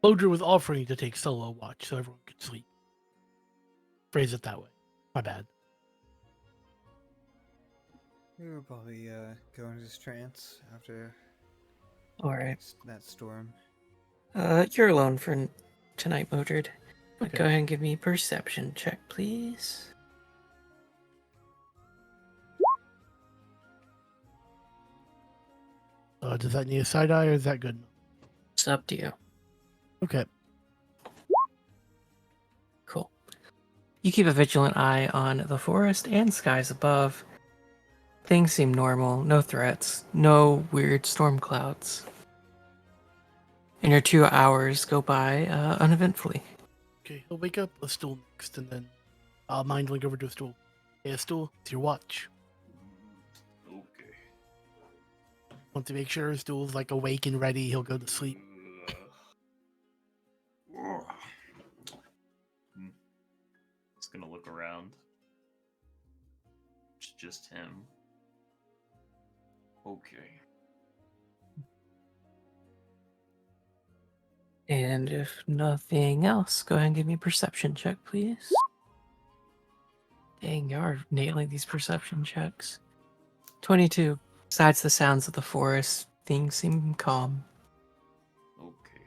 Modred was offering to take solo watch so everyone could sleep. Phrase it that way. My bad. We will probably go into this trance after All right. that storm. You're alone for tonight, Modred. Okay. Go ahead and give me a perception check, please. Does that need a side eye or is that good? It's up to you. Okay. Cool. You keep a vigilant eye on the forest and skies above. Things seem normal, no threats, no weird storm clouds. And your 2 hours go by uneventfully. Okay, he'll wake up a stool next and then I'll mind link over to a stool. Hey, a stool, it's your watch. Okay. Want to make sure a stool's like awake and ready, he'll go to sleep. It's gonna look around. It's just him. Okay. And if nothing else, go ahead and give me a perception check, please. Dang, you are nailing these perception checks. 22. Besides the sounds of the forest, things seem calm. Okay.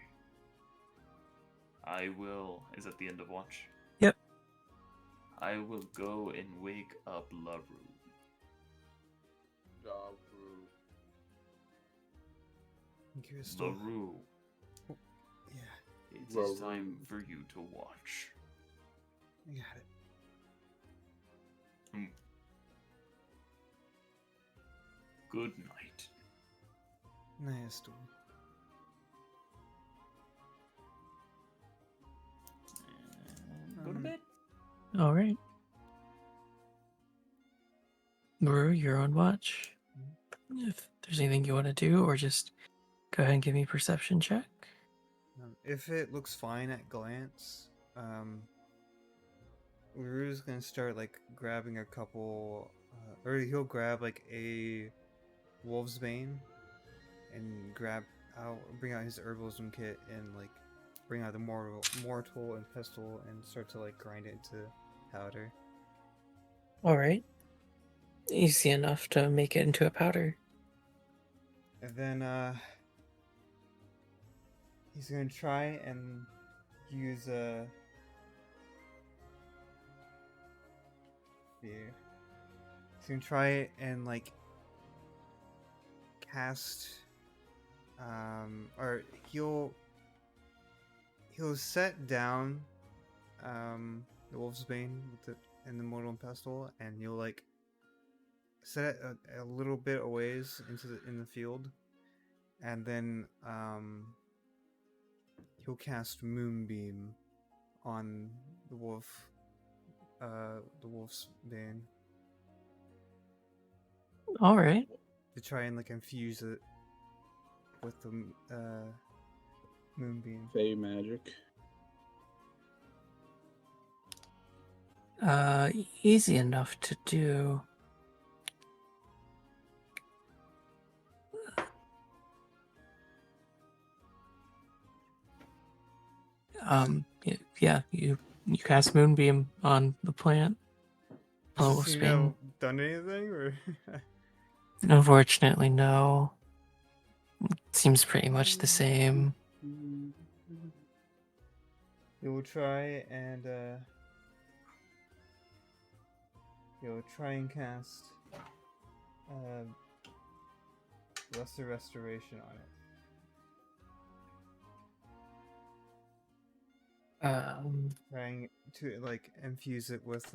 I will. Is at the end of watch? Yep. I will go and wake up LaRue. Give it a stool. LaRue, Yeah, it is LaRue. time for you to watch. I got it. Good night. Nice stool. And go to bed. All right. Brew, you're on watch. If there's anything you want to do, or just go ahead and give me a perception check. If it looks fine at glance, Ruru's gonna start like grabbing a couple, or he'll grab like a wolf's bane and bring out his herbalism kit and like bring out the mortal and pestle and start to like grind it into powder. All right. Easy enough to make it into a powder. And then he's gonna try and use yeah. He's gonna try and like cast or he'll set down the wolf's bane with and the mortal and pestle, and he'll like set it a little bit a ways in the field, and then he'll cast moonbeam on the wolf's bane All right. to try and like infuse it with the moonbeam. Fey magic. Easy enough to do. Yeah, you cast Moonbeam on the plant. Does Wolf's he bane. done anything or? Unfortunately, no. Seems pretty much the same. He'll try and cast lesser restoration on it. Trying to like infuse it with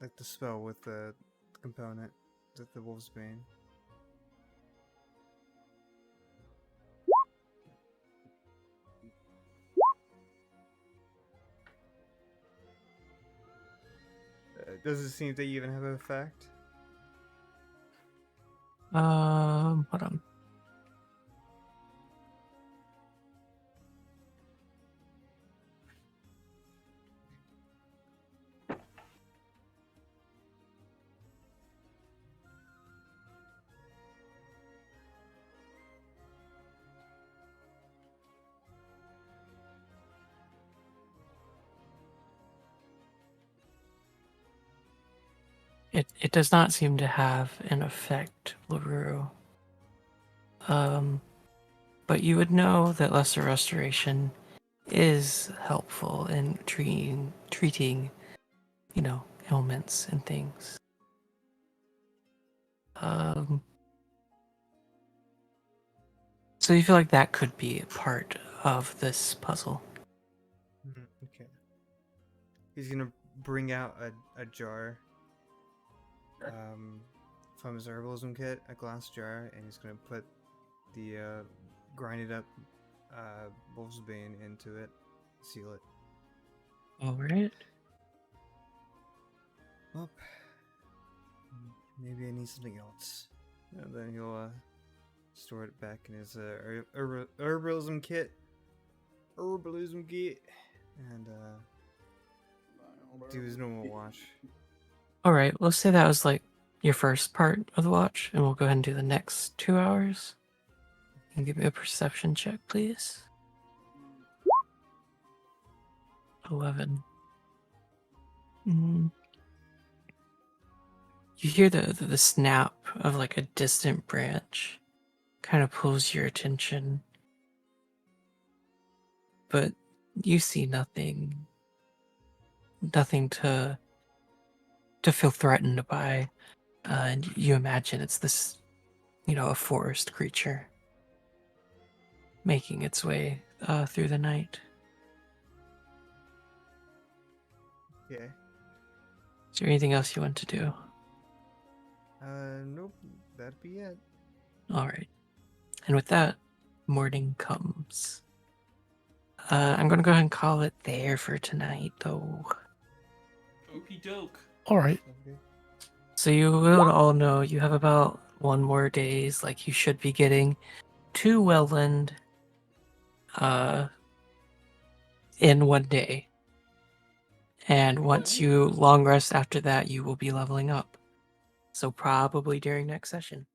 like the spell with the component with the wolf's bane. Does it seem to even have an effect? Hold on. It does not seem to have an effect, LaRue. But you would know that lesser restoration is helpful in treating, ailments and things. So you feel like that could be a part of this puzzle. Okay. He's gonna bring out a jar from his herbalism kit, a glass jar, and he's gonna put the grinded up wolf's bane into it, seal it. All right. Well, maybe I need something else. And then he'll store it back in his herbalism kit. And do his normal watch. All right, let's say that was like your first part of the watch, and we'll go ahead and do the next 2 hours. And give me a perception check, please. 11. Mm. You hear the snap of like a distant branch, kind of pulls your attention, but you see nothing to feel threatened by, and you imagine it's this, a forest creature making its way through the night. Okay. Is there anything else you want to do? Nope. That'd be it. All right. And with that, morning comes. I'm gonna go ahead and call it there for tonight, though. Okey doke. All right. Okay. So you will all know you have about one more days, like you should be getting to Welland in one day. And once you long rest after that, you will be leveling up. So probably during next session.